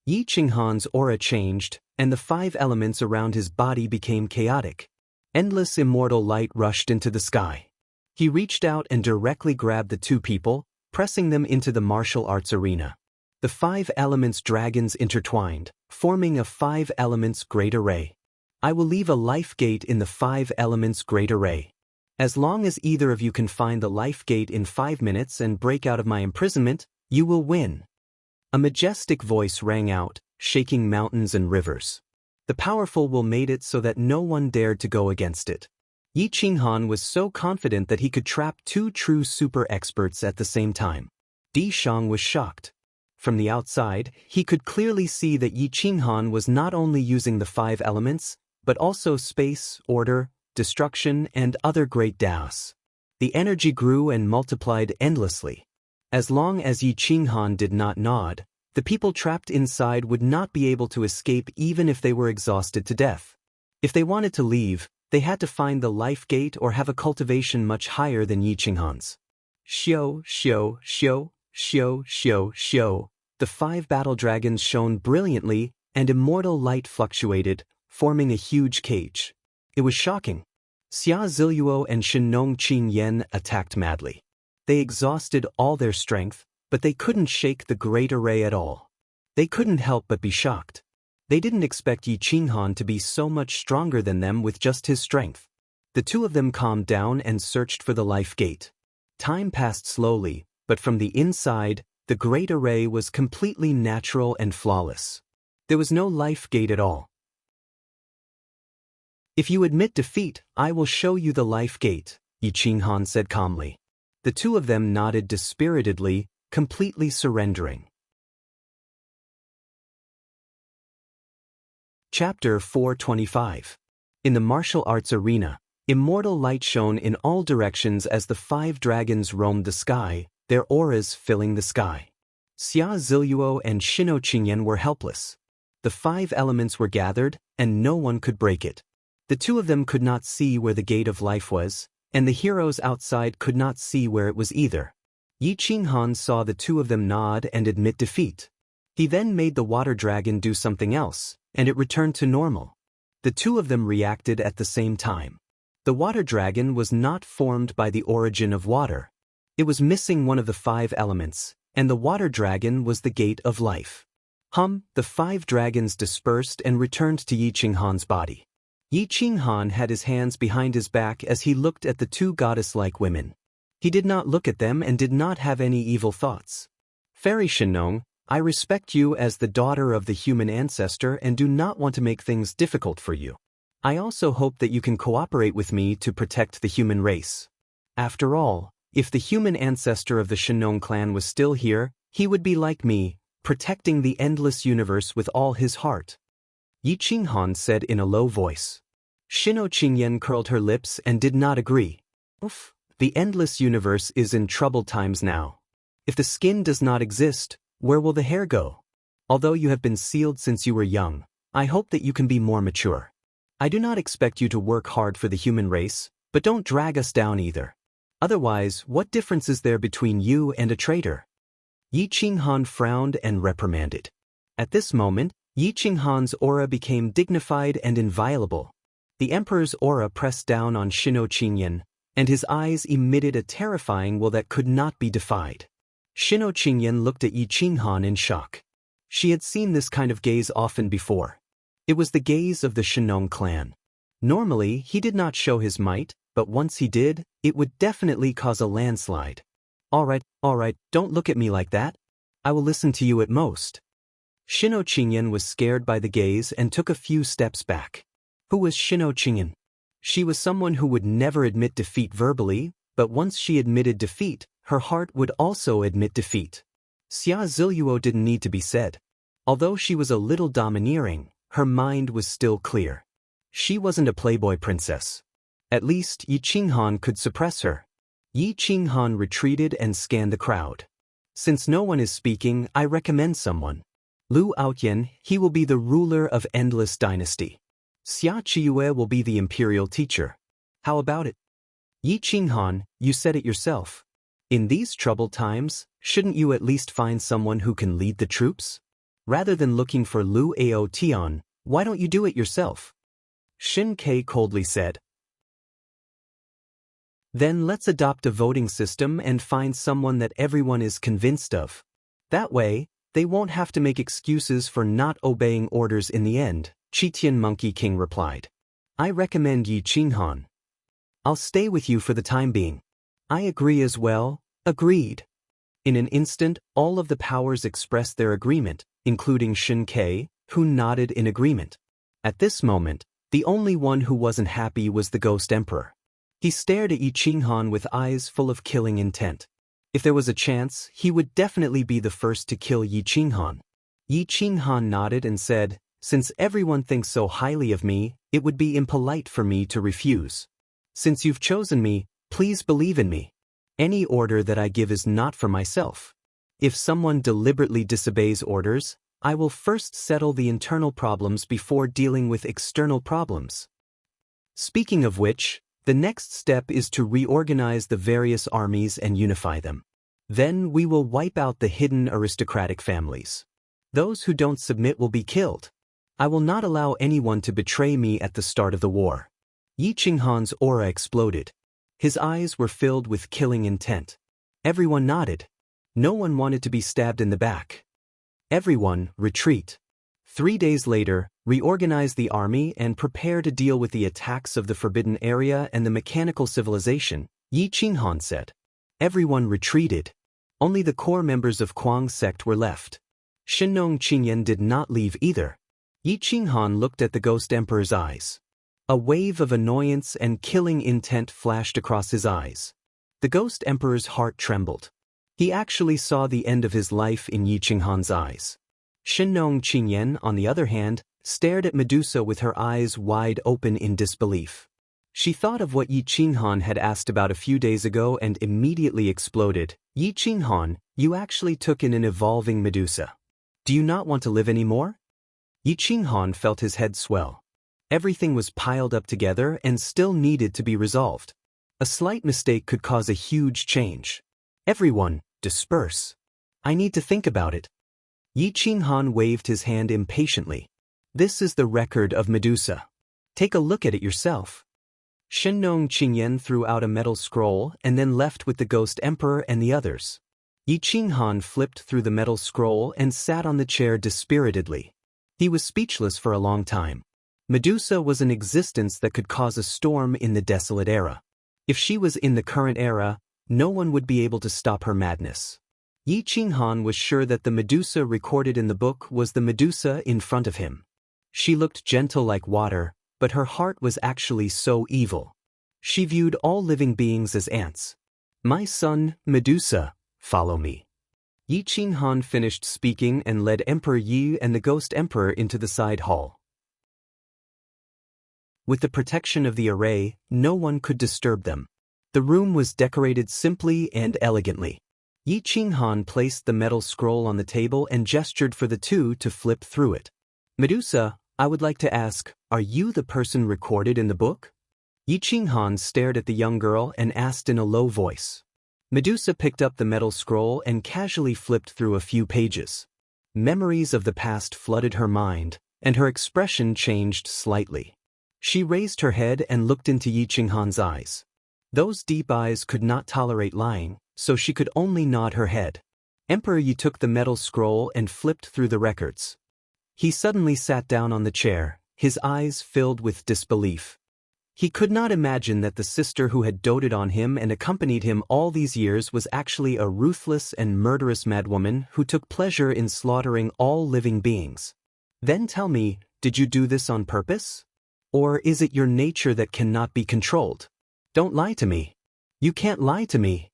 Yi Qinghan's aura changed, and the 5 elements around his body became chaotic. Endless immortal light rushed into the sky. He reached out and directly grabbed the two people, pressing them into the martial arts arena. The 5 elements dragons intertwined, forming a 5 elements great array. I will leave a life gate in the 5 elements great array. As long as either of you can find the life gate in 5 minutes and break out of my imprisonment, you will win. A majestic voice rang out, shaking mountains and rivers. The powerful will made it so that no one dared to go against it. Yi Qinghan was so confident that he could trap 2 true super experts at the same time. Di Shang was shocked. From the outside, he could clearly see that Yi Qinghan was not only using the 5 elements, but also space, order, destruction, and other great Daos. The energy grew and multiplied endlessly. As long as Yi Qinghan did not nod, the people trapped inside would not be able to escape even if they were exhausted to death. If they wanted to leave, they had to find the life gate or have a cultivation much higher than Yi Qinghan's. Xiao, xiao, xiao, xiao, xiao, xiao. The 5 battle dragons shone brilliantly, and immortal light fluctuated, forming a huge cage. It was shocking. Xia Ziluo and Shenong Qingyan attacked madly. They exhausted all their strength, but they couldn't shake the great array at all. They couldn't help but be shocked. They didn't expect Yi Qinghan to be so much stronger than them with just his strength. The two of them calmed down and searched for the life gate. Time passed slowly, but from the inside, the great array was completely natural and flawless. There was no life gate at all. If you admit defeat, I will show you the life gate, Yi Qinghan said calmly. The two of them nodded dispiritedly, completely surrendering. Chapter 425. In the martial arts arena, immortal light shone in all directions as the 5 dragons roamed the sky, their auras filling the sky. Xia Ziluo and Shino Qingyan were helpless. The 5 elements were gathered, and no one could break it. The two of them could not see where the gate of life was, and the heroes outside could not see where it was either. Yi Qinghan saw the two of them nod and admit defeat. He then made the water dragon do something else, and it returned to normal. The two of them reacted at the same time. The water dragon was not formed by the origin of water. It was missing one of the 5 elements, and the water dragon was the gate of life. The 5 dragons dispersed and returned to Yi Qinghan's body. Yi Qinghan had his hands behind his back as he looked at the 2 goddess-like women. He did not look at them and did not have any evil thoughts. Fairy Shenong, I respect you as the daughter of the human ancestor and do not want to make things difficult for you. I also hope that you can cooperate with me to protect the human race. After all, if the human ancestor of the Shenong clan was still here, he would be like me, protecting the endless universe with all his heart. Yi Qinghan said in a low voice. Shino Qingyan curled her lips and did not agree. Oof, the endless universe is in troubled times now. If the skin does not exist, where will the hair go? Although you have been sealed since you were young, I hope that you can be more mature. I do not expect you to work hard for the human race, but don't drag us down either. Otherwise, what difference is there between you and a traitor? Yi Qinghan frowned and reprimanded. At this moment, Yi Qinghan's aura became dignified and inviolable. The emperor's aura pressed down on Shino Qingyan, and his eyes emitted a terrifying will that could not be defied. Shino Qingyan looked at Yi Qinghan in shock. She had seen this kind of gaze often before. It was the gaze of the Shenong clan. Normally, he did not show his might, but once he did, it would definitely cause a landslide. All right, don't look at me like that. I will listen to you at most. Shino Qingyan was scared by the gaze and took a few steps back. Who was Shino Qingyan? She was someone who would never admit defeat verbally, but once she admitted defeat, her heart would also admit defeat. Xia Ziluo didn't need to be said. Although she was a little domineering, her mind was still clear. She wasn't a playboy princess. At least Yi Qinghan could suppress her. Yi Qinghan retreated and scanned the crowd. Since no one is speaking, I recommend someone. Lu Aotian, he will be the ruler of Endless Dynasty. Xia Qiyue will be the imperial teacher. How about it? Yi Qinghan, you said it yourself. In these troubled times, shouldn't you at least find someone who can lead the troops? Rather than looking for Lu Aotian, why don't you do it yourself? Shin Ke coldly said. Then let's adopt a voting system and find someone that everyone is convinced of. That way, they won't have to make excuses for not obeying orders in the end, Chitian Monkey King replied. I recommend Yi Qinghan. I'll stay with you for the time being. I agree as well, agreed. In an instant, all of the powers expressed their agreement, including Shin Ke, who nodded in agreement. At this moment, the only one who wasn't happy was the Ghost Emperor. He stared at Yi Qinghan with eyes full of killing intent. If there was a chance, he would definitely be the first to kill Yi Qinghan. Yi Qinghan nodded and said, "Since everyone thinks so highly of me, it would be impolite for me to refuse. Since you've chosen me, please believe in me. Any order that I give is not for myself. If someone deliberately disobeys orders, I will first settle the internal problems before dealing with external problems." Speaking of which, the next step is to reorganize the various armies and unify them. Then we will wipe out the hidden aristocratic families. Those who don't submit will be killed. I will not allow anyone to betray me at the start of the war. Yi Qinghan's aura exploded. His eyes were filled with killing intent. Everyone nodded. No one wanted to be stabbed in the back. Everyone, retreat. 3 days later, reorganize the army and prepare to deal with the attacks of the Forbidden Area and the mechanical civilization, Yi Qinghan said. Everyone retreated. Only the core members of Kuang's sect were left. Shinnong Qingyan did not leave either. Yi Qinghan looked at the Ghost Emperor's eyes. A wave of annoyance and killing intent flashed across his eyes. The Ghost Emperor's heart trembled. He actually saw the end of his life in Yi Qinghan's eyes. Shinnong Qingyan, on the other hand, stared at Medusa with her eyes wide open in disbelief. She thought of what Yi Qinghan had asked about a few days ago and immediately exploded. "Yi Qinghan, you actually took in an evolving Medusa. Do you not want to live anymore?" Yi Qinghan felt his head swell. Everything was piled up together and still needed to be resolved. A slight mistake could cause a huge change. "Everyone, disperse. I need to think about it." Yi Qinghan waved his hand impatiently. "This is the record of Medusa. Take a look at it yourself." Shinnong Qingyan threw out a metal scroll and then left with the Ghost Emperor and the others. Yi Qinghan flipped through the metal scroll and sat on the chair dispiritedly. He was speechless for a long time. Medusa was an existence that could cause a storm in the desolate era. If she was in the current era, no one would be able to stop her madness. Yi Qinghan was sure that the Medusa recorded in the book was the Medusa in front of him. She looked gentle like water, but her heart was actually so evil. She viewed all living beings as ants. "My son, Medusa, follow me." Yi Qinghan finished speaking and led Emperor Yi and the Ghost Emperor into the side hall. With the protection of the array, no one could disturb them. The room was decorated simply and elegantly. Yi Qinghan placed the metal scroll on the table and gestured for the two to flip through it. "Medusa, I would like to ask, are you the person recorded in the book?" Yi Qinghan stared at the young girl and asked in a low voice. Medusa picked up the metal scroll and casually flipped through a few pages. Memories of the past flooded her mind, and her expression changed slightly. She raised her head and looked into Yi Qinghan's eyes. Those deep eyes could not tolerate lying, so she could only nod her head. Emperor Yi took the metal scroll and flipped through the records. He suddenly sat down on the chair, his eyes filled with disbelief. He could not imagine that the sister who had doted on him and accompanied him all these years was actually a ruthless and murderous madwoman who took pleasure in slaughtering all living beings. "Then tell me, did you do this on purpose? Or is it your nature that cannot be controlled? Don't lie to me. You can't lie to me."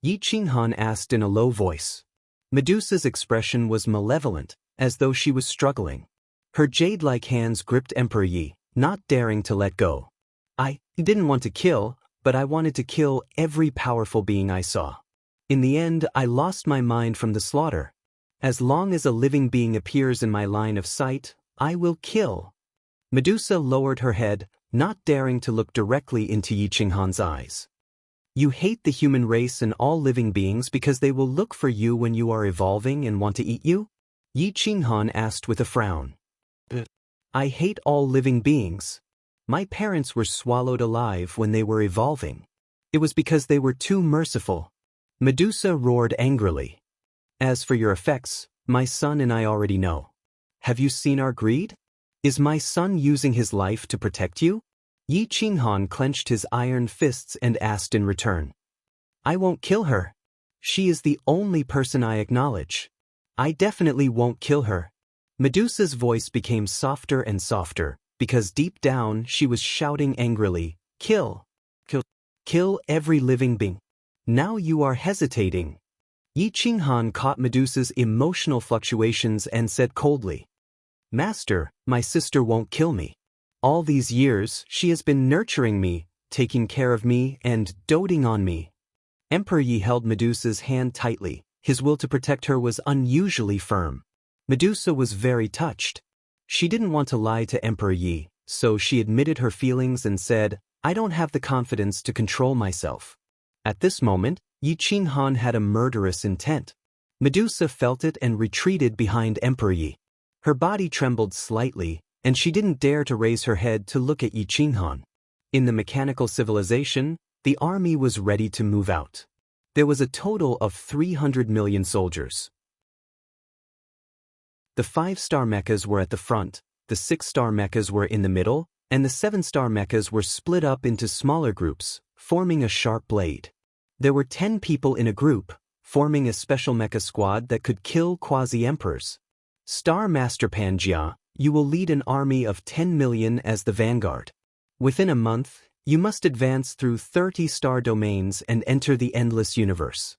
Yi Qinghan asked in a low voice. Medusa's expression was malevolent, as though she was struggling. Her jade-like hands gripped Emperor Yi, not daring to let go. "I didn't want to kill, but I wanted to kill every powerful being I saw. In the end, I lost my mind from the slaughter. As long as a living being appears in my line of sight, I will kill." Medusa lowered her head, not daring to look directly into Yi Qinghan's eyes. "You hate the human race and all living beings because they will look for you when you are evolving and want to eat you?" Yi Qinghan asked with a frown. "I hate all living beings. My parents were swallowed alive when they were evolving. It was because they were too merciful." Medusa roared angrily. "As for your effects, my son and I already know. Have you seen our greed? Is my son using his life to protect you?" Yi Qinghan clenched his iron fists and asked in return. "I won't kill her. She is the only person I acknowledge. I definitely won't kill her." Medusa's voice became softer and softer, because deep down she was shouting angrily, "Kill! Kill! Kill every living being. Now you are hesitating. Yi Qinghan caught Medusa's emotional fluctuations and said coldly, Master, my sister won't kill me. All these years, she has been nurturing me, taking care of me, and doting on me. Emperor Yi held Medusa's hand tightly. His will to protect her was unusually firm. Medusa was very touched. She didn't want to lie to Emperor Yi, so she admitted her feelings and said, I don't have the confidence to control myself. At this moment, Yi Qinghan had a murderous intent. Medusa felt it and retreated behind Emperor Yi. Her body trembled slightly, and she didn't dare to raise her head to look at Yi Qinghan. In the mechanical civilization, the army was ready to move out. There was a total of 300 million soldiers. The 5-star mechas were at the front, the 6-star mechas were in the middle, and the 7-star mechas were split up into smaller groups, forming a sharp blade. There were 10 people in a group, forming a special mecha squad that could kill quasi-emperors. Star Master Panjia, you will lead an army of 10 million as the vanguard. Within a month, you must advance through 30 star domains and enter the endless universe.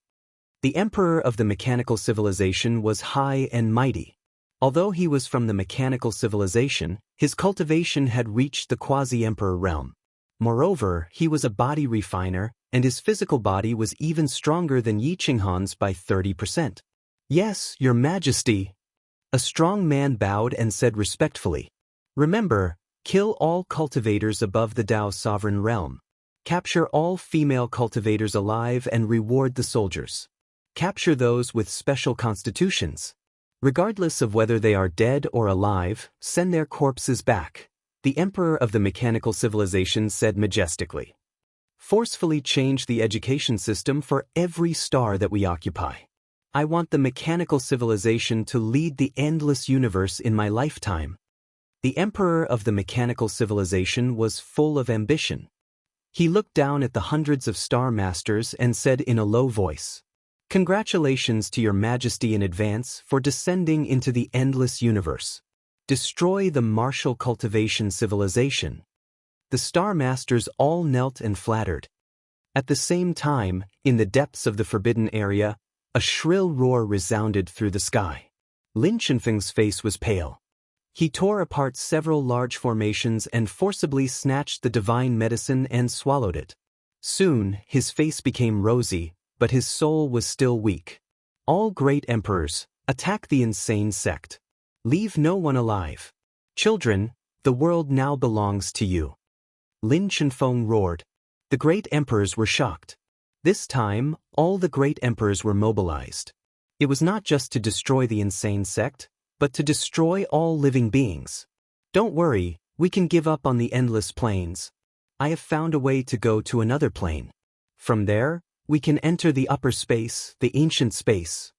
The emperor of the mechanical civilization was high and mighty. Although he was from the mechanical civilization, his cultivation had reached the quasi-emperor realm. Moreover, he was a body refiner, and his physical body was even stronger than Yi Qinghan's by 30%. Yes, your majesty. A strong man bowed and said respectfully, remember, kill all cultivators above the Tao's sovereign realm. Capture all female cultivators alive and reward the soldiers. Capture those with special constitutions. Regardless of whether they are dead or alive, send their corpses back. The emperor of the mechanical civilization said majestically. Forcefully change the education system for every star that we occupy. I want the mechanical civilization to lead the endless universe in my lifetime. The emperor of the mechanical civilization was full of ambition. He looked down at the hundreds of star masters and said in a low voice, Congratulations to your majesty in advance for descending into the endless universe. Destroy the martial cultivation civilization. The star masters all knelt and flattered. At the same time, in the depths of the forbidden area, a shrill roar resounded through the sky. Lin Chenfeng's face was pale. He tore apart several large formations and forcibly snatched the divine medicine and swallowed it. Soon, his face became rosy, but his soul was still weak. All great emperors, attack the insane sect. Leave no one alive. Children, the world now belongs to you. Lin Chenfeng roared. The great emperors were shocked. This time, all the great emperors were mobilized. It was not just to destroy the insane sect, but to destroy all living beings. Don't worry, we can give up on the endless planes. I have found a way to go to another plane. From there, we can enter the upper space, the ancient space.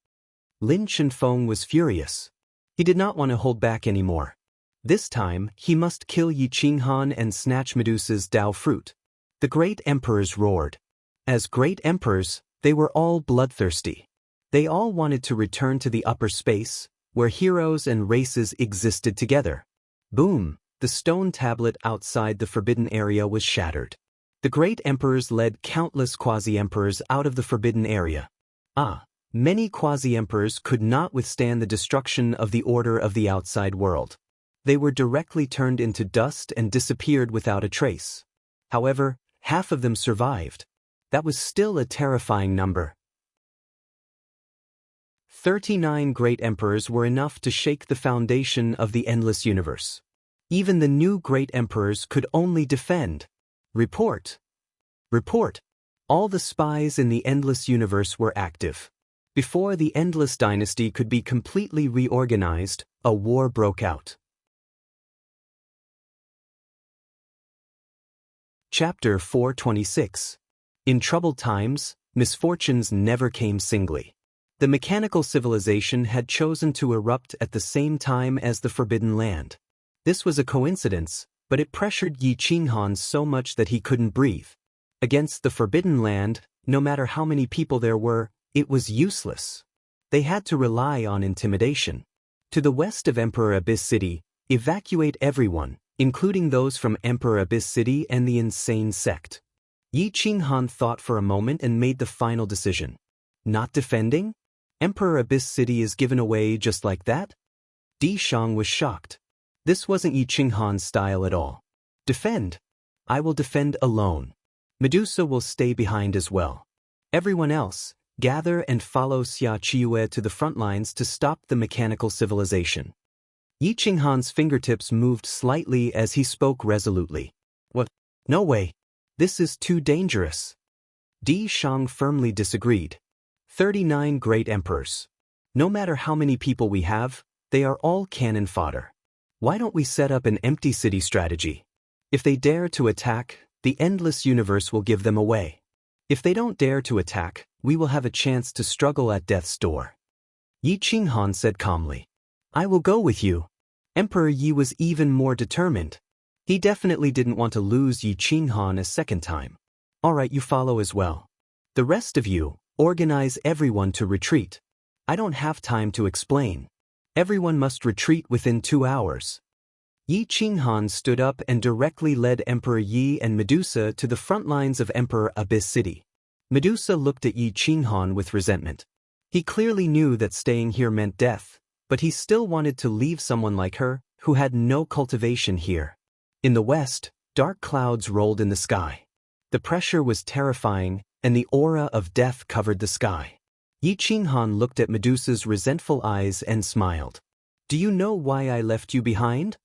Lin Chenfeng was furious. He did not want to hold back anymore. This time, he must kill Yi Qinghan and snatch Medusa's Tao fruit. The great emperors roared. As great emperors, they were all bloodthirsty. They all wanted to return to the upper space, where heroes and races existed together. Boom! The stone tablet outside the forbidden area was shattered. The great emperors led countless quasi-emperors out of the forbidden area. Many quasi-emperors could not withstand the destruction of the order of the outside world. They were directly turned into dust and disappeared without a trace. However, half of them survived. That was still a terrifying number. 39 great emperors were enough to shake the foundation of the endless universe. Even the new great emperors could only defend. Report. Report. All the spies in the endless universe were active. Before the endless dynasty could be completely reorganized, a war broke out. Chapter 426. In troubled times, misfortunes never came singly. The mechanical civilization had chosen to erupt at the same time as the Forbidden Land. This was a coincidence, but it pressured Yi Qinghan so much that he couldn't breathe. Against the Forbidden Land, no matter how many people there were, it was useless. They had to rely on intimidation. To the west of Emperor Abyss City, evacuate everyone, including those from Emperor Abyss City and the insane sect. Yi Qinghan thought for a moment and made the final decision. Not defending? Emperor Abyss City is given away just like that? Di Shang was shocked. This wasn't Yi Qinghan's style at all. Defend. I will defend alone. Medusa will stay behind as well. Everyone else, gather and follow Xia Qiue to the front lines to stop the mechanical civilization. Yi Qinghan's fingertips moved slightly as he spoke resolutely. What? No way. This is too dangerous. Di Shang firmly disagreed. 39 great emperors. No matter how many people we have, they are all cannon fodder. Why don't we set up an empty city strategy? If they dare to attack, the endless universe will give them away. If they don't dare to attack, we will have a chance to struggle at death's door. Yi Qinghan said calmly. I will go with you. Emperor Yi was even more determined. He definitely didn't want to lose Yi Qinghan a second time. All right, you follow as well. The rest of you, organize everyone to retreat. I don't have time to explain. Everyone must retreat within 2 hours. Yi Qinghan stood up and directly led Emperor Yi and Medusa to the front lines of Emperor Abyss City. Medusa looked at Yi Qinghan with resentment. He clearly knew that staying here meant death, but he still wanted to leave someone like her, who had no cultivation here. In the west, dark clouds rolled in the sky. The pressure was terrifying, and the aura of death covered the sky. Yi Qinghan looked at Medusa's resentful eyes and smiled. Do you know why I left you behind?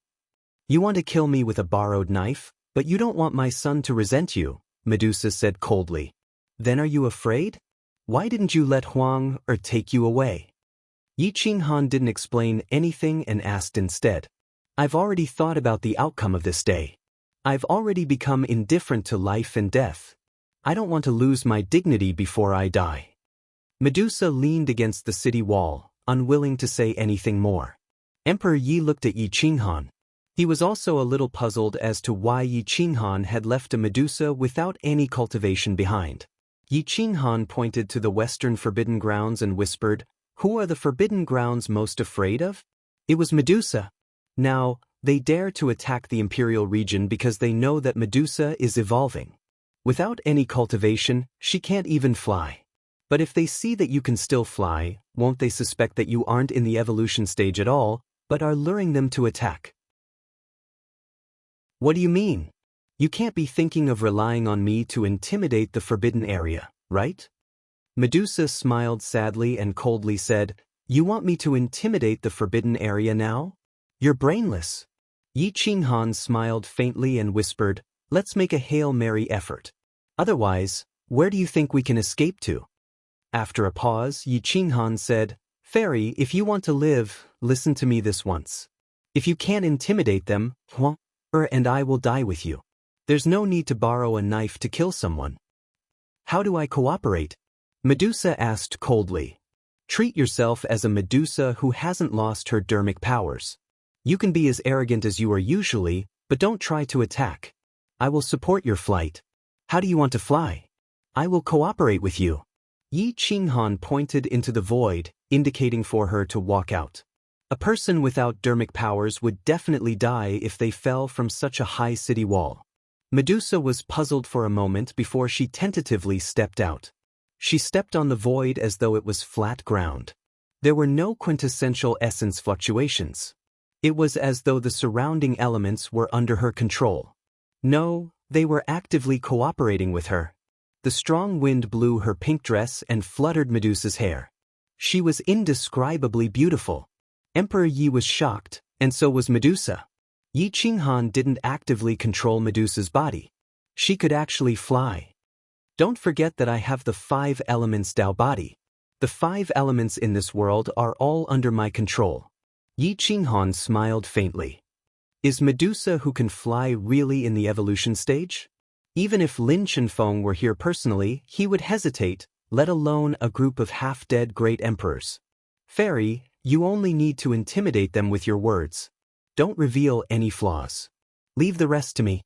You want to kill me with a borrowed knife, but you don't want my son to resent you, Medusa said coldly. Then are you afraid? Why didn't you let Huang take you away? Yi Qinghan didn't explain anything and asked instead. I've already thought about the outcome of this day. I've already become indifferent to life and death. I don't want to lose my dignity before I die. Medusa leaned against the city wall, unwilling to say anything more. Emperor Yi looked at Yi Qinghan. He was also a little puzzled as to why Yi Qinghan had left a Medusa without any cultivation behind. Yi Qinghan pointed to the western forbidden grounds and whispered, Who are the forbidden grounds most afraid of? It was Medusa. Now, they dare to attack the imperial region because they know that Medusa is evolving. Without any cultivation, she can't even fly. But if they see that you can still fly, won't they suspect that you aren't in the evolution stage at all, but are luring them to attack? What do you mean? You can't be thinking of relying on me to intimidate the forbidden area, right? Medusa smiled sadly and coldly said, You want me to intimidate the forbidden area now? You're brainless. Yi Qinghan smiled faintly and whispered, Let's make a Hail Mary effort. Otherwise, where do you think we can escape to? After a pause, Yi Qinghan said, Fairy, if you want to live, listen to me this once. If you can't intimidate them, Huang and I will die with you. There's no need to borrow a knife to kill someone. How do I cooperate? Medusa asked coldly. Treat yourself as a Medusa who hasn't lost her dermic powers. You can be as arrogant as you are usually, but don't try to attack. I will support your flight. How do you want to fly? I will cooperate with you. Yi Qinghan pointed into the void, indicating for her to walk out. A person without dermic powers would definitely die if they fell from such a high city wall. Medusa was puzzled for a moment before she tentatively stepped out. She stepped on the void as though it was flat ground. There were no quintessential essence fluctuations. It was as though the surrounding elements were under her control. No, they were actively cooperating with her. The strong wind blew her pink dress and fluttered Medusa's hair. She was indescribably beautiful. Emperor Yi was shocked, and so was Medusa. Yi Qinghan didn't actively control Medusa's body. She could actually fly. Don't forget that I have the 5 elements Tao body. The 5 elements in this world are all under my control. Yi Qinghan smiled faintly. Is Medusa who can fly really in the evolution stage? Even if Lin Chenfeng were here personally, he would hesitate, let alone a group of half-dead great emperors. Fairy, you only need to intimidate them with your words. Don't reveal any flaws. Leave the rest to me.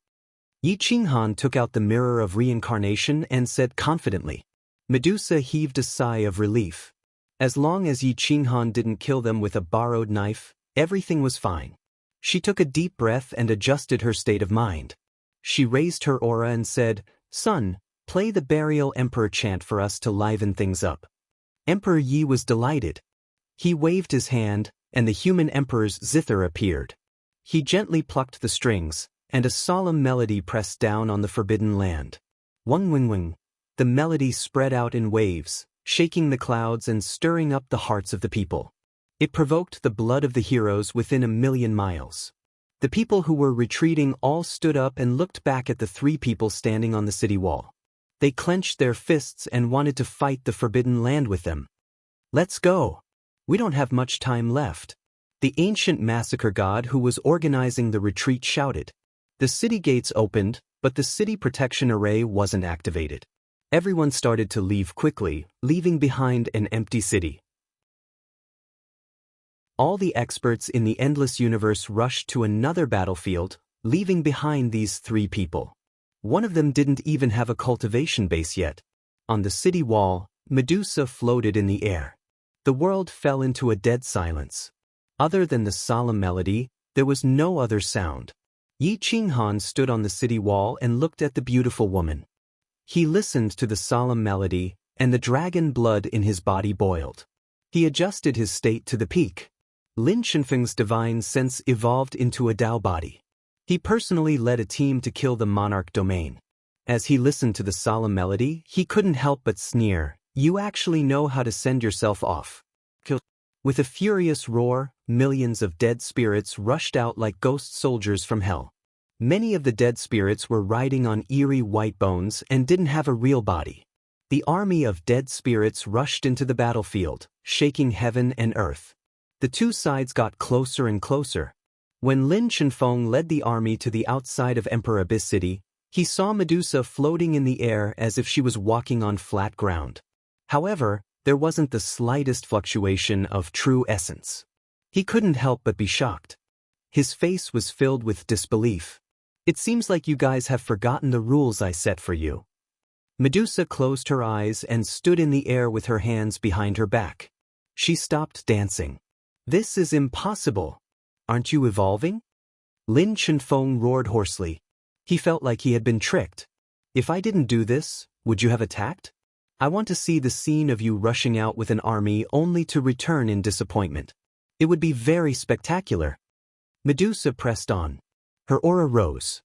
Yi Qinghan took out the mirror of reincarnation and said confidently. Medusa heaved a sigh of relief. As long as Yi Qinghan didn't kill them with a borrowed knife, everything was fine. She took a deep breath and adjusted her state of mind. She raised her aura and said, Son, Play the burial emperor chant for us to liven things up. Emperor Yi was delighted. He waved his hand, and the human emperor's zither appeared. He gently plucked the strings, and a solemn melody pressed down on the forbidden land. Wung wing wing. The melody spread out in waves, shaking the clouds and stirring up the hearts of the people. It provoked the blood of the heroes within 1,000,000 miles. The people who were retreating all stood up and looked back at the three people standing on the city wall. They clenched their fists and wanted to fight the forbidden land with them. Let's go. We don't have much time left. The ancient massacre god who was organizing the retreat shouted. The city gates opened, but the city protection array wasn't activated. Everyone started to leave quickly, leaving behind an empty city. All the experts in the endless universe rushed to another battlefield, leaving behind these three people. One of them didn't even have a cultivation base yet. On the city wall, Medusa floated in the air. The world fell into a dead silence. Other than the solemn melody, there was no other sound. Yi Qinghan stood on the city wall and looked at the beautiful woman. He listened to the solemn melody, and the dragon blood in his body boiled. He adjusted his state to the peak. Lin Shenfeng's divine sense evolved into a Dao body. He personally led a team to kill the monarch domain. As he listened to the solemn melody, he couldn't help but sneer. You actually know how to send yourself off. Kill. With a furious roar, millions of dead spirits rushed out like ghost soldiers from hell. Many of the dead spirits were riding on eerie white bones and didn't have a real body. The army of dead spirits rushed into the battlefield, shaking heaven and earth. The two sides got closer and closer. When Lin Shenfeng led the army to the outside of Emperor Abyss City, he saw Medusa floating in the air as if she was walking on flat ground. However, there wasn't the slightest fluctuation of true essence. He couldn't help but be shocked. His face was filled with disbelief. It seems like you guys have forgotten the rules I set for you. Medusa closed her eyes and stood in the air with her hands behind her back. She stopped dancing. This is impossible. Aren't you evolving? Lin Shenfeng roared hoarsely. He felt like he had been tricked. If I didn't do this, would you have attacked? I want to see the scene of you rushing out with an army only to return in disappointment. It would be very spectacular. Medusa pressed on. Her aura rose.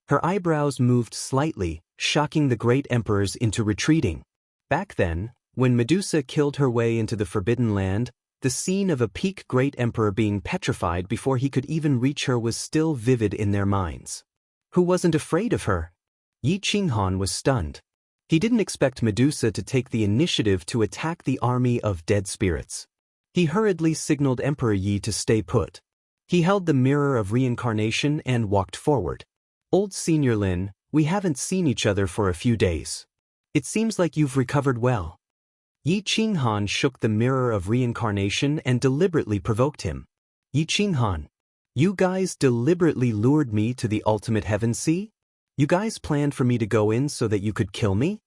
Her eyebrows moved slightly, shocking the great emperors into retreating. Back then, when Medusa killed her way into the Forbidden Land, the scene of a peak great emperor being petrified before he could even reach her was still vivid in their minds. Who wasn't afraid of her? Yi Qinghan was stunned. He didn't expect Medusa to take the initiative to attack the army of dead spirits. He hurriedly signaled Emperor Yi to stay put. He held the mirror of reincarnation and walked forward. Old Senior Lin, we haven't seen each other for a few days. It seems like you've recovered well. Yi Qinghan shook the mirror of reincarnation and deliberately provoked him. Yi Qinghan, you guys deliberately lured me to the ultimate heaven sea? You guys planned for me to go in so that you could kill me?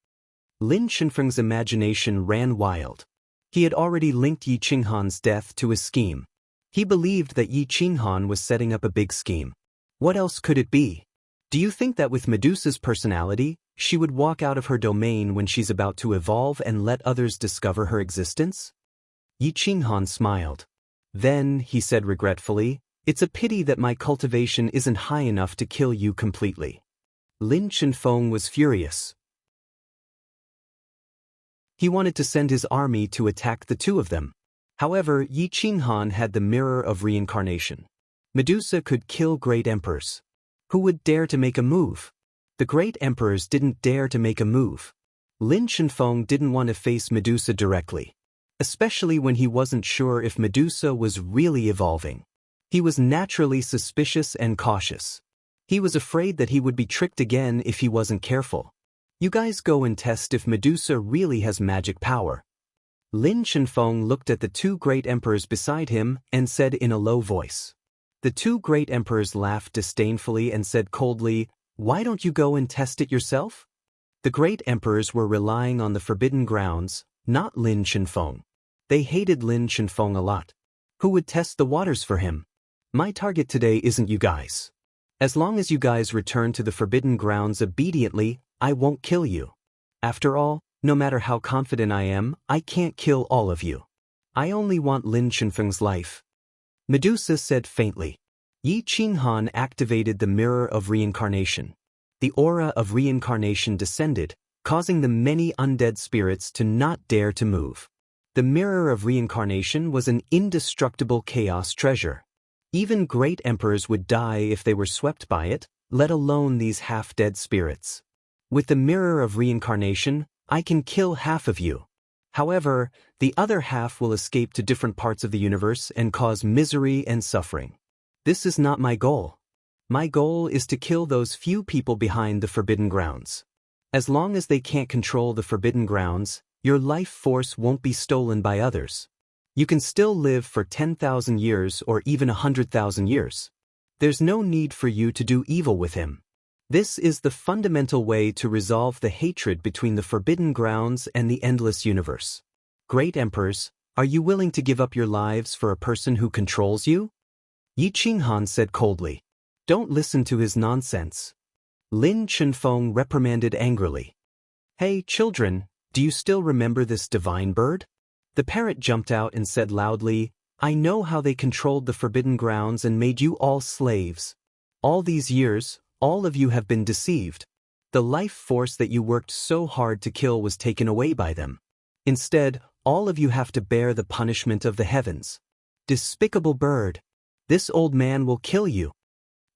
Lin Shenfeng's imagination ran wild. He had already linked Yi Qinghan's death to his scheme. He believed that Yi Qinghan was setting up a big scheme. What else could it be? Do you think that with Medusa's personality, she would walk out of her domain when she's about to evolve and let others discover her existence? Yi Qinghan smiled. Then, he said regretfully, it's a pity that my cultivation isn't high enough to kill you completely. Lin Shenfeng was furious. He wanted to send his army to attack the two of them. However, Yi Qinghan had the mirror of reincarnation. Medusa could kill great emperors. Who would dare to make a move? The great emperors didn't dare to make a move. Lin Shenfeng didn't want to face Medusa directly, especially when he wasn't sure if Medusa was really evolving. He was naturally suspicious and cautious. He was afraid that he would be tricked again if he wasn't careful. You guys go and test if Medusa really has magic power. Lin Shenfeng looked at the two great emperors beside him and said in a low voice. The two great emperors laughed disdainfully and said coldly, "Why don't you go and test it yourself?" The great emperors were relying on the forbidden grounds, not Lin Shenfeng. They hated Lin Shenfeng a lot. Who would test the waters for him? My target today isn't you guys. As long as you guys return to the forbidden grounds obediently, I won't kill you. After all, no matter how confident I am, I can't kill all of you. I only want Lin Chenfeng's life. Medusa said faintly. Yi Qinghan activated the mirror of reincarnation. The aura of reincarnation descended, causing the many undead spirits to not dare to move. The mirror of reincarnation was an indestructible chaos treasure. Even great emperors would die if they were swept by it, let alone these half-dead spirits. With the mirror of reincarnation, I can kill half of you. However, the other half will escape to different parts of the universe and cause misery and suffering. This is not my goal. My goal is to kill those few people behind the Forbidden Grounds. As long as they can't control the Forbidden Grounds, your life force won't be stolen by others. You can still live for 10,000 years or even 100,000 years. There's no need for you to do evil with him. This is the fundamental way to resolve the hatred between the Forbidden Grounds and the endless universe. Great emperors, are you willing to give up your lives for a person who controls you? Yi Qinghan said coldly. Don't listen to his nonsense. Lin Chenfeng reprimanded angrily. Hey, children, do you still remember this divine bird? The parrot jumped out and said loudly, I know how they controlled the Forbidden Grounds and made you all slaves. All these years, all of you have been deceived. The life force that you worked so hard to kill was taken away by them. Instead, all of you have to bear the punishment of the heavens. Despicable bird. This old man will kill you.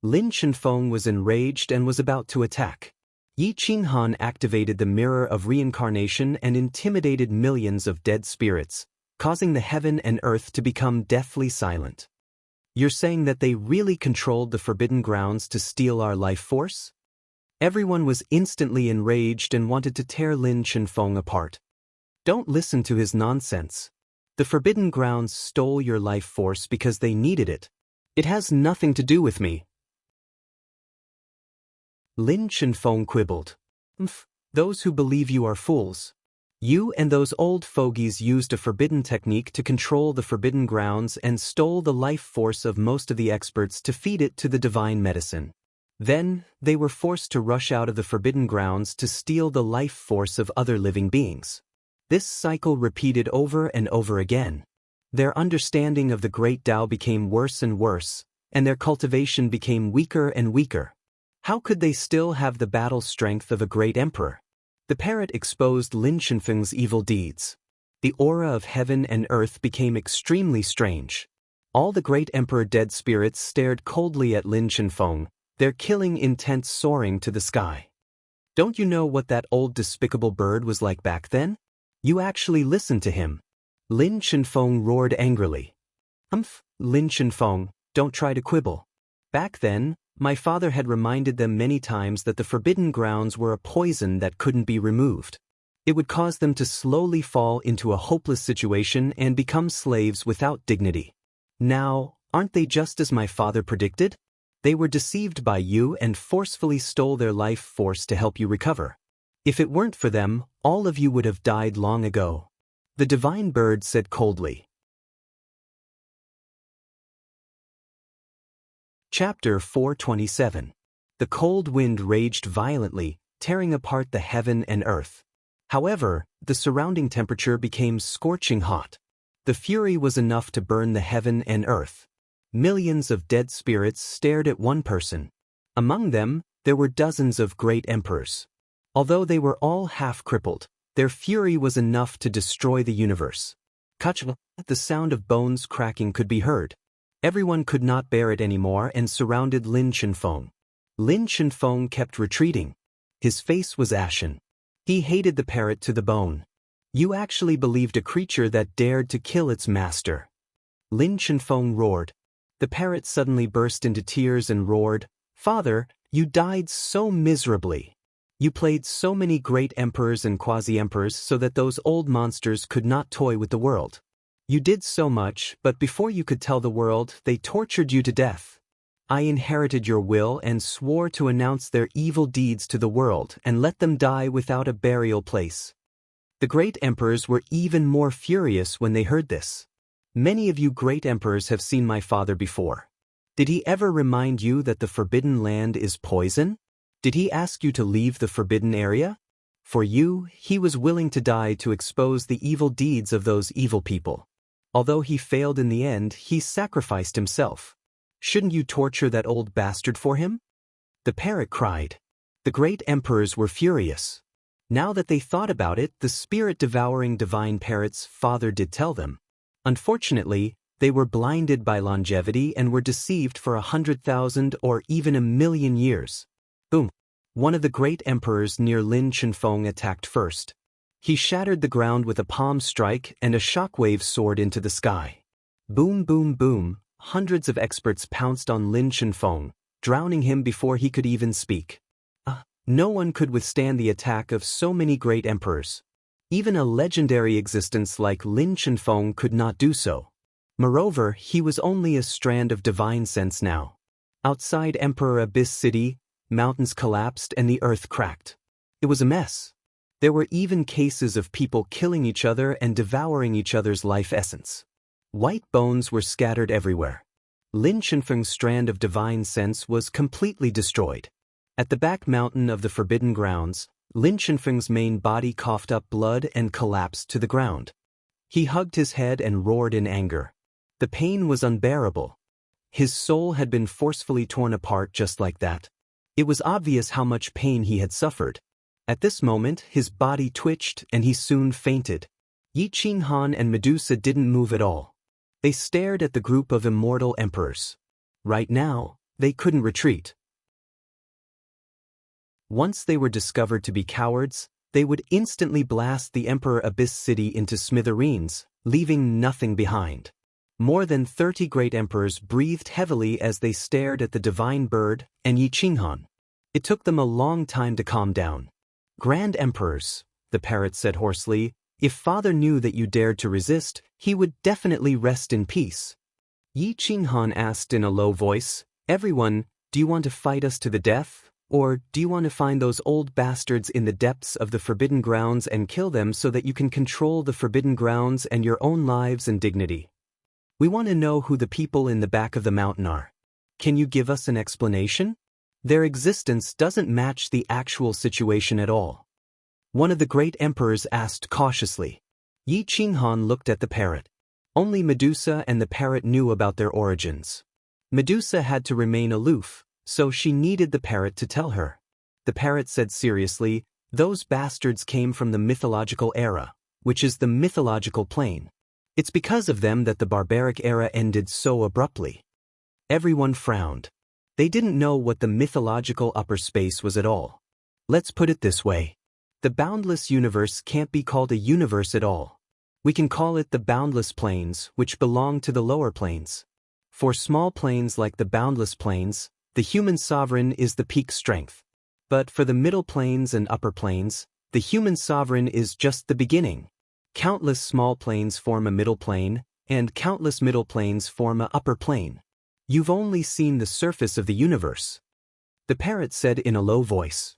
Lin Chenfeng was enraged and was about to attack. Yi Qinghan activated the mirror of reincarnation and intimidated millions of dead spirits, causing the heaven and earth to become deathly silent. You're saying that they really controlled the Forbidden Grounds to steal our life force? Everyone was instantly enraged and wanted to tear Lin Chenfeng apart. Don't listen to his nonsense. The Forbidden Grounds stole your life force because they needed it. It has nothing to do with me. Lin Chenfeng quibbled. Those who believe you are fools. You and those old fogies used a forbidden technique to control the Forbidden Grounds and stole the life force of most of the experts to feed it to the divine medicine. Then, they were forced to rush out of the Forbidden Grounds to steal the life force of other living beings. This cycle repeated over and over again. Their understanding of the Great Tao became worse and worse, and their cultivation became weaker and weaker. How could they still have the battle strength of a great emperor? The parrot exposed Lin Chenfeng's evil deeds. The aura of heaven and earth became extremely strange. All the great emperor dead spirits stared coldly at Lin Chenfeng, their killing intent soaring to the sky. Don't you know what that old despicable bird was like back then? You actually listened to him. Lin Chenfeng roared angrily. Lin Chenfeng, don't try to quibble. Back then, my father had reminded them many times that the Forbidden Grounds were a poison that couldn't be removed. It would cause them to slowly fall into a hopeless situation and become slaves without dignity. Now, aren't they just as my father predicted? They were deceived by you and forcefully stole their life force to help you recover. If it weren't for them, all of you would have died long ago. The divine bird said coldly. Chapter 427. The cold wind raged violently, tearing apart the heaven and earth. However, the surrounding temperature became scorching hot. The fury was enough to burn the heaven and earth. Millions of dead spirits stared at one person. Among them, there were dozens of great emperors. Although they were all half-crippled, their fury was enough to destroy the universe. The sound of bones cracking could be heard. Everyone could not bear it anymore and surrounded Lin Chenfeng. Lin Chenfeng kept retreating. His face was ashen. He hated the parrot to the bone. You actually believed a creature that dared to kill its master. Lin Chenfeng roared. The parrot suddenly burst into tears and roared, Father, you died so miserably. You played so many great emperors and quasi-emperors so that those old monsters could not toy with the world. You did so much, but before you could tell the world, they tortured you to death. I inherited your will and swore to announce their evil deeds to the world and let them die without a burial place. The great emperors were even more furious when they heard this. Many of you great emperors have seen my father before. Did he ever remind you that the forbidden land is poison? Did he ask you to leave the forbidden area? For you, he was willing to die to expose the evil deeds of those evil people. Although he failed in the end, he sacrificed himself. Shouldn't you torture that old bastard for him? The parrot cried. The great emperors were furious. Now that they thought about it, the spirit-devouring divine parrot's father did tell them. Unfortunately, they were blinded by longevity and were deceived for 100,000 or even 1,000,000 years. Boom! One of the great emperors near Lin Chenfeng attacked first. He shattered the ground with a palm strike and a shockwave soared into the sky. Boom, boom, boom! Hundreds of experts pounced on Lin Chenfeng, drowning him before he could even speak. No one could withstand the attack of so many great emperors. Even a legendary existence like Lin Chenfeng could not do so. Moreover, he was only a strand of divine sense now. Outside Emperor Abyss City, mountains collapsed and the earth cracked. It was a mess. There were even cases of people killing each other and devouring each other's life essence. White bones were scattered everywhere. Lin Chenfeng's strand of divine sense was completely destroyed. At the back mountain of the Forbidden Grounds, Lin Chenfeng's main body coughed up blood and collapsed to the ground. He hugged his head and roared in anger. The pain was unbearable. His soul had been forcefully torn apart just like that. It was obvious how much pain he had suffered. At this moment, his body twitched and he soon fainted. Yi Qinghan and Medusa didn't move at all. They stared at the group of immortal emperors. Right now, they couldn't retreat. Once they were discovered to be cowards, they would instantly blast the Emperor Abyss City into smithereens, leaving nothing behind. More than 30 great emperors breathed heavily as they stared at the divine bird and Yi Qinghan. It took them a long time to calm down. Grand emperors, the parrot said hoarsely, if father knew that you dared to resist, he would definitely rest in peace. Yi Qinghan asked in a low voice, everyone, do you want to fight us to the death? Or do you want to find those old bastards in the depths of the Forbidden Grounds and kill them so that you can control the Forbidden Grounds and your own lives and dignity? We want to know who the people in the back of the mountain are. Can you give us an explanation? Their existence doesn't match the actual situation at all. One of the great emperors asked cautiously. Yi Qinghan looked at the parrot. Only Medusa and the parrot knew about their origins. Medusa had to remain aloof, so she needed the parrot to tell her. The parrot said seriously, those bastards came from the mythological era, which is the mythological plane. It's because of them that the barbaric era ended so abruptly. Everyone frowned. They didn't know what the mythological upper space was at all. Let's put it this way. The boundless universe can't be called a universe at all. We can call it the boundless planes, which belong to the lower planes. For small planes like the boundless planes, the human sovereign is the peak strength. But for the middle planes and upper planes, the human sovereign is just the beginning. Countless small planes form a middle plane, and countless middle planes form an upper plane. You've only seen the surface of the universe. The parrot said in a low voice.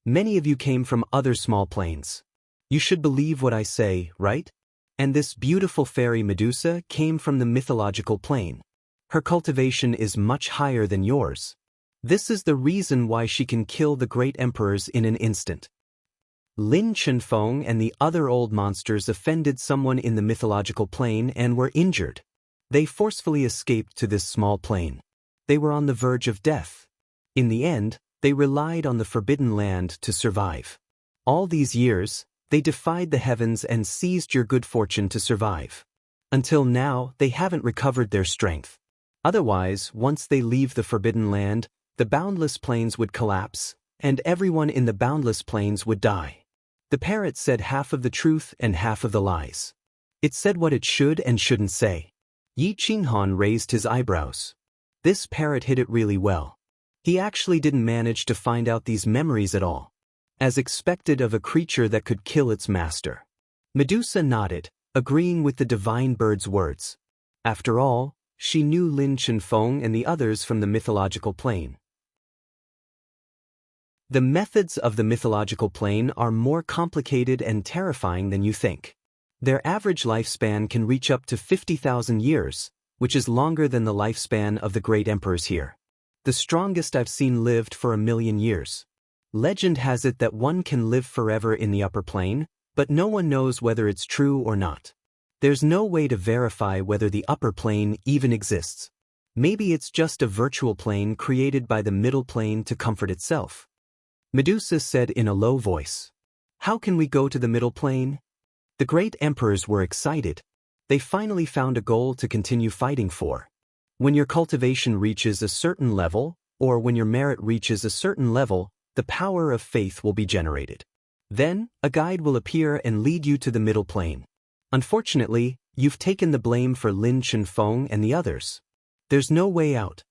Many of you came from other small planes. You should believe what I say, right? And this beautiful fairy Medusa came from the mythological plane. Her cultivation is much higher than yours. This is the reason why she can kill the great emperors in an instant. Lin Chenfeng and the other old monsters offended someone in the mythological plane and were injured. They forcefully escaped to this small plane. They were on the verge of death. In the end, they relied on the Forbidden Land to survive. All these years, they defied the heavens and seized your good fortune to survive. Until now, they haven't recovered their strength. Otherwise, once they leave the Forbidden Land, the boundless planes would collapse, and everyone in the boundless planes would die. The parrot said half of the truth and half of the lies. It said what it should and shouldn't say. Yi Qinghan raised his eyebrows. This parrot hid it really well. He actually didn't manage to find out these memories at all. As expected of a creature that could kill its master. Medusa nodded, agreeing with the divine bird's words. After all, she knew Lin Chenfeng and the others from the mythological plane. The methods of the mythological plane are more complicated and terrifying than you think. Their average lifespan can reach up to 50,000 years, which is longer than the lifespan of the great emperors here. The strongest I've seen lived for 1,000,000 years. Legend has it that one can live forever in the upper plane, but no one knows whether it's true or not. There's no way to verify whether the upper plane even exists. Maybe it's just a virtual plane created by the middle plane to comfort itself. Medusa said in a low voice. How can we go to the middle plane? The great emperors were excited. They finally found a goal to continue fighting for. When your cultivation reaches a certain level, or when your merit reaches a certain level, the power of faith will be generated. Then, a guide will appear and lead you to the middle plane. Unfortunately, you've taken the blame for Lin Chunfeng and the others. There's no way out.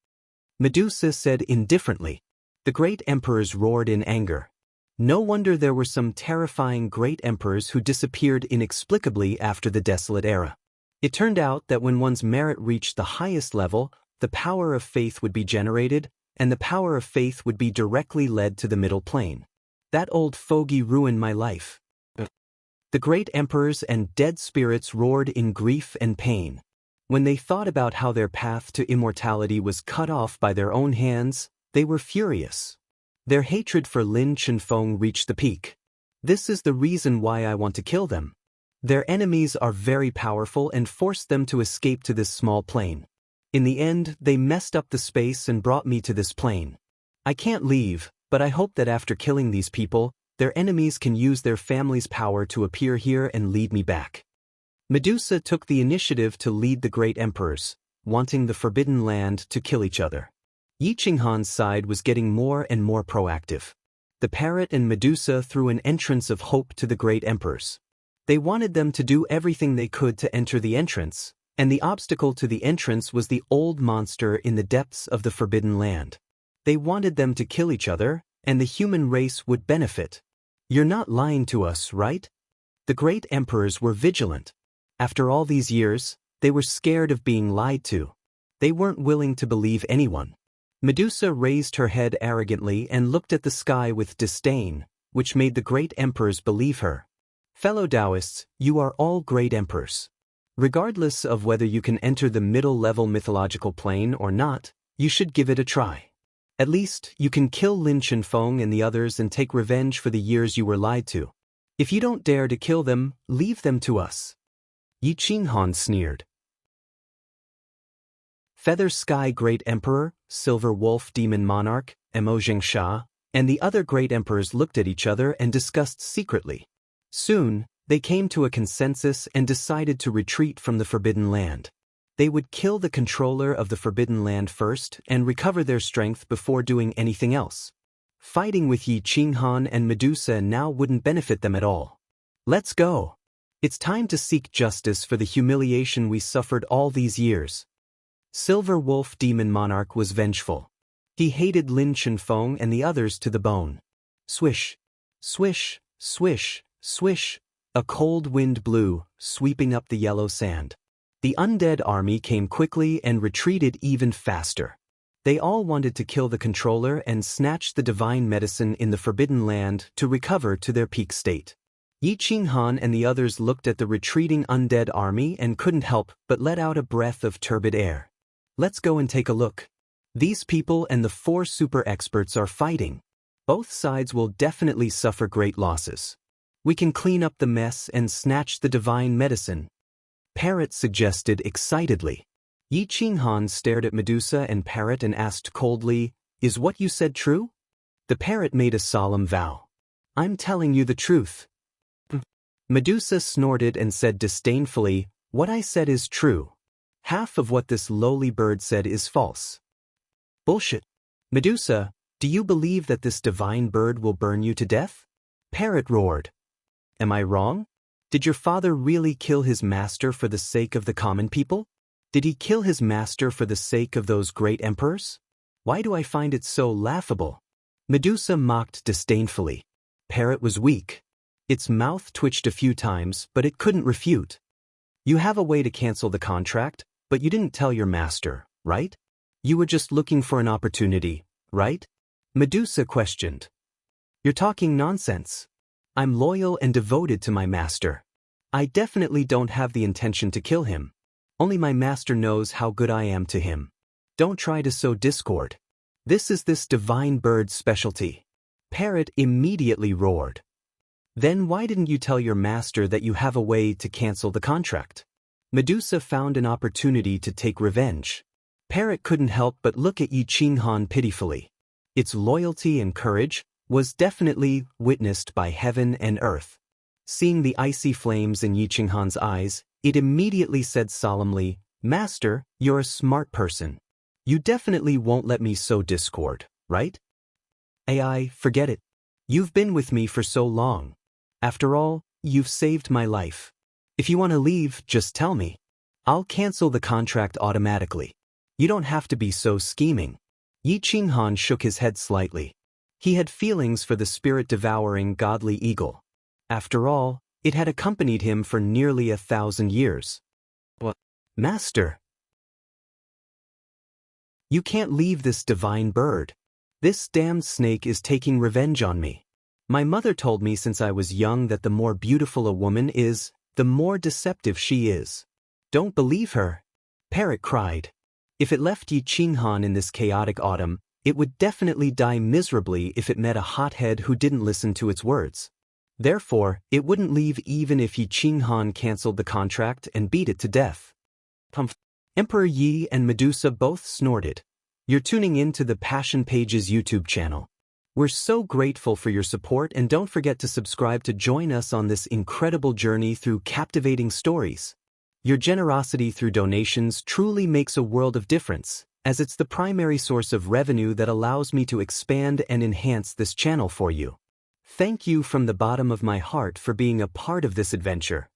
Medusa said indifferently. The great emperors roared in anger. No wonder there were some terrifying great emperors who disappeared inexplicably after the desolate era. It turned out that when one's merit reached the highest level, the power of faith would be generated, and the power of faith would be directly led to the middle plane. That old fogey ruined my life. The great emperors and dead spirits roared in grief and pain. When they thought about how their path to immortality was cut off by their own hands, they were furious. Their hatred for Lin Chunfeng reached the peak. This is the reason why I want to kill them. Their enemies are very powerful and forced them to escape to this small plane. In the end, they messed up the space and brought me to this plane. I can't leave, but I hope that after killing these people, their enemies can use their family's power to appear here and lead me back. Medusa took the initiative to lead the great emperors, wanting the Forbidden Land to kill each other. Yi Qinghan's side was getting more and more proactive. The parrot and Medusa threw an entrance of hope to the great emperors. They wanted them to do everything they could to enter the entrance, and the obstacle to the entrance was the old monster in the depths of the Forbidden Land. They wanted them to kill each other, and the human race would benefit. You're not lying to us, right? The great emperors were vigilant. After all these years, they were scared of being lied to. They weren't willing to believe anyone. Medusa raised her head arrogantly and looked at the sky with disdain, which made the great emperors believe her. Fellow Taoists, you are all great emperors. Regardless of whether you can enter the middle-level mythological plane or not, you should give it a try. At least, you can kill Lin Chunfeng and the others and take revenge for the years you were lied to. If you don't dare to kill them, leave them to us. Yi Qinghan sneered. Feather Sky Great Emperor, Silver Wolf Demon Monarch, Mo Jingsha, and the other great emperors looked at each other and discussed secretly. Soon, they came to a consensus and decided to retreat from the Forbidden Land. They would kill the controller of the Forbidden Land first and recover their strength before doing anything else. Fighting with Yi Qinghan and Medusa now wouldn't benefit them at all. Let's go. It's time to seek justice for the humiliation we suffered all these years. Silver Wolf Demon Monarch was vengeful. He hated Lin Chunfeng and the others to the bone. Swish, swish, swish, swish. A cold wind blew, sweeping up the yellow sand. The undead army came quickly and retreated even faster. They all wanted to kill the controller and snatch the divine medicine in the Forbidden Land to recover to their peak state. Yi Qinghan and the others looked at the retreating undead army and couldn't help but let out a breath of turbid air. Let's go and take a look. These people and the 4 super experts are fighting. Both sides will definitely suffer great losses. We can clean up the mess and snatch the divine medicine. Parrot suggested excitedly. Yi Qinghan stared at Medusa and Parrot and asked coldly, "Is what you said true?" The parrot made a solemn vow. "I'm telling you the truth." Medusa snorted and said disdainfully, "What I said is true. Half of what this lowly bird said is false." Bullshit. Medusa, do you believe that this divine bird will burn you to death? Parrot roared. Am I wrong? Did your father really kill his master for the sake of the common people? Did he kill his master for the sake of those great emperors? Why do I find it so laughable? Medusa mocked disdainfully. Parrot was weak. Its mouth twitched a few times, but it couldn't refute. You have a way to cancel the contract, but you didn't tell your master, right? You were just looking for an opportunity, right? Medusa questioned. You're talking nonsense. I'm loyal and devoted to my master. I definitely don't have the intention to kill him. Only my master knows how good I am to him. Don't try to sow discord. This divine bird's specialty. Parrot immediately roared. Then why didn't you tell your master that you have a way to cancel the contract? Medusa found an opportunity to take revenge. Parrot couldn't help but look at Yi Qinghan pitifully. Its loyalty and courage was definitely witnessed by heaven and earth. Seeing the icy flames in Yi Qinghan's eyes, it immediately said solemnly, "Master, you're a smart person. You definitely won't let me sow discord, right? AI, forget it. You've been with me for so long. After all, you've saved my life. If you want to leave, just tell me. I'll cancel the contract automatically. You don't have to be so scheming." Yi Qinghan shook his head slightly. He had feelings for the spirit-devouring godly eagle. After all, it had accompanied him for nearly 1,000 years. "What? Master? You can't leave this divine bird. This damned snake is taking revenge on me. My mother told me since I was young that the more beautiful a woman is, the more deceptive she is. Don't believe her," Parrot cried. If it left Yi Qinghan in this chaotic autumn, it would definitely die miserably if it met a hothead who didn't listen to its words. Therefore, it wouldn't leave even if Yi Qinghan canceled the contract and beat it to death. Emperor Yi and Medusa both snorted. You're tuning in to the Passion Pages YouTube channel. We're so grateful for your support, and don't forget to subscribe to join us on this incredible journey through captivating stories. Your generosity through donations truly makes a world of difference, as it's the primary source of revenue that allows me to expand and enhance this channel for you. Thank you from the bottom of my heart for being a part of this adventure.